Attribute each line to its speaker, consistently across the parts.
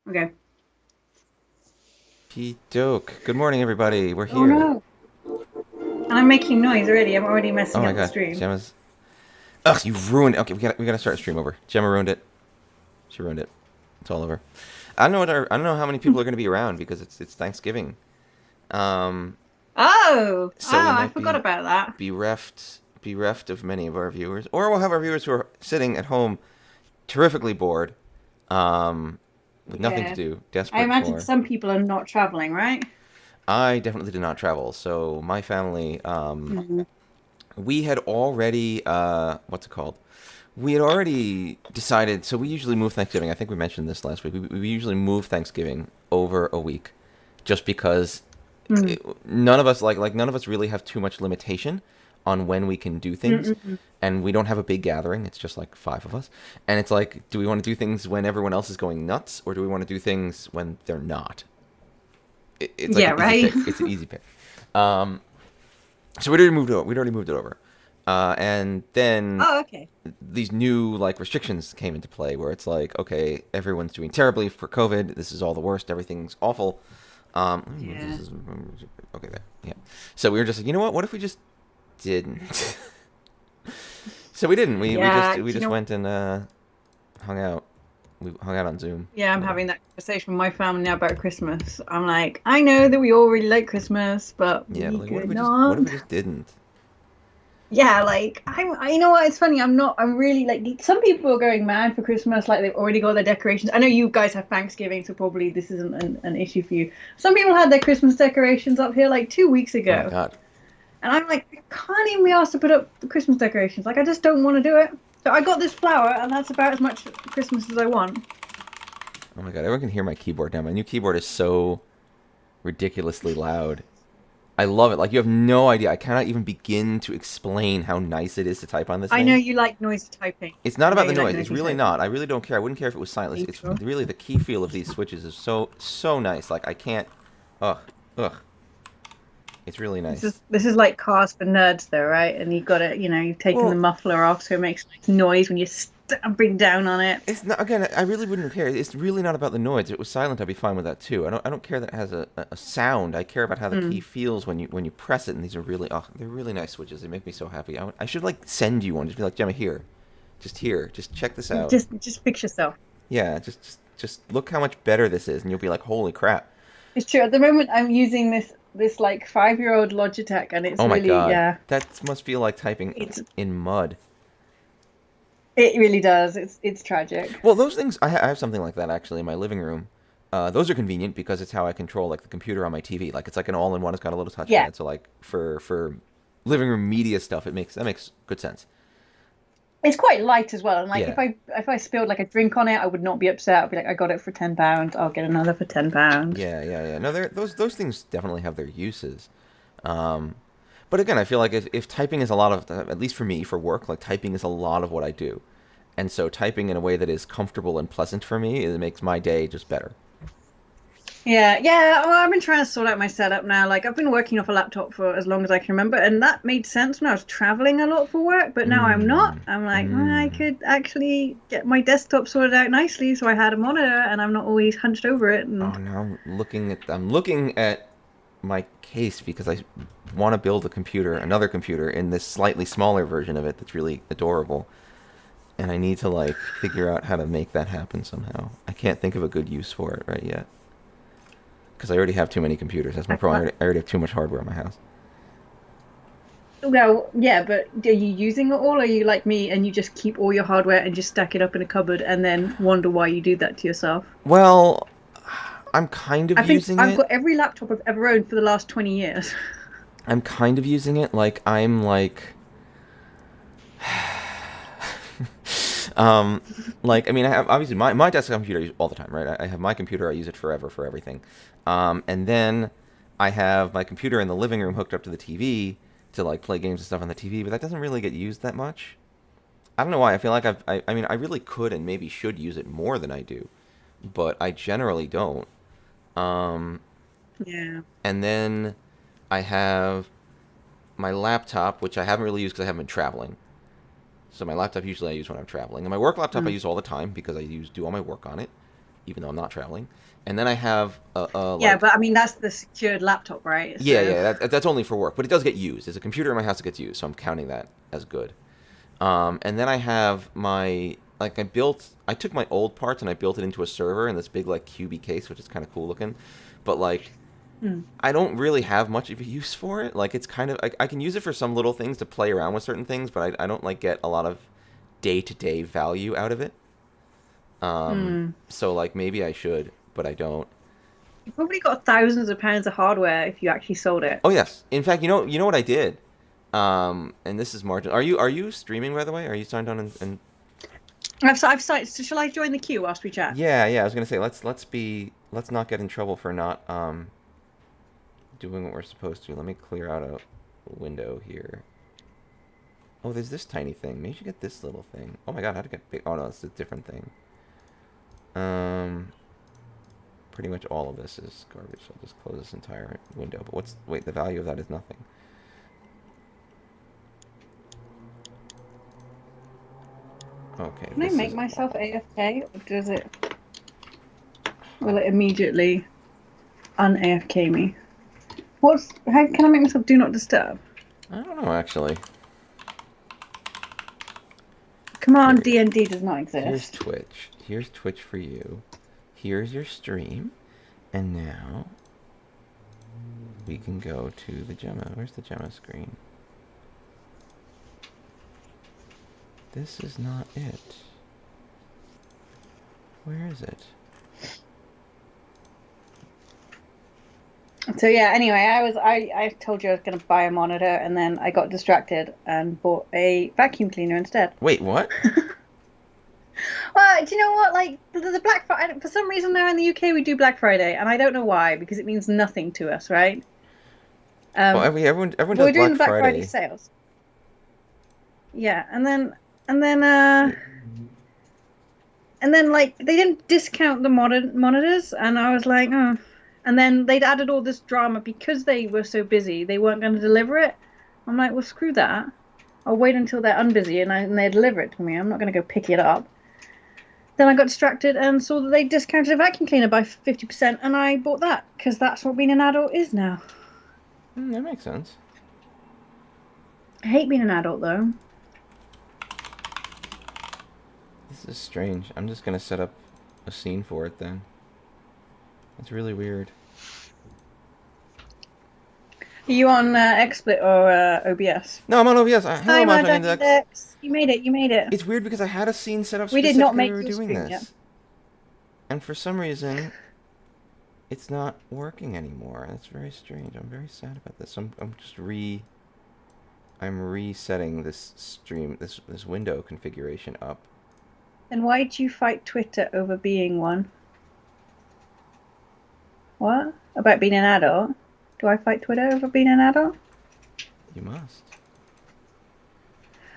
Speaker 1: Okay.
Speaker 2: Doke. Good morning, everybody. We're
Speaker 1: Oh
Speaker 2: here.
Speaker 1: no. And I'm making noise already. I'm already
Speaker 2: Oh
Speaker 1: messing
Speaker 2: my
Speaker 1: up the
Speaker 2: god,
Speaker 1: stream.
Speaker 2: Gemma's. Ugh, you ruined. Okay, we gotta start a stream over. Gemma ruined it. She ruined it. It's all over. I don't know how many people are gonna be around because it's Thanksgiving. Um,
Speaker 1: Oh,
Speaker 2: so we
Speaker 1: I
Speaker 2: might
Speaker 1: forgot
Speaker 2: be
Speaker 1: about that.
Speaker 2: bereft of many of our viewers, or we'll have our viewers who are sitting at home, terrifically bored, with nothing to
Speaker 1: Yeah.
Speaker 2: do,
Speaker 1: I
Speaker 2: desperate
Speaker 1: imagine
Speaker 2: for.
Speaker 1: some people are not traveling, right?
Speaker 2: I definitely did not travel, so my family,
Speaker 1: Mm.
Speaker 2: we had already, what's it called? We had already decided, so we usually move Thanksgiving. I think we mentioned this last week. We usually move Thanksgiving over a week, just because
Speaker 1: Mm.
Speaker 2: none of us like none of us really have too much limitation on when we can do things,
Speaker 1: Mm-mm-mm.
Speaker 2: and we don't have a big gathering. It's just like five of us, and it's like, do we want to do things when everyone else is going nuts, or do we want to do things when they're not? It's like
Speaker 1: Yeah,
Speaker 2: an easy
Speaker 1: right?
Speaker 2: pick. It's an easy pick. Um, so we'd already moved it over, and then
Speaker 1: Oh, okay.
Speaker 2: these new like restrictions came into play where it's like, okay, everyone's doing terribly for COVID. This is all the worst. Everything's awful. Let me move
Speaker 1: Yeah.
Speaker 2: this. Okay, there. Yeah. So we were just like, you know what? What if we just didn't? So we didn't. We just
Speaker 1: Yeah.
Speaker 2: we
Speaker 1: Do you
Speaker 2: just
Speaker 1: know?
Speaker 2: went and hung out. We hung out on Zoom.
Speaker 1: Yeah, I'm
Speaker 2: Whatever.
Speaker 1: having that conversation with my family now about Christmas. I'm like, I know that we all really like Christmas, but
Speaker 2: Yeah, but
Speaker 1: we
Speaker 2: like,
Speaker 1: could
Speaker 2: what
Speaker 1: not.
Speaker 2: if we just didn't?
Speaker 1: Yeah, like you know what? It's funny. I'm really like some people are going mad for Christmas, like they've already got their decorations. I know you guys have Thanksgiving, so probably this isn't an issue for you. Some people had their Christmas decorations up here like 2 weeks
Speaker 2: Oh my
Speaker 1: ago,
Speaker 2: god.
Speaker 1: and I'm like, I can't even be asked to put up the Christmas decorations. Like, I just don't want to do it. So I got this flower, and that's about as much Christmas as I want.
Speaker 2: Oh my god. Everyone can hear my keyboard now. My new keyboard is so ridiculously loud. I love it. Like, you have no idea. I cannot even begin to explain how nice it is to type on this
Speaker 1: I know
Speaker 2: thing.
Speaker 1: you like noisy typing.
Speaker 2: It's not
Speaker 1: I know
Speaker 2: about the
Speaker 1: you like
Speaker 2: noise. It's
Speaker 1: noisy
Speaker 2: really
Speaker 1: typing.
Speaker 2: not. I really don't care. I wouldn't care if it was
Speaker 1: Are
Speaker 2: silenced.
Speaker 1: you
Speaker 2: It's
Speaker 1: sure?
Speaker 2: really the key feel of these switches is so nice. Like, I can't. Ugh, ugh. It's really
Speaker 1: This is
Speaker 2: nice.
Speaker 1: this is like cars for nerds, though, right? And you've got it. You know, you've taken the
Speaker 2: Well,
Speaker 1: muffler off, so it makes nice noise when you're stamping down on it.
Speaker 2: it's not. Again, I really wouldn't care. It's really not about the noise. If it was silent, I'd be fine with that too. I don't care that it has a sound. I care about how the key
Speaker 1: Mm.
Speaker 2: feels when you press it. And these are really. Oh, they're really nice switches. They make me so happy. I should like send you one. Just be like, Gemma, here. Just here. Just check this out.
Speaker 1: Just fix yourself.
Speaker 2: Yeah. Just look how much better this is, and you'll be like, holy crap.
Speaker 1: It's true. At the moment, I'm using this like 5-year-old Logitech, and it's
Speaker 2: Oh my
Speaker 1: really
Speaker 2: god,
Speaker 1: yeah,
Speaker 2: that must feel like typing
Speaker 1: it's
Speaker 2: in mud.
Speaker 1: it really does. It's tragic.
Speaker 2: Well, those things I have something like that actually in my living room. Those are convenient because it's how I control like the computer on my TV. Like, it's like an all-in-one. It's got a little
Speaker 1: Yeah,
Speaker 2: touchpad. So like for living room media stuff, it makes good sense.
Speaker 1: it's quite light as well. And like
Speaker 2: Yeah,
Speaker 1: if I spilled like a drink on it, I would not be upset. I'd be like, I got it for £10. I'll get another for £10.
Speaker 2: yeah. No, those things definitely have their uses. Um, but again, I feel like if typing is a lot of, at least for me, for work, like typing is a lot of what I do. And so typing in a way that is comfortable and pleasant for me, it makes my day just better.
Speaker 1: Yeah, yeah. Well, I've been trying to sort out my setup now. Like I've been working off a laptop for as long as I can remember, and that made sense when I was traveling a lot for work. But now I'm not.
Speaker 2: Mm,
Speaker 1: I'm like, well, I
Speaker 2: mm.
Speaker 1: could actually get my desktop sorted out nicely, so I had a monitor, and I'm not always hunched over it.
Speaker 2: Oh,
Speaker 1: And
Speaker 2: now I'm looking at my case because I want to build a computer, another computer in this slightly smaller version of it that's really adorable. And I need to like figure out how to make that happen somehow. I can't think of a good use for it right yet because I already have too many computers. That's my
Speaker 1: I
Speaker 2: problem.
Speaker 1: can't.
Speaker 2: I already have too much hardware in my house.
Speaker 1: Well, yeah, but are you using it all? Or are you like me and you just keep all your hardware and just stack it up in a cupboard and then wonder why you do that to yourself?
Speaker 2: Well, I'm kind of
Speaker 1: I think
Speaker 2: using
Speaker 1: I've
Speaker 2: it.
Speaker 1: got every laptop I've ever owned for the last 20 years.
Speaker 2: I'm kind of using it like I'm like Um, like, I mean, I have obviously my desktop computer I use all the time, right? I have my computer, I use it forever for everything. And then I have my computer in the living room hooked up to the TV to like play games and stuff on the TV, but that doesn't really get used that much. I don't know why. I feel like I mean, I really could and maybe should use it more than I do, but I generally don't. Um,
Speaker 1: Yeah.
Speaker 2: and then I have my laptop, which I haven't really used because I haven't been traveling. So my laptop usually I use when I'm traveling, and my work laptop I
Speaker 1: Mm.
Speaker 2: use all the time because do all my work on it. even though I'm not traveling. And then I have
Speaker 1: Yeah,
Speaker 2: like
Speaker 1: but I mean that's the secured laptop, right?
Speaker 2: yeah,
Speaker 1: So
Speaker 2: yeah, that's only for work, but it does get used. There's a computer in my house that gets used, so I'm counting that as good. And then I have my like I took my old parts and I built it into a server in this big like cubey case, which is kind of cool looking. But like
Speaker 1: hmm.
Speaker 2: I don't really have much of a use for it. Like it's kind of I can use it for some little things to play around with certain things, but I don't like get a lot of day to day value out of it. So like maybe I should, but I don't.
Speaker 1: You probably got thousands of pounds of hardware if you actually sold it.
Speaker 2: Oh yes. In fact, you know what I did. And this is margin. Are you streaming by the way? Are you signed on and
Speaker 1: I've signed. So shall I join the queue whilst we chat?
Speaker 2: yeah, yeah. I was gonna say let's not get in trouble for not doing what we're supposed to. Let me clear out a window here. Oh, there's this tiny thing. Maybe you should get this little thing. Oh my god, how to get big? Oh no, it's a different thing. Um, Pretty much all of this is garbage. So I'll just close this entire window. But wait, the value of that is nothing. Okay,
Speaker 1: Can I
Speaker 2: this
Speaker 1: make
Speaker 2: is
Speaker 1: myself
Speaker 2: all.
Speaker 1: AFK, or does it? Will it immediately un-AFK me? How can I make myself do not disturb?
Speaker 2: I don't know actually.
Speaker 1: Command
Speaker 2: Here,
Speaker 1: DND does not
Speaker 2: here's
Speaker 1: exist.
Speaker 2: Twitch. Here's Twitch for you. Here's your stream. And now we can go to the Gemma. Where's the Gemma screen? This is not it. Where is it?
Speaker 1: So yeah, anyway, I told you I was gonna buy a monitor and then I got distracted and bought a vacuum cleaner instead.
Speaker 2: Wait, what?
Speaker 1: Well, do you know what? Like the Black Friday, for some reason now in the UK we do Black Friday, and I don't know why because it means nothing to us, right?
Speaker 2: Well,
Speaker 1: Um,
Speaker 2: everyone
Speaker 1: but we're
Speaker 2: does
Speaker 1: doing
Speaker 2: Black
Speaker 1: the Black Friday
Speaker 2: Friday.
Speaker 1: sales. Yeah, and then
Speaker 2: Wait,
Speaker 1: like they didn't discount the modern monitors, and I was like, oh. And then they'd added all this drama because they were so busy, they weren't going to deliver it. I'm like, well, screw that. I'll wait until they're unbusy and they deliver it to me. I'm not going to go pick it up. Then I got distracted and saw that they discounted a vacuum cleaner by 50%, and I bought that because that's what being an adult is now.
Speaker 2: that makes sense.
Speaker 1: I hate being an adult though.
Speaker 2: This is strange. I'm just gonna set up a scene for it then. That's really weird.
Speaker 1: Are you on XSplit or OBS?
Speaker 2: No, I'm on OBS.
Speaker 1: Hi,
Speaker 2: Hello, Mahjong
Speaker 1: Mahjong
Speaker 2: Index.
Speaker 1: Index. You made it. You made it.
Speaker 2: It's weird because I had a scene set up
Speaker 1: We did not
Speaker 2: specifically
Speaker 1: make
Speaker 2: when we were
Speaker 1: your
Speaker 2: doing
Speaker 1: stream yet.
Speaker 2: this. And for some reason, it's not working anymore. That's very strange. I'm very sad about this. I'm resetting this stream, this window configuration up.
Speaker 1: And why did you fight Twitter over being one? What? About being an adult? Do I fight Twitter over being an adult?
Speaker 2: You must.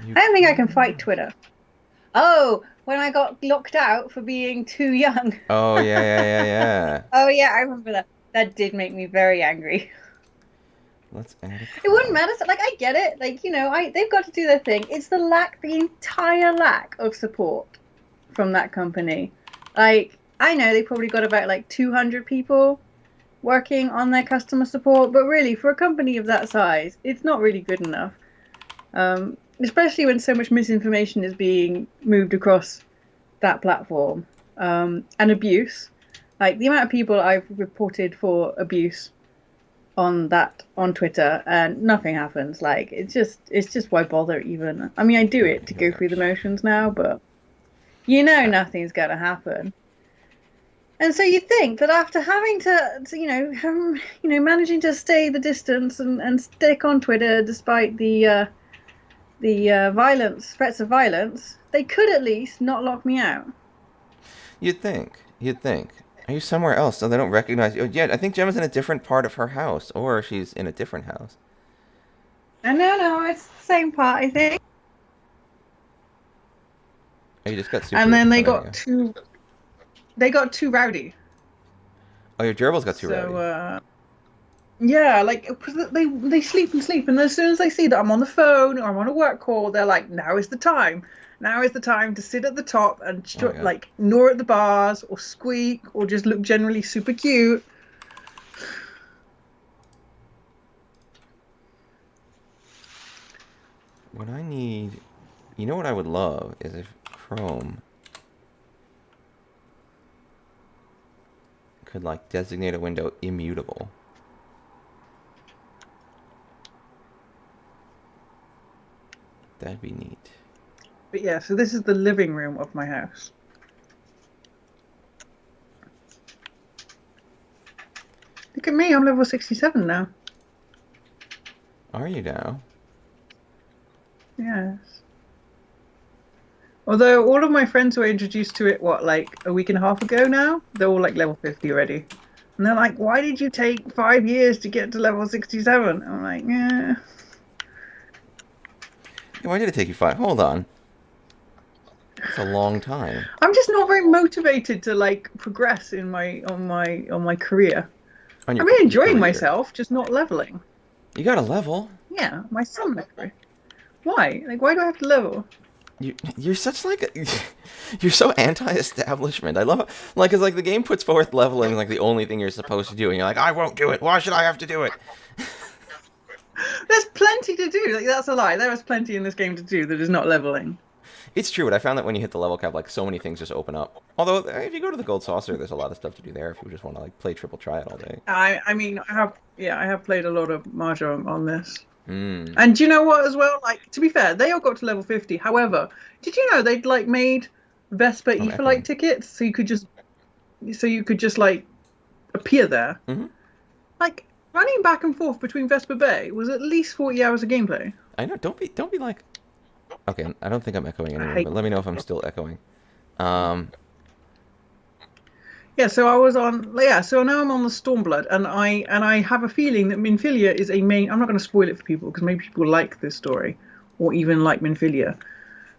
Speaker 1: I don't think I can fight Twitter. Oh, when I got locked out for being too young.
Speaker 2: Oh yeah.
Speaker 1: Oh yeah, I remember that. That did make me very angry.
Speaker 2: Let's add a
Speaker 1: It wouldn't
Speaker 2: crowd.
Speaker 1: matter. Like I get it. Like they've got to do their thing. It's the entire lack of support from that company. Like I know they probably got about like 200 people working on their customer support, but really for a company of that size, it's not really good enough. Especially when so much misinformation is being moved across that platform, and abuse. Like the amount of people I've reported for abuse on Twitter and nothing happens. Like it's just why bother even? I mean, I do it to go through the motions now, but nothing's gonna happen. And so you think that after having to managing to stay the distance and stick on Twitter despite the threats of violence, they could at least not lock me out.
Speaker 2: You'd think. Are you somewhere else so they don't recognize you? Oh, yeah, I think Gemma's in a different part of her house, or she's in a different house.
Speaker 1: No, it's the same part, I think.
Speaker 2: Oh, you just got super.
Speaker 1: And then
Speaker 2: There you go.
Speaker 1: they got too rowdy.
Speaker 2: Oh, your gerbils got too rowdy.
Speaker 1: So Yeah, like 'cause they sleep and sleep, and as soon as they see that I'm on the phone or I'm on a work call, they're like, "Now is the time. Now is the time to sit at the top and
Speaker 2: Oh my god.
Speaker 1: like gnaw at the bars or squeak or just look generally super cute."
Speaker 2: What I need, you know what I would love is if Chrome could like designate a window immutable. That'd be neat.
Speaker 1: But yeah, so this is the living room of my house. Look at me, I'm level 67 now.
Speaker 2: Are you now?
Speaker 1: Yes. Although all of my friends were introduced to it, what, like a week and a half ago now? They're all like level 50 already. And they're like, why did you take 5 years to get to level 67? I'm like, yeah.
Speaker 2: Why did it take you 5? Hold on. That's a long time.
Speaker 1: I'm just not very motivated to like progress in my career.
Speaker 2: On
Speaker 1: I'm really
Speaker 2: your
Speaker 1: enjoying
Speaker 2: career.
Speaker 1: myself, just not leveling.
Speaker 2: You got a level.
Speaker 1: Yeah, my summoner career. Why? Like, why do I have to level?
Speaker 2: You're such like you're so anti-establishment. I love it. Like, cause like the game puts forth leveling like the only thing you're supposed to do, and you're like, I won't do it. Why should I have to do it?
Speaker 1: There's plenty to do. Like, that's a lie. There is plenty in this game to do that is not leveling.
Speaker 2: It's true, but I found that when you hit the level cap, like so many things just open up. Although if you go to the gold saucer, there's a lot of stuff to do there if you just want to like play triple triad all day.
Speaker 1: I mean, I have played a lot of Mahjong on this.
Speaker 2: Mm.
Speaker 1: And do you know what as well? Like, to be fair, they all got to level 50. However, did you know they'd like made Vesper
Speaker 2: I'm
Speaker 1: Etherlight
Speaker 2: echoing.
Speaker 1: tickets so you could just like appear there.
Speaker 2: Mm-hmm.
Speaker 1: Like running back and forth between Vesper Bay was at least 40 hours of gameplay.
Speaker 2: I know. Don't be like. Okay, I don't think I'm echoing
Speaker 1: I
Speaker 2: anymore,
Speaker 1: hate
Speaker 2: but let me know if I'm still echoing. Um,
Speaker 1: Yeah, so I was on. Yeah, so now I'm on the Stormblood, and I have a feeling that Minfilia is a main. I'm not going to spoil it for people because maybe people like this story, or even like Minfilia.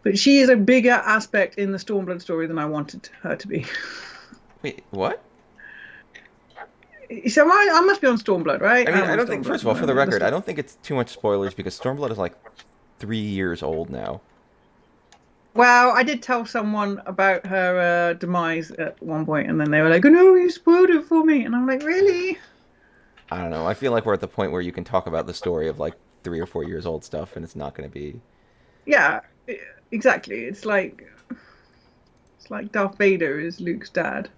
Speaker 1: But she is a bigger aspect in the Stormblood story than I wanted her to be.
Speaker 2: wait, what?
Speaker 1: So I must be on Stormblood, right?
Speaker 2: I mean,
Speaker 1: I'm
Speaker 2: I
Speaker 1: on
Speaker 2: don't think. First
Speaker 1: Stormblood.
Speaker 2: of all, for the
Speaker 1: Whatever.
Speaker 2: record, I don't think it's too much spoilers because Stormblood is like 3 years old now.
Speaker 1: Well, I did tell someone about her demise at one point, and then they were like, "Oh no, you spoiled it for me," and I'm like, "Really?"
Speaker 2: I don't know. I feel like we're at the point where you can talk about the story of like 3 or 4 years old stuff, and it's not going to be.
Speaker 1: Yeah, exactly. It's like Darth Vader is Luke's dad.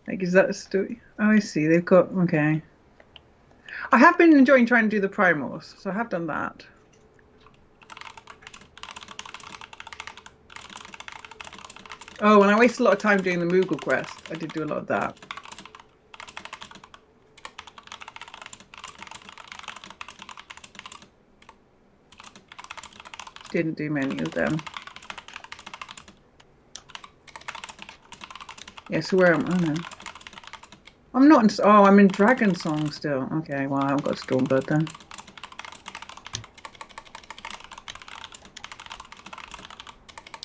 Speaker 1: Like, is that a story? Oh, I see. They've got okay. I have been enjoying trying to do the primals, so I have done that. Oh, and I wasted a lot of time doing the Moogle quest. I did do a lot of that. Didn't do many of them. Yeah, so where am I? Oh, no. I'm not in. Oh, I'm in Dragon Song still. Okay, well, I've got Stormblood then.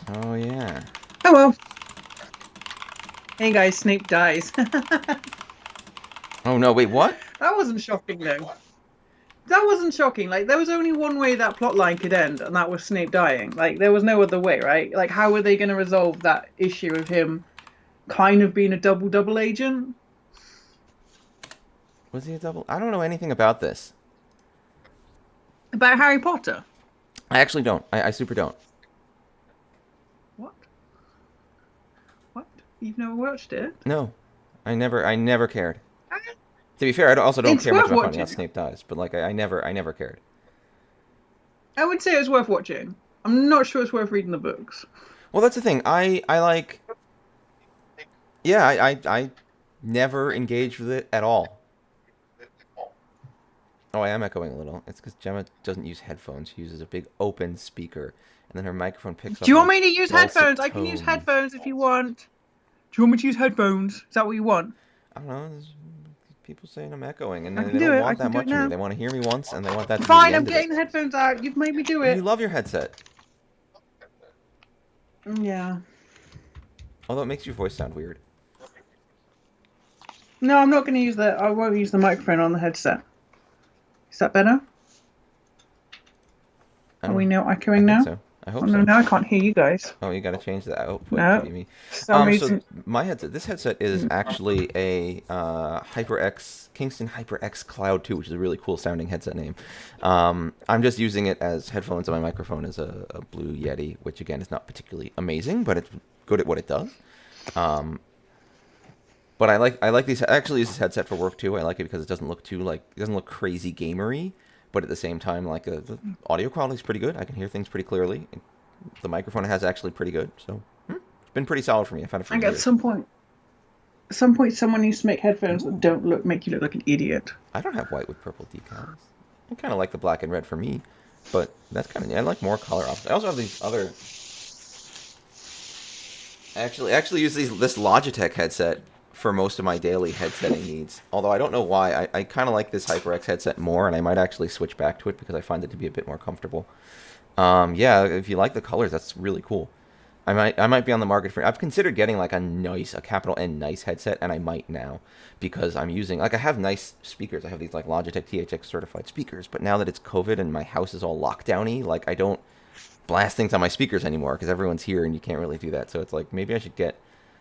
Speaker 2: Oh yeah.
Speaker 1: Oh well. Hey guys, Snape dies. That
Speaker 2: Oh no! Wait, what?
Speaker 1: wasn't shocking though. That wasn't shocking. Like there was only one way that plot line could end, and that was Snape dying. Like there was no other way, right? Like how were they going to resolve that issue of him kind of being a double agent?
Speaker 2: Was he a double? I don't know anything about this.
Speaker 1: About Harry Potter.
Speaker 2: I actually don't. I super don't.
Speaker 1: What? What? You've never watched it?
Speaker 2: No, I never cared. To be fair, I also don't
Speaker 1: It's
Speaker 2: care much
Speaker 1: worth
Speaker 2: about finding
Speaker 1: watching.
Speaker 2: out Snape dies, but like I never cared.
Speaker 1: I would say it's worth watching. I'm not sure it's worth reading the books.
Speaker 2: Well, that's the thing. I like. Yeah, I never engaged with it at all. Oh, I am echoing a little. It's because Gemma doesn't use headphones. She uses a big open speaker, and then her microphone picks
Speaker 1: Do
Speaker 2: up
Speaker 1: you want
Speaker 2: like
Speaker 1: me to use
Speaker 2: dulcet
Speaker 1: headphones? I can use
Speaker 2: tones.
Speaker 1: headphones if you want. Do you want me to use headphones? Is that what you want?
Speaker 2: I don't know. There's people saying I'm echoing, and
Speaker 1: I
Speaker 2: they
Speaker 1: can do
Speaker 2: don't
Speaker 1: it. I
Speaker 2: want
Speaker 1: can
Speaker 2: that
Speaker 1: do it
Speaker 2: much of me.
Speaker 1: now.
Speaker 2: They want to hear me once, and they want that to be the
Speaker 1: Fine, I'm
Speaker 2: end of
Speaker 1: getting
Speaker 2: it.
Speaker 1: the headphones out. You've made me do
Speaker 2: And you
Speaker 1: it.
Speaker 2: love your headset,
Speaker 1: Yeah.
Speaker 2: although it makes your voice sound weird.
Speaker 1: No, I'm not going to use the. I won't use the microphone on the headset. 'Cause I don't want to be like. that better? Are we now echoing now?
Speaker 2: So. I hope
Speaker 1: oh, no,
Speaker 2: so.
Speaker 1: now I can't hear you guys.
Speaker 2: Oh, you got to change the output.
Speaker 1: No,
Speaker 2: Me.
Speaker 1: for some
Speaker 2: So
Speaker 1: reason.
Speaker 2: my headset, this headset is actually a HyperX Kingston HyperX Cloud 2, which is a really cool sounding headset name. I'm just using it as headphones, and my microphone is a Blue Yeti, which again is not particularly amazing, but it's good at what it does. But I like these. I actually use this headset for work too. I like it because it doesn't look crazy gamery, but at the same time, like the audio quality is pretty good. I can hear things pretty clearly. The microphone has actually pretty good, so it's been pretty solid for me. I've had it for years.
Speaker 1: At some point, someone needs to make headphones that don't make you look like an idiot.
Speaker 2: I don't have white with purple decals. I kind of like the black and red for me, but that's kind of I like more color options. I also have these other. I actually use this Logitech headset for most of my daily headsetting needs. Although I don't know why. I kind of like this HyperX headset more, and I might actually switch back to it because I find it to be a bit more comfortable. Yeah, if you like the colors, that's really cool. I might be on the market for. I've considered getting like a capital N nice headset, and I might now because I'm using I have nice speakers. I have these like Logitech THX certified speakers, but now that it's COVID and my house is all lockdowny, like I don't blast things on my speakers anymore because everyone's here and you can't really do that. So it's like maybe I should get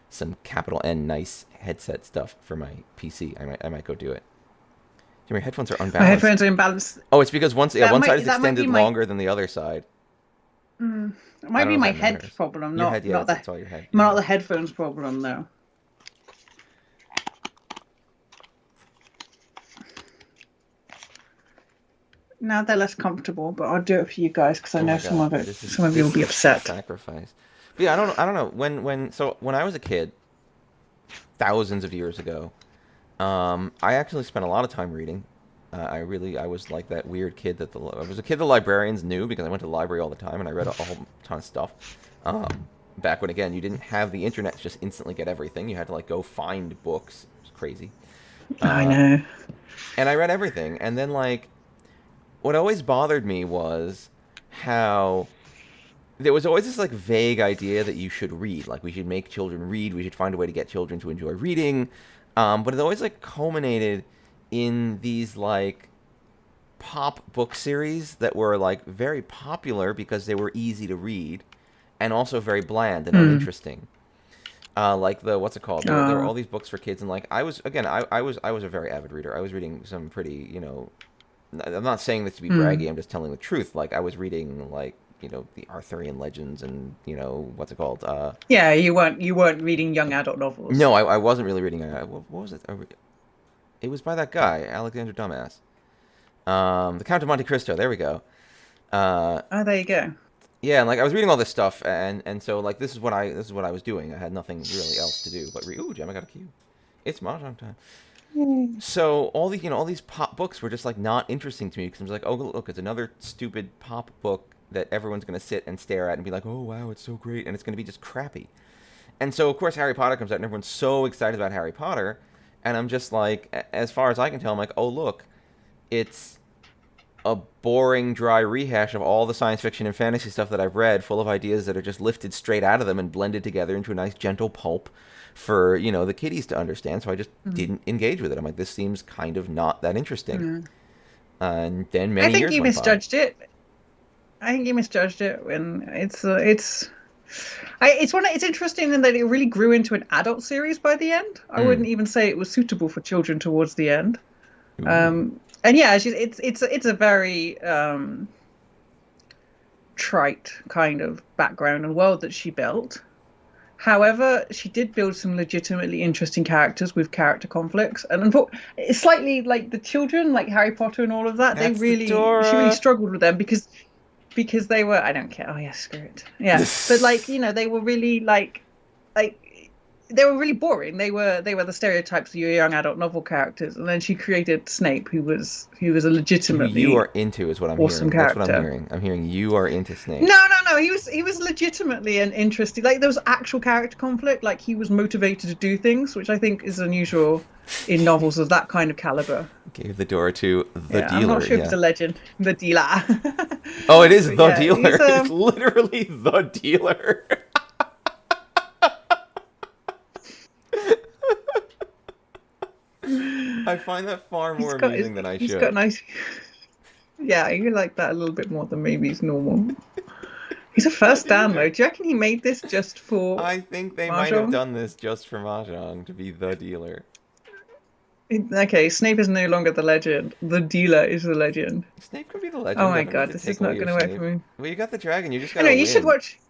Speaker 2: some capital N nice headset stuff for my PC. I might go do it. My headphones are unbalanced.
Speaker 1: My headphones are imbalanced.
Speaker 2: Oh, it's because one side is extended longer than the other side.
Speaker 1: It might be my head problem, not
Speaker 2: the head.
Speaker 1: Not the headphones problem, though. Now they're less comfortable, but I'll do it for you guys because I know some of you will be upset.
Speaker 2: Sacrifice. But yeah, I don't know. When I was a kid, thousands of years ago, I actually spent a lot of time reading. I was like that weird kid I was a kid the librarians knew because I went to the library all the time and I read a whole ton of stuff. Back when, again, you didn't have the internet to just instantly get everything. You had to like go find books. It was crazy.
Speaker 1: I know.
Speaker 2: And I read everything. And then like, what always bothered me was how there was always this like vague idea that you should read. Like we should make children read. We should find a way to get children to enjoy reading. But it always like culminated in these like pop book series that were like very popular because they were easy to read and also very bland and uninteresting. Like what's it called? There were all these books for kids, and like I was a very avid reader. I was reading some pretty, I'm not saying this to be braggy, I'm just telling the truth. Like I was reading like, the Arthurian legends and, what's it called?
Speaker 1: Yeah, you weren't reading young adult novels.
Speaker 2: No, I wasn't really reading. What was it? It was by that guy, Alexander Dumbass. The Count of Monte Cristo. There we go.
Speaker 1: There you go.
Speaker 2: Yeah, and like I was reading all this stuff, and so like this is what I was doing. I had nothing really else to do but read. Ooh, Gemma got a cue. It's Mahjong time. So all these pop books were just like not interesting to me because I was like, oh look, it's another stupid pop book that everyone's gonna sit and stare at and be like, oh wow, it's so great, and it's gonna be just crappy. And so of course Harry Potter comes out, and everyone's so excited about Harry Potter. And I'm just like, as far as I can tell, I'm like, oh, look, it's a boring, dry rehash of all the science fiction and fantasy stuff that I've read, full of ideas that are just lifted straight out of them and blended together into a nice, gentle pulp for, the kiddies to understand. So I just didn't engage with it. I'm like, this seems kind of not that interesting. And then many years went by. I think you misjudged
Speaker 1: it. I think you misjudged it when it's interesting in that it really grew into an adult series by the end. I wouldn't even say it was suitable for children towards the end. And yeah, it's a very trite kind of background and world that she built. However, she did build some legitimately interesting characters with character conflicts, and it's slightly like the children, like Harry Potter and all of that. She really struggled with them because they were, I don't care. Oh yeah, screw it. Yeah, but like they were really like they were really boring. They were the stereotypes of your young adult novel characters, and then she created Snape, who was a legitimately
Speaker 2: you are into is what I'm
Speaker 1: awesome
Speaker 2: hearing.
Speaker 1: Character.
Speaker 2: That's what I'm hearing. I'm hearing you are into Snape.
Speaker 1: No. He was legitimately an interesting. Like there was actual character conflict. Like he was motivated to do things, which I think is unusual in novels of that kind of caliber.
Speaker 2: Gave the door to the dealer.
Speaker 1: I'm not sure if it's a legend. The dealer.
Speaker 2: Oh, it is the dealer. It's literally the dealer. I find that far more amusing than I should.
Speaker 1: Yeah, you like that a little bit more than maybe is normal. He's a first dan though. Do you reckon he made this just for
Speaker 2: I think they might have
Speaker 1: Mahjong?
Speaker 2: done this just for Mahjong to be the dealer.
Speaker 1: Okay, Snape is no longer the legend. The dealer is the legend.
Speaker 2: Snape could be the
Speaker 1: Oh
Speaker 2: legend.
Speaker 1: my
Speaker 2: I don't need
Speaker 1: god,
Speaker 2: to
Speaker 1: this
Speaker 2: take
Speaker 1: is
Speaker 2: away
Speaker 1: not
Speaker 2: your
Speaker 1: going to work
Speaker 2: Snape.
Speaker 1: for me.
Speaker 2: Well, you got the dragon. You just
Speaker 1: I know
Speaker 2: gotta
Speaker 1: you should
Speaker 2: win.
Speaker 1: watch.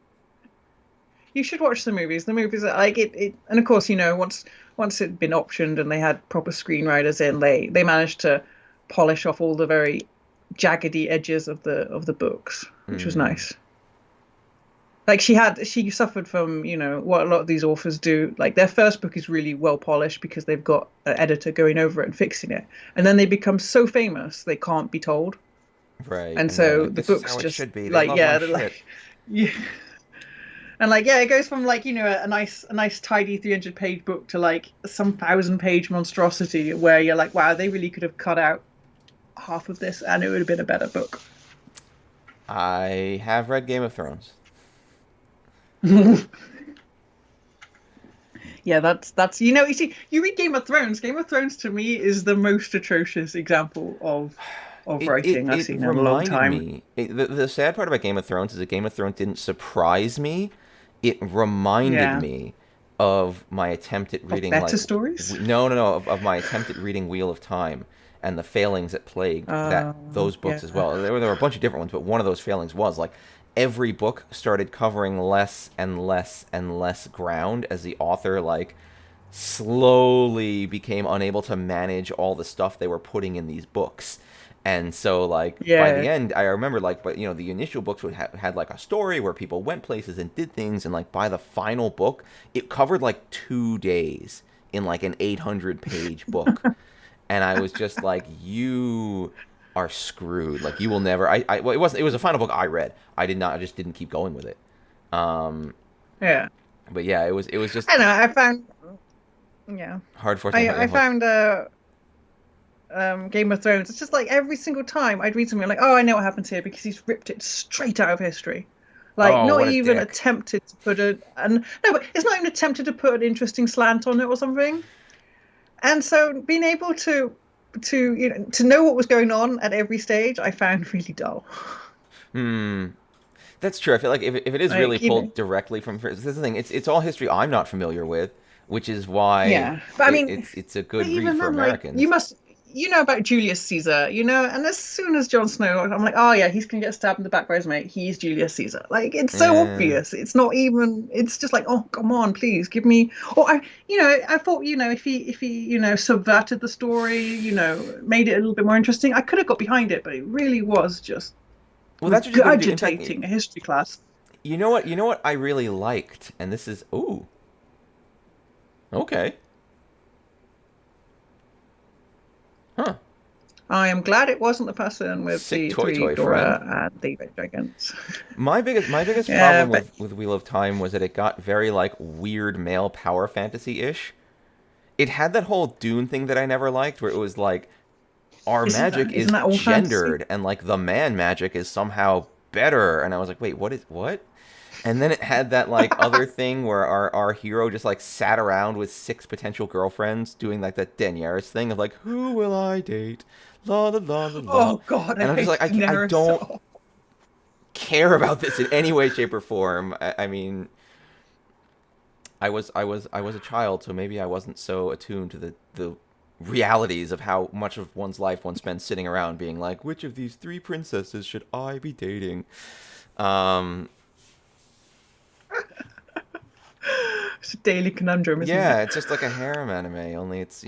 Speaker 1: You should watch the movies. The movies are like it, and of course, once it'd been optioned and they had proper screenwriters in, they managed to polish off all the very jaggedy edges of the books, which was
Speaker 2: Hmm.
Speaker 1: nice. Like she suffered from, what a lot of these authors do. Like their first book is really well polished because they've got an editor going over it and fixing it, and then they become so famous they can't be told,
Speaker 2: Right.
Speaker 1: and
Speaker 2: And they're
Speaker 1: so
Speaker 2: like,
Speaker 1: the
Speaker 2: this is
Speaker 1: books
Speaker 2: how it
Speaker 1: just
Speaker 2: should be. They
Speaker 1: like
Speaker 2: love my
Speaker 1: yeah, they're
Speaker 2: shit.
Speaker 1: like yeah. And like yeah, it goes from like a nice tidy 300-page book to like some 1,000-page monstrosity where you're like, wow, they really could have cut out half of this and it would have been a better book.
Speaker 2: I have read Game of Thrones.
Speaker 1: Yeah, that's you see, you read Game of Thrones. Game of Thrones to me is the most atrocious example of writing I've
Speaker 2: It
Speaker 1: seen in a long
Speaker 2: reminded
Speaker 1: time.
Speaker 2: me. The sad part about Game of Thrones is that Game of Thrones didn't surprise me. It reminded
Speaker 1: Yeah,
Speaker 2: me of my attempt at
Speaker 1: of
Speaker 2: reading
Speaker 1: better
Speaker 2: like
Speaker 1: stories.
Speaker 2: no of my attempt at reading Wheel of Time and the failings that plagued those books
Speaker 1: Yeah.
Speaker 2: as well. There were a bunch of different ones, but one of those failings was like every book started covering less and less and less ground as the author like slowly became unable to manage all the stuff they were putting in these books. And so, like by
Speaker 1: Yeah.
Speaker 2: the end, I remember like, but the initial books had like a story where people went places and did things, and like by the final book, it covered like 2 days in like an 800-page book, and I was just like, you are screwed. Like you will never. Well, it was a final book I read. I did not. I just didn't keep going with it. Um,
Speaker 1: Yeah.
Speaker 2: but yeah, it was just
Speaker 1: I know. I found yeah.
Speaker 2: hard forcing
Speaker 1: I
Speaker 2: hook.
Speaker 1: found Game of Thrones. It's just like every single time I'd read something, I'm like, oh, I know what happens here because he's ripped it straight out of history. Like,
Speaker 2: Oh,
Speaker 1: not
Speaker 2: what a
Speaker 1: even
Speaker 2: dick.
Speaker 1: attempted to put a, and no, but it's not even attempted to put an interesting slant on it or something. And so being able to know what was going on at every stage, I found really dull.
Speaker 2: Hmm. That's true. I feel like if it is really
Speaker 1: Like,
Speaker 2: pulled directly from this is the thing. It's all history I'm not familiar with, which is why
Speaker 1: yeah. But I mean,
Speaker 2: it's a
Speaker 1: but
Speaker 2: good read
Speaker 1: even
Speaker 2: for
Speaker 1: then, like, you
Speaker 2: Americans.
Speaker 1: must, about Julius Caesar, and as soon as Jon Snow, I'm like, oh yeah, he's gonna get stabbed in the back by his mate. He's Julius Caesar. Like, it's so
Speaker 2: Eh,
Speaker 1: obvious. It's not even. It's just like, oh, come on, please give me. Or I thought, if he, subverted the story, made it a little bit more interesting, I could have got behind it. But it really was just
Speaker 2: well, that's what you got to do. In fact,
Speaker 1: regurgitating a history class.
Speaker 2: you know what? You know what I really liked, and this is ooh, okay, huh?
Speaker 1: I am glad it wasn't the person with
Speaker 2: Sick
Speaker 1: the
Speaker 2: toy
Speaker 1: three
Speaker 2: toy friend.
Speaker 1: Dora and David dragons.
Speaker 2: My biggest
Speaker 1: Yeah,
Speaker 2: problem
Speaker 1: but
Speaker 2: with Wheel of Time was that it got very like weird male power fantasy ish. It had that whole Dune thing that I never liked, where it was like our magic
Speaker 1: isn't
Speaker 2: is
Speaker 1: that all fantasy?
Speaker 2: gendered and like the man magic is somehow better, and I was like, wait, what? And then it had that like other thing where our hero just like sat around with six potential girlfriends doing like that Daenerys thing of like, who will I date? La la la la la.
Speaker 1: Oh God, I
Speaker 2: And I'm just
Speaker 1: hate
Speaker 2: like, I
Speaker 1: Daenerys
Speaker 2: don't
Speaker 1: so.
Speaker 2: care about this in any way, shape, or form. I mean, I was a child, so maybe I wasn't so attuned to the realities of how much of one's life one spends sitting around being like, which of these three princesses should I be dating? Um,
Speaker 1: It's a daily conundrum, isn't it?
Speaker 2: yeah, it's just like a harem anime, only it's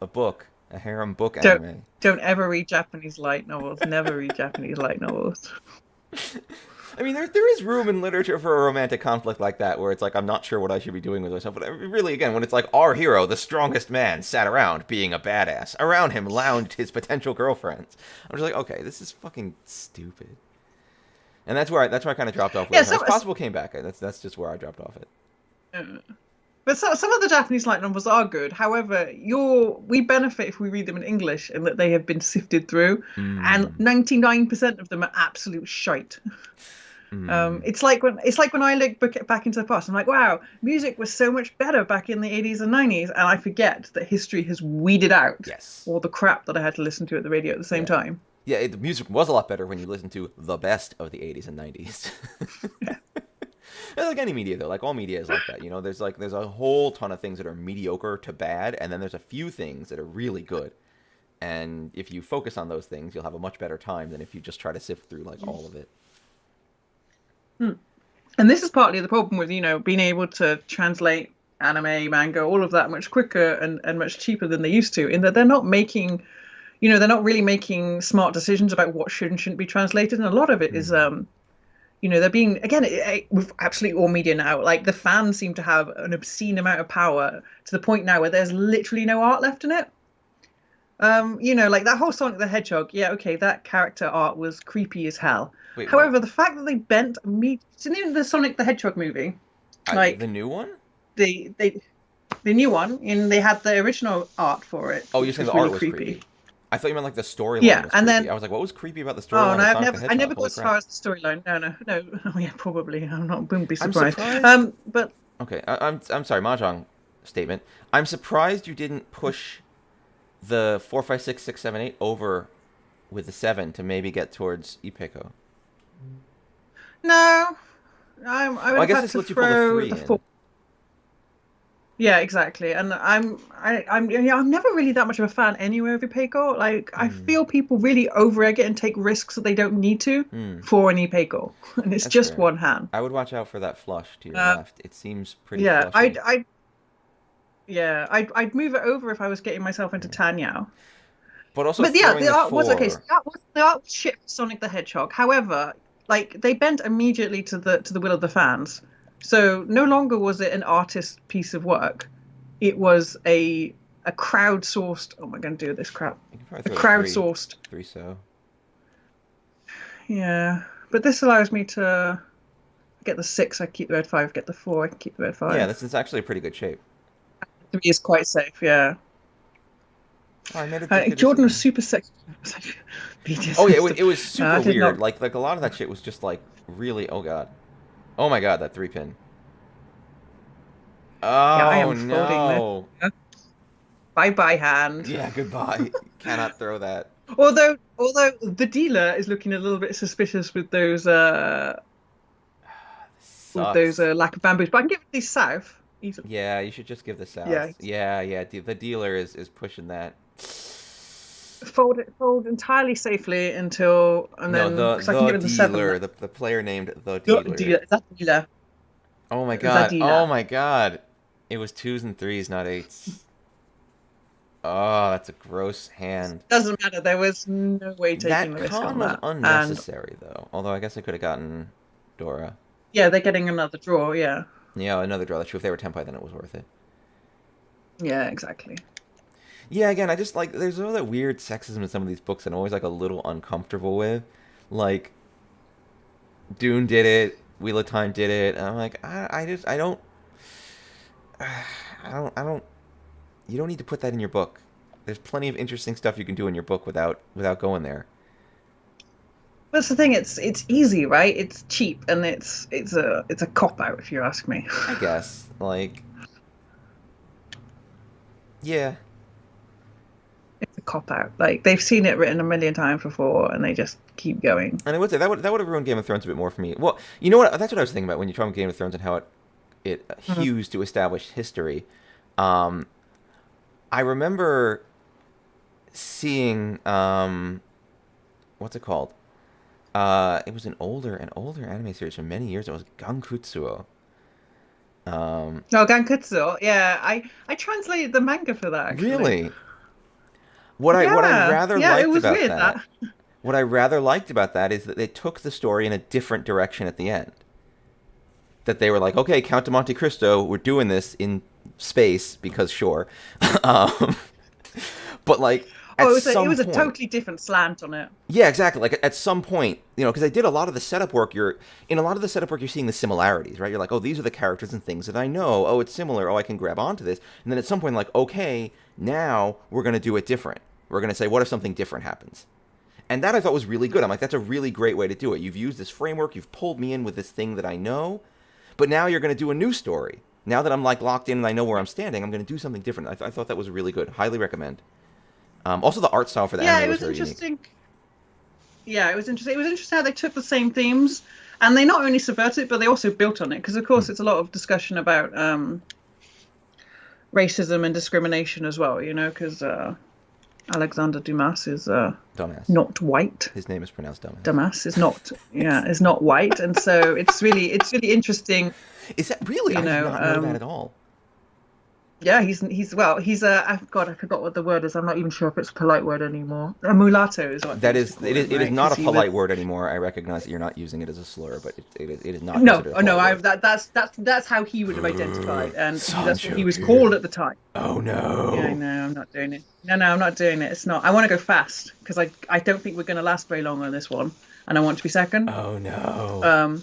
Speaker 2: a book, a harem book
Speaker 1: Don't
Speaker 2: anime.
Speaker 1: don't ever read Japanese light novels. Never read Japanese light novels.
Speaker 2: I mean, there is room in literature for a romantic conflict like that, where it's like I'm not sure what I should be doing with myself. But really, again, when it's like our hero, the strongest man, sat around being a badass. Around him lounged his potential girlfriends. I'm just like, okay, this is fucking stupid. And that's where I kind of dropped off with
Speaker 1: Yeah,
Speaker 2: it. It's possible came back. That's just where I dropped off it.
Speaker 1: uh, but some of the Japanese light novels are good. However, we benefit if we read them in English and that they have been sifted through, and
Speaker 2: Mm,
Speaker 1: 99% of them are absolute shite.
Speaker 2: mm.
Speaker 1: It's like when I look back into the past, I'm like, wow, music was so much better back in the 80s and 90s, and I forget that history has weeded out
Speaker 2: Yes.
Speaker 1: all the crap that I had to listen to at the radio at the same
Speaker 2: Yeah.
Speaker 1: time.
Speaker 2: Yeah, the music was a lot better when you listen to the best of the 80s and 90s.
Speaker 1: Yeah.
Speaker 2: It's like any media though, like all media is like that. There's a whole ton of things that are mediocre to bad, and then there's a few things that are really good. And if you focus on those things, you'll have a much better time than if you just try to sift through like all of it.
Speaker 1: Mm. And this is partly the problem with, being able to translate anime, manga, all of that much quicker and much cheaper than they used to, in that they're not making, they're not really making smart decisions about what should and shouldn't be translated. And a lot of it is,
Speaker 2: Mm.
Speaker 1: they're being, again, with absolutely all media now, like the fans seem to have an obscene amount of power to the point now where there's literally no art left in it. Like that whole Sonic the Hedgehog, yeah, okay, that character art was creepy as hell.
Speaker 2: Wait, what?
Speaker 1: However, the fact that they bent me, in the Sonic the Hedgehog movie,
Speaker 2: The
Speaker 1: like
Speaker 2: new one?
Speaker 1: they the new one, and they had the original art for it,
Speaker 2: Oh, you're
Speaker 1: which
Speaker 2: saying
Speaker 1: was
Speaker 2: the art
Speaker 1: really
Speaker 2: was
Speaker 1: creepy.
Speaker 2: creepy. I thought you meant like the storyline
Speaker 1: Yeah,
Speaker 2: was
Speaker 1: and
Speaker 2: creepy.
Speaker 1: then
Speaker 2: I was like, what was creepy about the
Speaker 1: oh
Speaker 2: storyline
Speaker 1: no,
Speaker 2: of Sonic the
Speaker 1: I
Speaker 2: Hedgehog?
Speaker 1: never got
Speaker 2: Holy
Speaker 1: as far
Speaker 2: crap.
Speaker 1: as the storyline. No. Oh yeah, probably. Wouldn't be
Speaker 2: I'm
Speaker 1: surprised.
Speaker 2: surprised.
Speaker 1: But
Speaker 2: Okay, I'm sorry, Mahjong statement. I'm surprised you didn't push the 4, 5, 6, 6, 7, 8 over with the 7 to maybe get towards Ipeco.
Speaker 1: no, I would
Speaker 2: Well, I
Speaker 1: have
Speaker 2: guess
Speaker 1: had
Speaker 2: this
Speaker 1: to
Speaker 2: lets you pull the
Speaker 1: throw
Speaker 2: 3
Speaker 1: the
Speaker 2: in.
Speaker 1: four. Yeah, exactly. And I'm never really that much of a fan anyway of Ipeco. Like I
Speaker 2: Hmm.
Speaker 1: feel people really overegg it and take risks that they don't need to
Speaker 2: Hmm.
Speaker 1: for an Ipeco, and it's
Speaker 2: That's
Speaker 1: just
Speaker 2: fair.
Speaker 1: one hand.
Speaker 2: I would watch out for that flush to your
Speaker 1: Uh,
Speaker 2: left. It seems pretty
Speaker 1: yeah,
Speaker 2: flushy.
Speaker 1: I'd move it over if I was getting myself into
Speaker 2: Yeah.
Speaker 1: Tanyao.
Speaker 2: But also
Speaker 1: But yeah,
Speaker 2: throwing
Speaker 1: the
Speaker 2: the
Speaker 1: art was okay. So
Speaker 2: 4.
Speaker 1: the art was shit for Sonic the Hedgehog. However, like they bent immediately to the will of the fans. So no longer was it an artist piece of work. It was a crowdsourced. Oh, am I going to do this crap?
Speaker 2: You can probably
Speaker 1: A
Speaker 2: throw the 3.
Speaker 1: crowdsourced.
Speaker 2: 3 so.
Speaker 1: Yeah, but this allows me to get the 6. I keep the red 5. Get the 4. I can keep the red
Speaker 2: Yeah,
Speaker 1: 5.
Speaker 2: this is actually a pretty good shape.
Speaker 1: 3 is quite safe. Yeah.
Speaker 2: Oh, I made a good
Speaker 1: Jordan was
Speaker 2: decision.
Speaker 1: super sexy. I was like, BDS
Speaker 2: Oh yeah,
Speaker 1: system.
Speaker 2: it was
Speaker 1: I
Speaker 2: super
Speaker 1: did
Speaker 2: weird.
Speaker 1: not.
Speaker 2: Like a lot of that shit was just like really. Oh god. Oh my god, that 3 pin.
Speaker 1: Yeah, I
Speaker 2: Oh
Speaker 1: am folding this.
Speaker 2: no.
Speaker 1: Bye bye hand.
Speaker 2: Yeah, goodbye. Cannot throw that.
Speaker 1: Although the dealer is looking a little bit suspicious with those
Speaker 2: Sucks.
Speaker 1: lack of bamboos, but I can give it the south easily.
Speaker 2: Yeah, you should just give the
Speaker 1: Yeah,
Speaker 2: south. Yeah. The dealer is pushing that.
Speaker 1: fold entirely safely until and
Speaker 2: No,
Speaker 1: then
Speaker 2: the
Speaker 1: because I can
Speaker 2: the
Speaker 1: give it the 7
Speaker 2: dealer,
Speaker 1: then.
Speaker 2: the player named the
Speaker 1: The
Speaker 2: dealer.
Speaker 1: dealer is that dealer
Speaker 2: Oh my
Speaker 1: is that
Speaker 2: god. Oh
Speaker 1: dealer.
Speaker 2: my god. It was 2s and 3s, not 8s. Oh, that's a gross hand.
Speaker 1: Doesn't matter. There was no way taking
Speaker 2: That
Speaker 1: the risk
Speaker 2: con
Speaker 1: on
Speaker 2: was
Speaker 1: that, and
Speaker 2: unnecessary though. Although I guess I could have gotten Dora.
Speaker 1: yeah, they're getting another draw. Yeah,
Speaker 2: Yeah, another draw. That's true. If they were Tenpai, then it was worth it.
Speaker 1: yeah, exactly.
Speaker 2: Yeah, again, I just like there's all that weird sexism in some of these books that I'm always like a little uncomfortable with. Like Dune did it, Wheel of Time did it. And I'm like, I don't, I don't. You don't need to put that in your book. There's plenty of interesting stuff you can do in your book without going there.
Speaker 1: That's the thing. It's easy, right? It's cheap, and it's a cop out if you ask me.
Speaker 2: I guess, like, yeah,
Speaker 1: It's a cop out. Like they've seen it written a million times before, and they just keep going.
Speaker 2: and I would say that would have ruined Game of Thrones a bit more for me. Well, you know what? That's what I was thinking about when you talk about Game of Thrones and how it
Speaker 1: Mhm.
Speaker 2: hews to establish history. Um, I remember seeing what's it called? It was an older anime series from many years. It was Gankutsuo. Um,
Speaker 1: No, Gankutsu. Yeah, I translated the manga for that actually.
Speaker 2: really, what I rather
Speaker 1: Yeah, it
Speaker 2: liked
Speaker 1: was
Speaker 2: about
Speaker 1: weird
Speaker 2: that,
Speaker 1: that.
Speaker 2: what I rather liked about that is that they took the story in a different direction at the end. That they were like, okay, Count of Monte Cristo, we're doing this in space because sure, um, but like
Speaker 1: Oh,
Speaker 2: at
Speaker 1: it
Speaker 2: some
Speaker 1: was a
Speaker 2: point.
Speaker 1: totally different slant on it.
Speaker 2: Yeah, exactly. Like at some point, because I did a lot of the setup work. In a lot of the setup work, you're seeing the similarities, right? You're like, oh, these are the characters and things that I know. Oh, it's similar. Oh, I can grab onto this. And then at some point, like, okay, now we're gonna do it different. We're gonna say, what if something different happens? And that I thought was really good. I'm like, that's a really great way to do it. You've used this framework. You've pulled me in with this thing that I know, but now you're gonna do a new story. Now that I'm like locked in and I know where I'm standing, I'm gonna do something different. I thought that was really good. Highly recommend. Also, the art style for the
Speaker 1: Yeah,
Speaker 2: anime
Speaker 1: it
Speaker 2: was
Speaker 1: was
Speaker 2: very unique.
Speaker 1: interesting. yeah, it was interesting. It was interesting how they took the same themes and they not only subverted it, but they also built on it. Because of course, it's a lot of discussion about racism and discrimination as well. You know, because Alexander Dumas is
Speaker 2: Dumbass.
Speaker 1: not white.
Speaker 2: His name is pronounced Dumbass.
Speaker 1: Dumas is not white, and so it's really interesting.
Speaker 2: Is that really? I did not know that at all.
Speaker 1: Yeah, he's I forgot what the word is. I'm not even sure if it's a polite word anymore. A mulatto is what
Speaker 2: that is. It is not a polite word anymore. I recognize that you're not using it as a slur, but it is not.
Speaker 1: No, that's how he would have identified, and that's what he was called at the time.
Speaker 2: Oh no!
Speaker 1: Yeah, no, I'm not doing it. No, I'm not doing it. It's not. I want to go fast because I don't think we're going to last very long on this one, and I want to be second.
Speaker 2: Oh no!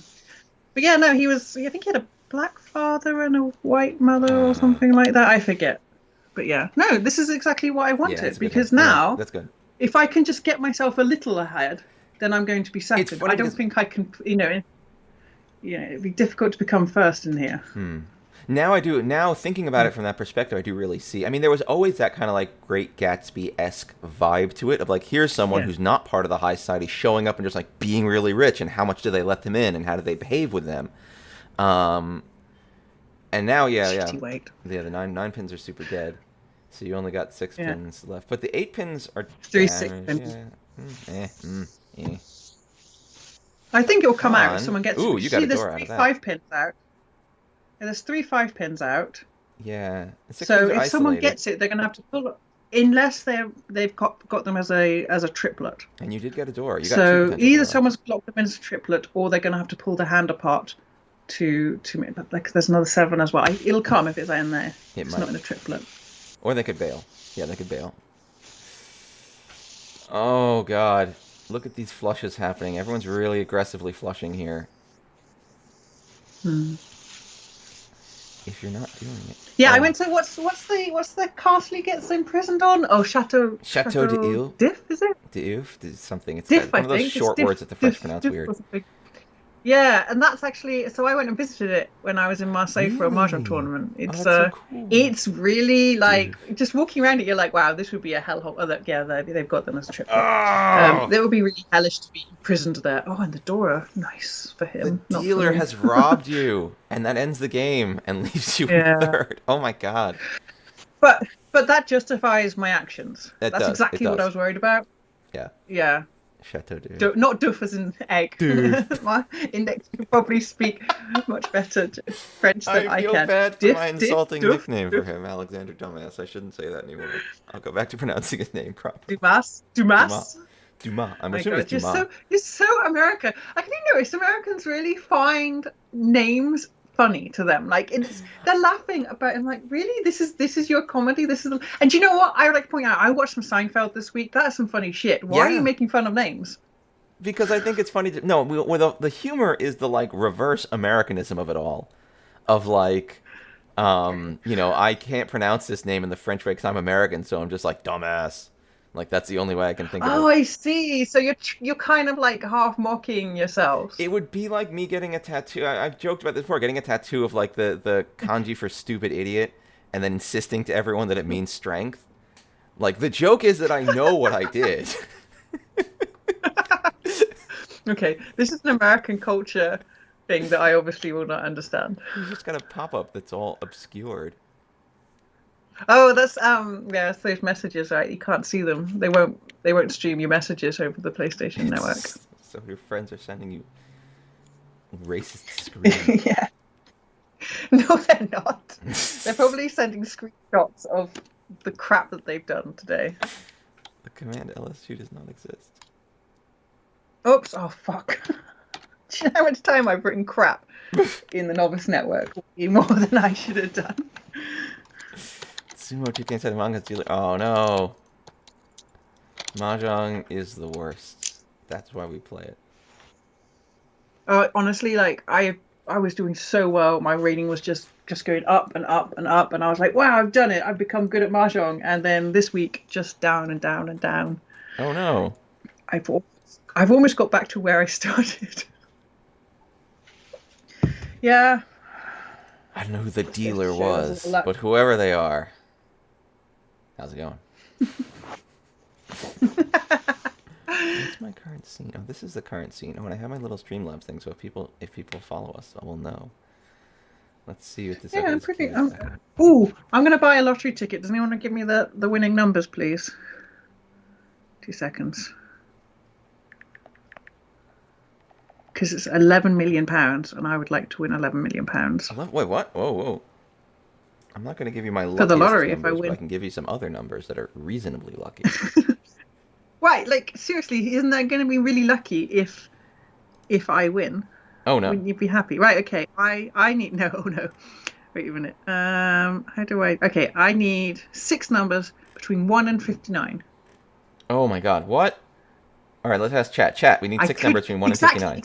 Speaker 1: But yeah, no, I think he had a black father and a white mother or something like that. I forget. But yeah, no, this is exactly what I wanted because now,
Speaker 2: that's good.
Speaker 1: If I can just get myself a little ahead, then I'm going to be second. I don't think I can, it'd be difficult to become first in here.
Speaker 2: Now I do. Now thinking about it from that perspective, I do really see. I mean, there was always that kind of like Great Gatsby-esque vibe to it of like, here's someone who's not part of the high society showing up and just like being really rich, and how much do they let them in, and how do they behave with them? And now, the nine pins are super dead, so you only got 6 pins left. But the 8 pins are
Speaker 1: 3 6 pins.
Speaker 2: Yeah.
Speaker 1: I think it'll come out if someone gets.
Speaker 2: Ooh, you got a door out of that.
Speaker 1: There's 3 5 pins out. Yeah, there's 3 5 pins out.
Speaker 2: Yeah.
Speaker 1: So if someone gets it, they're gonna have to pull it, unless they've got them as a triplet.
Speaker 2: And you did get a door.
Speaker 1: So either someone's blocked them as a triplet, or they're gonna have to pull the hand apart to make. But like, there's another 7 as well. It'll come if it's in there. It's not in a triplet.
Speaker 2: Or they could bail. Yeah, they could bail. Oh god, look at these flushes happening. Everyone's really aggressively flushing here. If you're not doing it.
Speaker 1: Yeah, I went to what's the castle he gets imprisoned on? Oh, Chateau
Speaker 2: d'If.
Speaker 1: Diff, is it?
Speaker 2: D'If, something. It's
Speaker 1: Diff,
Speaker 2: one of those short words that the French pronounce weird.
Speaker 1: Yeah, and that's actually, so I went and visited it when I was in Marseille for a Mahjong tournament. It's
Speaker 2: so cool.
Speaker 1: It's really like just walking around it, you're like, wow, this would be a hellhole. Oh, they've got them as a triplet. That would be really hellish to be imprisoned there. Oh, and the door, nice for him.
Speaker 2: The dealer has robbed you, and that ends the game and leaves you in third. Oh my god.
Speaker 1: But that justifies my actions. That's exactly what I was worried about.
Speaker 2: Yeah.
Speaker 1: Yeah.
Speaker 2: Chateau d'If.
Speaker 1: Not duff as in egg. My index can probably speak much better French than I can.
Speaker 2: I feel bad for my insulting nickname for him, Alexander Dumbass. I shouldn't say that anymore. I'll go back to pronouncing his name properly.
Speaker 1: Dumas.
Speaker 2: I'm assuming it's Dumas.
Speaker 1: You're so American. I can notice Americans really find names funny to them. Like they're laughing about it. I'm like, really? This is your comedy? And you know what? I would like to point out, I watched some Seinfeld this week. That is some funny shit. Why are you making fun of names?
Speaker 2: Because I think it's funny the humor is the like reverse Americanism of it all. Of like I can't pronounce this name in the French way because I'm American, so I'm just like dumbass. Like that's the only way I can think of it.
Speaker 1: Oh, I see. So you're kind of like half mocking yourselves.
Speaker 2: It would be like me getting a tattoo. I've joked about this before. Getting a tattoo of like the kanji for stupid idiot, and then insisting to everyone that it means strength. Like the joke is that I know what I did.
Speaker 1: Okay, this is an American culture thing that I obviously will not understand.
Speaker 2: You just got a pop-up that's all obscured.
Speaker 1: Oh, that's it's those messages, right? You can't see them. They won't stream your messages over the PlayStation Network.
Speaker 2: So your friends are sending you racist screens.
Speaker 1: Yeah. No, they're not. They're probably sending screenshots of the crap that they've done today.
Speaker 2: The command LSU does not exist.
Speaker 1: Oops! Oh fuck! Do you know how much time I've written crap in the Novice Network? More than I should have done.
Speaker 2: Sumo 2K7 manga dealer. Oh no. Mahjong is the worst. That's why we play it.
Speaker 1: Honestly, like I was doing so well. My rating was just going up and up and up, and I was like, wow, I've done it. I've become good at Mahjong. And then this week, just down and down and down.
Speaker 2: Oh no.
Speaker 1: I've almost got back to where I started. Yeah.
Speaker 2: I don't know who the dealer was, but whoever they are. How's it going? It's Where's my current scene? Oh, this is the current scene. Oh, and I have my little Streamlabs thing, so if people follow us, I will know. Let's see what this
Speaker 1: Yeah, I'm
Speaker 2: is.
Speaker 1: pretty. Ooh, I'm gonna buy a lottery ticket. Does anyone want to give me the winning numbers, please? 2 seconds. Because it's £11 million, and I would like to win £11 million.
Speaker 2: Wait, what? Whoa, whoa. I'm not going to give you my
Speaker 1: For the
Speaker 2: luckiest
Speaker 1: lottery,
Speaker 2: numbers,
Speaker 1: if I win.
Speaker 2: but I can give you some other numbers that are reasonably lucky.
Speaker 1: Right, like seriously, isn't that going to be really lucky if I win?
Speaker 2: Oh no.
Speaker 1: Wouldn't you be happy? Right, okay. I need no. Wait a minute. How do I? Okay, I need 6 numbers between 1 and 59.
Speaker 2: Oh my God, what? All right, let's ask chat. Chat, we need 6 numbers between 1 and 59.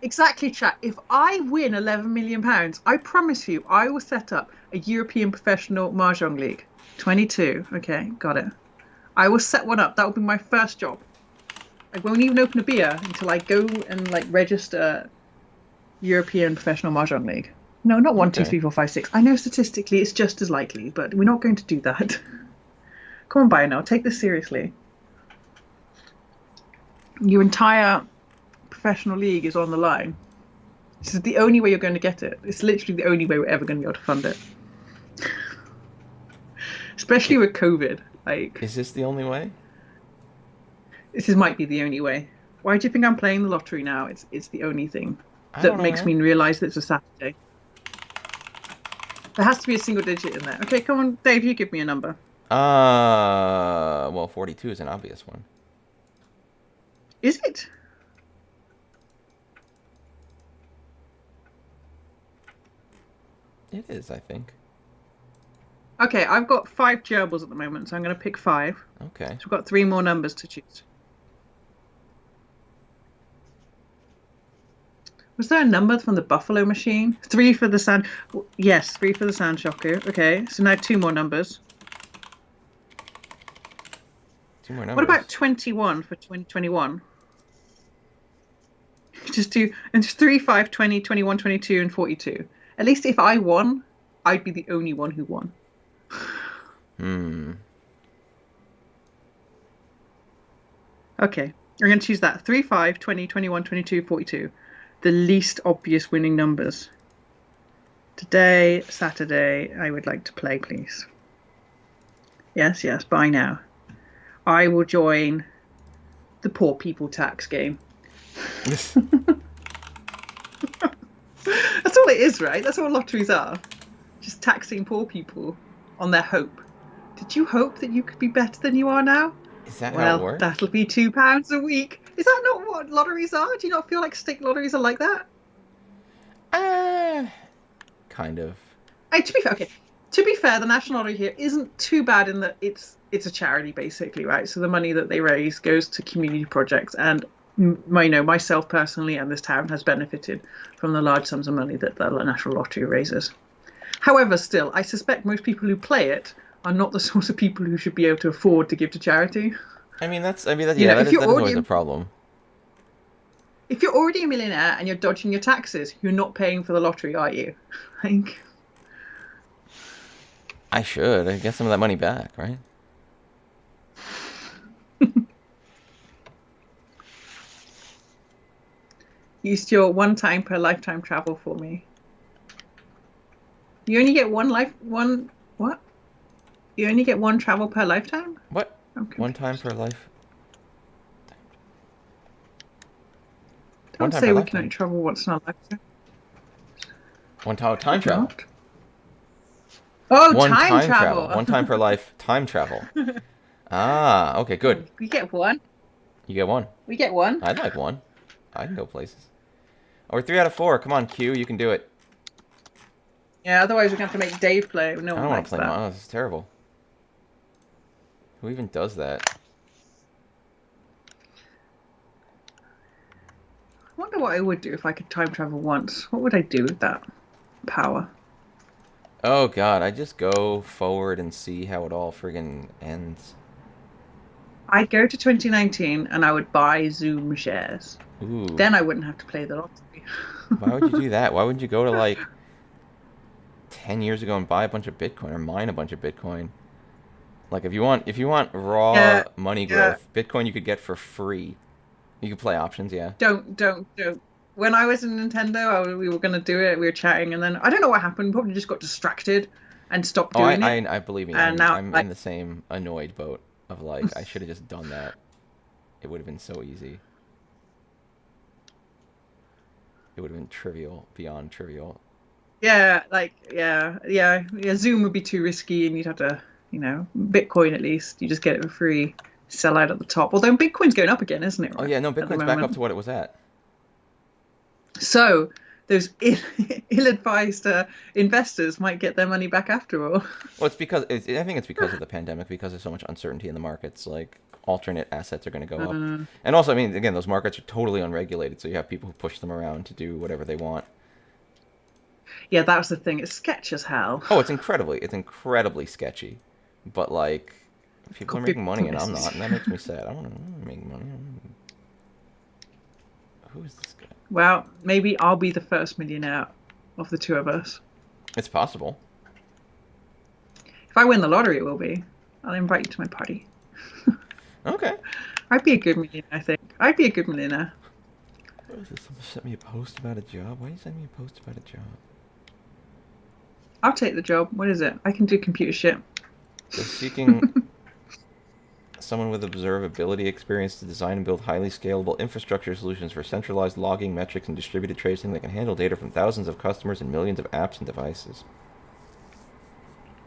Speaker 1: Exactly, chat. If I win £11 million, I promise you, I will set up a European professional Mahjong league. 22. Okay, got it. I will set one up. That will be my first job. I won't even open a beer until I go and like register European Professional Mahjong League. No, not 1, 2, 3, 4, 5, 6. I know statistically it's just as likely, but we're not going to do that. Come on, Bio now. Take this seriously. Your entire professional league is on the line. This is the only way you're going to get it. It's literally the only way we're ever going to be able to fund it. Especially with COVID. Like,
Speaker 2: is this the only way?
Speaker 1: Might be the only way. Why do you think I'm playing the lottery now? It's the only thing that makes me realise that it's a Saturday. There has to be a single digit in there. Okay, come on, Dave, you give me a number.
Speaker 2: Well, 42 is an obvious one.
Speaker 1: Is it?
Speaker 2: It is, I think.
Speaker 1: Okay, I've got 5 gerbils at the moment, so I'm going to pick 5.
Speaker 2: Okay.
Speaker 1: So we've got 3 more numbers to choose. Was there a number from the Buffalo machine? 3 for the sand. Yes, 3 for the sand shocker. Okay, so now 2 more numbers.
Speaker 2: 2 more numbers.
Speaker 1: What about 21 for 2021? Just 3, 5, 20, 21, 22, and 42. At least if I won, I'd be the only one who won. Okay, I'm going to choose that. 3, 5, 20, 21, 22, 42. The least obvious winning numbers. Today, Saturday, I would like to play, please. Yes, buy now. I will join the poor people tax game. That's all it is, right? That's what lotteries are. Just taxing poor people on their hope. Did you hope that you could be better than you are now?
Speaker 2: Is that how it works?
Speaker 1: That'll be £2 a week. Is that not what lotteries are? Do you not feel like state lotteries are like that?
Speaker 2: Kind of.
Speaker 1: To be fair, the National Lottery here isn't too bad in that it's a charity basically, right? So the money that they raise goes to community projects, and myself personally and this town has benefited from the large sums of money that the National Lottery raises. However, still, I suspect most people who play it are not the sort of people who should be able to afford to give to charity.
Speaker 2: That is always a problem.
Speaker 1: If you're already a millionaire and you're dodging your taxes, you're not paying for the lottery, are you? Like,
Speaker 2: I should. I get some of that money back, right?
Speaker 1: Use your 1 time per lifetime travel for me. You only get what? You only get 1 travel per lifetime?
Speaker 2: What? 1 time per life?
Speaker 1: Don't say we can only travel once in our lifetime.
Speaker 2: 1 time travel.
Speaker 1: What? Oh, time travel.
Speaker 2: 1 time per life, time travel. Okay, good.
Speaker 1: We get 1.
Speaker 2: You get 1.
Speaker 1: We get 1.
Speaker 2: I'd like 1. I can go places. Oh, we're 3 out of 4. Come on, Q, you can do it.
Speaker 1: Yeah, otherwise we're going to have to make Dave play. No one
Speaker 2: I don't want
Speaker 1: likes
Speaker 2: to play
Speaker 1: that.
Speaker 2: Mahjong. This is terrible. Who even does that?
Speaker 1: I wonder what I would do if I could time travel once. What would I do with that power?
Speaker 2: Oh god, I just go forward and see how it all friggin' ends.
Speaker 1: I'd go to 2019 and I would buy Zoom shares.
Speaker 2: Ooh.
Speaker 1: Then I wouldn't have to play the lottery.
Speaker 2: Why would you do that? Why wouldn't you go to like 10 years ago and buy a bunch of Bitcoin or mine a bunch of Bitcoin? Like if you want raw money growth, Bitcoin you could get for free You can play options, yeah.
Speaker 1: Don't. When I was in Nintendo, we were going to do it. We were chatting, and then I don't know what happened. Probably just got distracted and stopped
Speaker 2: Oh,
Speaker 1: doing it.
Speaker 2: I believe me,
Speaker 1: And now,
Speaker 2: I'm
Speaker 1: like,
Speaker 2: in the same annoyed boat of like I should have just done that. It would have been so easy. It would have been trivial, beyond trivial.
Speaker 1: yeah. Zoom would be too risky, and you'd have to, Bitcoin at least. You just get it for free, sell out at the top. Although Bitcoin's going up again, isn't it?
Speaker 2: Oh
Speaker 1: Right
Speaker 2: yeah, no,
Speaker 1: at the
Speaker 2: Bitcoin's back up
Speaker 1: moment.
Speaker 2: to what it was at.
Speaker 1: So those ill-advised investors might get their money back after all.
Speaker 2: Well, I think it's because of the pandemic, because there's so much uncertainty in the markets. Like alternate assets are going to go up,
Speaker 1: Uh,
Speaker 2: and also, I mean, again, those markets are totally unregulated, so you have people who push them around to do whatever they want.
Speaker 1: yeah, that was the thing. It's sketch as hell.
Speaker 2: Oh, it's incredibly sketchy, but like people are
Speaker 1: Got big
Speaker 2: making money and I'm
Speaker 1: promises.
Speaker 2: not, and that makes me sad. I want to make money. Who is this guy?
Speaker 1: Well, maybe I'll be the first millionaire of the two of us.
Speaker 2: It's possible.
Speaker 1: If I win the lottery, it will be. I'll invite you to my party.
Speaker 2: Okay.
Speaker 1: I'd be a good millionaire, I think. I'd be a good millionaire.
Speaker 2: What is this? Someone sent me a post about a job. Why are you sending me a post about a job?
Speaker 1: I'll take the job. What is it? I can do computer shit.
Speaker 2: They're seeking someone with observability experience to design and build highly scalable infrastructure solutions for centralized logging, metrics, and distributed tracing that can handle data from thousands of customers and millions of apps and devices.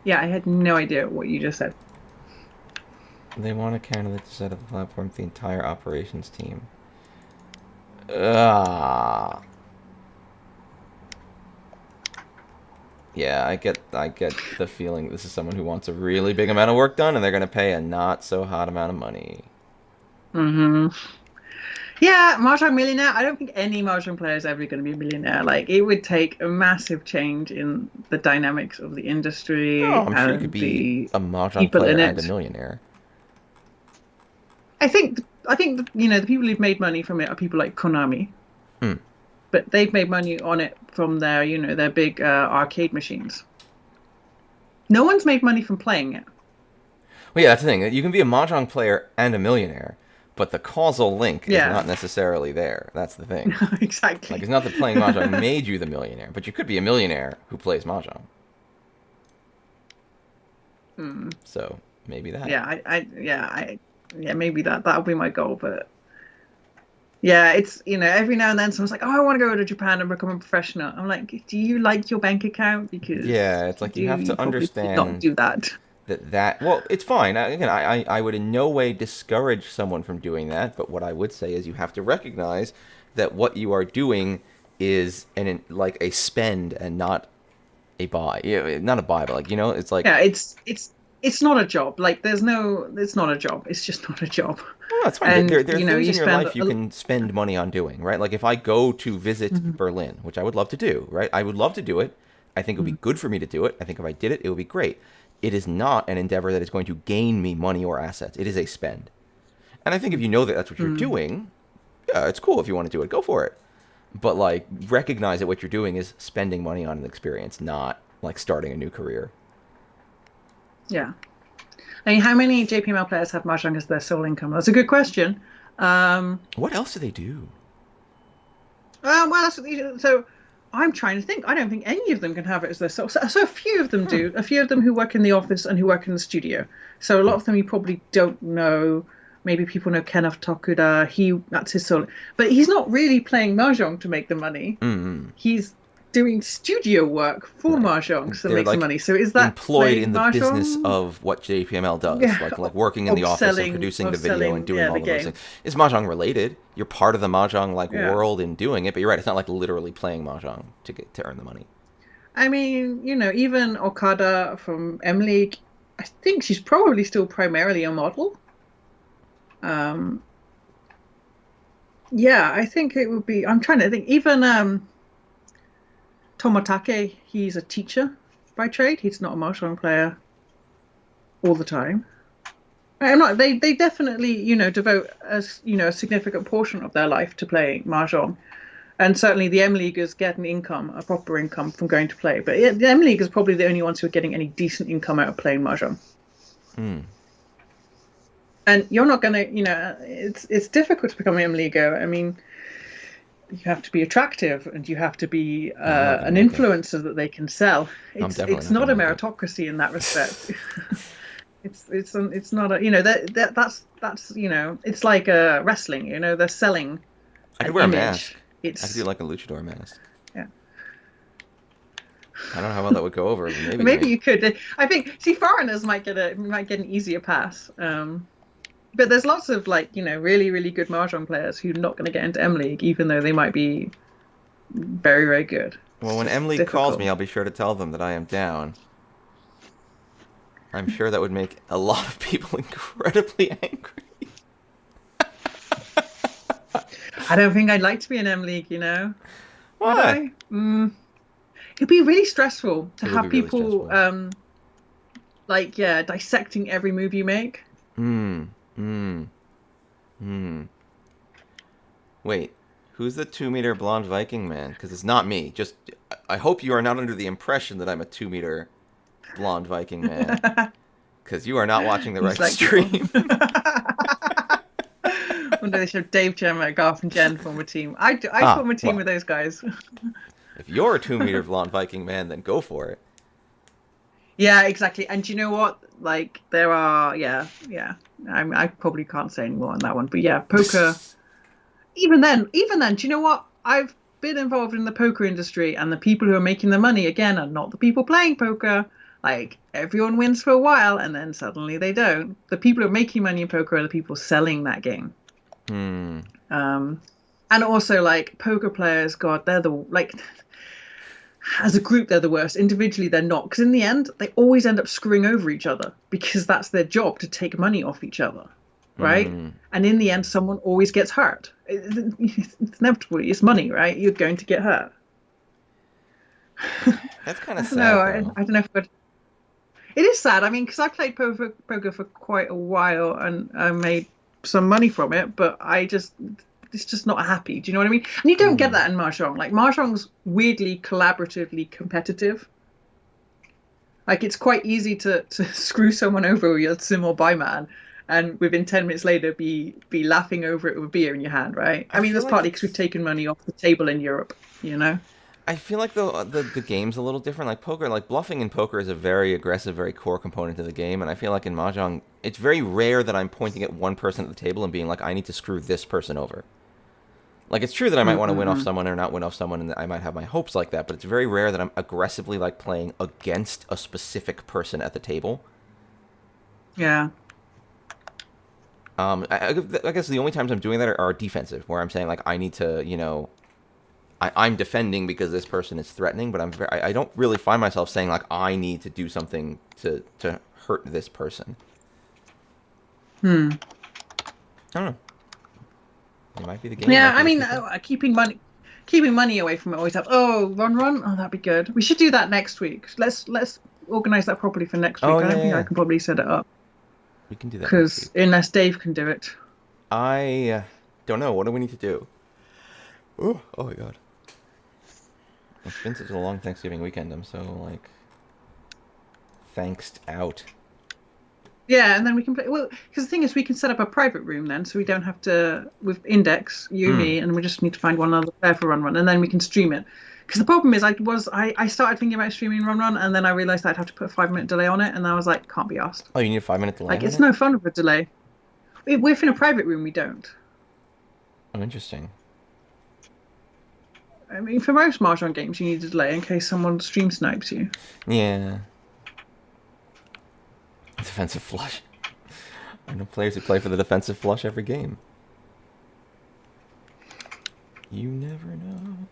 Speaker 1: Yeah, I had no idea what you just said.
Speaker 2: They want a candidate to set up the platform for the entire operations team. Ah. Yeah, I get the feeling this is someone who wants a really big amount of work done, and they're going to pay a not so hot amount of money.
Speaker 1: Hmm. Yeah, Mahjong millionaire. I don't think any Mahjong player is ever going to be a millionaire. Like, it would take a massive change in the dynamics of the
Speaker 2: Oh,
Speaker 1: industry
Speaker 2: I'm sure you could
Speaker 1: and
Speaker 2: be
Speaker 1: the
Speaker 2: a mahjong
Speaker 1: people
Speaker 2: player
Speaker 1: in
Speaker 2: and a
Speaker 1: it.
Speaker 2: millionaire.
Speaker 1: I think the people who've made money from it are people like Konami,
Speaker 2: Hmm.
Speaker 1: but they've made money on it from their big arcade machines. No one's made money from playing it.
Speaker 2: Well, yeah, that's the thing. You can be a mahjong player and a millionaire, but the causal link is
Speaker 1: Yeah,
Speaker 2: not necessarily there. That's the thing. Like,
Speaker 1: exactly.
Speaker 2: it's not that playing mahjong made you the millionaire, but you could be a millionaire who plays mahjong.
Speaker 1: Hmm.
Speaker 2: So maybe that.
Speaker 1: Yeah, maybe that'll be my goal. But yeah, it's every now and then someone's like, "Oh, I want to go to Japan and become a professional." I'm like, "Do you like your bank account? Because
Speaker 2: Yeah,
Speaker 1: if
Speaker 2: it's
Speaker 1: you
Speaker 2: like
Speaker 1: do,
Speaker 2: you have
Speaker 1: you
Speaker 2: to
Speaker 1: probably should not
Speaker 2: understand
Speaker 1: do that."
Speaker 2: that well, it's fine. Again, I would in no way discourage someone from doing that, but what I would say is you have to recognize that what you are doing is like a spend and not a buy. Yeah, not a buy, but like it's like
Speaker 1: Yeah, it's not a job. Like, it's not a job. It's just not a job.
Speaker 2: well, that's fine.
Speaker 1: And
Speaker 2: There are things
Speaker 1: you
Speaker 2: in your
Speaker 1: spend
Speaker 2: life you can spend money on doing, right? Like if I go to visit
Speaker 1: Mhm.
Speaker 2: Berlin, which I would love to do, right? I would love to do it. I think it would be good for me to do it. I think if I did it, it would be great. It is not an endeavor that is going to gain me money or assets. It is a spend. And I think if you know that that's what you're
Speaker 1: Mhm.
Speaker 2: doing, yeah, it's cool if you want to do it. Go for it. But like recognize that what you're doing is spending money on an experience, not like starting a new career.
Speaker 1: Yeah. I mean, how many JPML players have Mahjong as their sole income? That's a good question. Um,
Speaker 2: What else do they do?
Speaker 1: well, so I'm trying to think. I don't think any of them can have it as their sole. So a few of them
Speaker 2: Hmm.
Speaker 1: do. A few of them who work in the office and who work in the studio. So a lot
Speaker 2: Hmm.
Speaker 1: of them you probably don't know. Maybe people know Kenneth Tokuda. That's his sole. But he's not really playing Mahjong to make the money.
Speaker 2: Mm-hmm.
Speaker 1: He's doing studio work for
Speaker 2: Right.
Speaker 1: Mahjong to
Speaker 2: They're
Speaker 1: make some
Speaker 2: like
Speaker 1: money. So is that
Speaker 2: employed in
Speaker 1: playing
Speaker 2: the business
Speaker 1: Mahjong?
Speaker 2: of what JPML does,
Speaker 1: Yeah,
Speaker 2: like working in
Speaker 1: of
Speaker 2: the office and
Speaker 1: selling
Speaker 2: producing
Speaker 1: of
Speaker 2: the video and
Speaker 1: selling
Speaker 2: doing
Speaker 1: yeah
Speaker 2: all
Speaker 1: the
Speaker 2: of those
Speaker 1: game.
Speaker 2: things. It's mahjong related. You're part of the mahjong like
Speaker 1: Yeah.
Speaker 2: world in doing it, but you're right. It's not like literally playing mahjong to earn the money.
Speaker 1: I mean, even Okada from M League, I think she's probably still primarily a model. Um, yeah, I think it would be. I'm trying to think. Even Tomotake, he's a teacher by trade. He's not a mahjong player all the time. I'm not. They definitely devote a significant portion of their life to playing mahjong. And certainly the M Leaguers get an income, a proper income from going to play. But yeah, the M Leaguers are probably the only ones who are getting any decent income out of playing mahjong.
Speaker 2: Hmm.
Speaker 1: And you're not gonna, it's difficult to become an M Leaguer. I mean, you have to be attractive and you have to be
Speaker 2: No, I'm not gonna
Speaker 1: an
Speaker 2: make it.
Speaker 1: influencer that they can sell.
Speaker 2: I'm
Speaker 1: It's
Speaker 2: definitely
Speaker 1: it's
Speaker 2: not
Speaker 1: not
Speaker 2: gonna
Speaker 1: a
Speaker 2: make it.
Speaker 1: meritocracy in that respect. It's not a that's it's like wrestling. They're selling
Speaker 2: I
Speaker 1: an
Speaker 2: could wear a
Speaker 1: image.
Speaker 2: mask. I could do
Speaker 1: It's
Speaker 2: like a luchador mask.
Speaker 1: yeah.
Speaker 2: I don't know how well that would go over, but
Speaker 1: Maybe you could. I think see foreigners might get an easier pass. But there's lots of really really good mahjong players who are not going to get into M League even though they might be very very good.
Speaker 2: Well,
Speaker 1: It's
Speaker 2: when M
Speaker 1: just
Speaker 2: League calls
Speaker 1: difficult.
Speaker 2: me, I'll be sure to tell them that I am down. I'm sure that would make a lot of people incredibly angry.
Speaker 1: I don't think I'd like to be in M League. Would
Speaker 2: Why?
Speaker 1: I? It'd be really stressful to
Speaker 2: It would be
Speaker 1: have
Speaker 2: really
Speaker 1: people
Speaker 2: stressful.
Speaker 1: dissecting every move you make.
Speaker 2: Hmm. Hmm. Hmm. Wait. Who's the 2 meter blonde Viking man? Because it's not me. Just, I hope you are not under the impression that I'm a 2 meter blonde Viking man. Because you are not watching the
Speaker 1: He's
Speaker 2: right
Speaker 1: like,
Speaker 2: stream.
Speaker 1: one day they should have Dave, Gemma, Garth, and Jen form a team. I
Speaker 2: Ah,
Speaker 1: form a team
Speaker 2: well,
Speaker 1: with those guys.
Speaker 2: if you're a 2 meter blonde Viking man, then go for it.
Speaker 1: Yeah, exactly. And do you know what? Like, there are, yeah. I probably can't say any more on that one, but yeah, poker. Even then, do you know what? I've been involved in the poker industry, and the people who are making the money again are not the people playing poker. Like, everyone wins for a while, and then suddenly they don't. The people who are making money in poker are the people selling that game.
Speaker 2: Hmm.
Speaker 1: Um, and also, like, poker players, God, they're the like as a group they're the worst. Individually they're not, because in the end they always end up screwing over each other because that's their job, to take money off each other, right?
Speaker 2: Hmm.
Speaker 1: And in the end someone always gets hurt. It's inevitable. It's money, right? You're going to get hurt.
Speaker 2: That's kind
Speaker 1: I
Speaker 2: of
Speaker 1: don't know.
Speaker 2: sad,
Speaker 1: I
Speaker 2: though.
Speaker 1: don't know if it is sad. I mean, because I played poker for quite a while and I made some money from it, but it's just not happy. Do you know what I mean? And you don't get
Speaker 2: Hmm.
Speaker 1: that in mahjong. Like, mahjong's weirdly collaboratively competitive. Like, it's quite easy to screw someone over with your sim or buy man, and within 10 minutes later be laughing over it with beer in your hand, right?
Speaker 2: I
Speaker 1: I mean,
Speaker 2: feel
Speaker 1: that's
Speaker 2: like
Speaker 1: partly because we've
Speaker 2: it's.
Speaker 1: taken money off the table in Europe, you know.
Speaker 2: I feel like the game's a little different. Like poker, like bluffing in poker is a very aggressive, very core component of the game, and I feel like in mahjong, it's very rare that I'm pointing at one person at the table and being like, I need to screw this person over. Like it's true that I might want to win off
Speaker 1: Mm-mm-mm.
Speaker 2: someone or not win off someone, and I might have my hopes like that. But it's very rare that I'm aggressively like playing against a specific person at the table.
Speaker 1: Yeah.
Speaker 2: I guess the only times I'm doing that are defensive, where I'm saying like I need to, I'm defending because this person is threatening, but I don't really find myself saying like I need to do something to hurt this person.
Speaker 1: Hmm.
Speaker 2: I don't know. It might be the game, it
Speaker 1: Yeah.
Speaker 2: might be
Speaker 1: I
Speaker 2: the
Speaker 1: mean,
Speaker 2: people.
Speaker 1: keeping money away from it always helps. Oh, run. Oh, that'd be good. We should do that next week. Let's organize that properly for next
Speaker 2: Oh
Speaker 1: week. I
Speaker 2: yeah,
Speaker 1: don't
Speaker 2: yeah,
Speaker 1: think I
Speaker 2: yeah.
Speaker 1: can probably set it up
Speaker 2: We can do that next
Speaker 1: because
Speaker 2: week.
Speaker 1: unless Dave can do it.
Speaker 2: I don't know. What do we need to do? Oh my god. It's been such a long Thanksgiving weekend. I'm so like thanksed out.
Speaker 1: Yeah, and then we can play. Well, because the thing is, we can set up a private room then, so we don't have to with Index, you,
Speaker 2: Mm.
Speaker 1: me, and we just need to find one other player for Run Run, and then we can stream it. Because the problem is, I started thinking about streaming Run Run, and then I realized I'd have to put a 5 minute delay on it, and I was like, can't be asked.
Speaker 2: Oh, you need a 5 minute delay
Speaker 1: Like,
Speaker 2: on
Speaker 1: it's
Speaker 2: it?
Speaker 1: no fun with a delay. If in a private room, we don't.
Speaker 2: Oh, interesting.
Speaker 1: I mean, for most Mahjong games, you need a delay in case someone stream snipes you.
Speaker 2: Yeah. Defensive flush. I know players who play for the defensive flush every game. You never know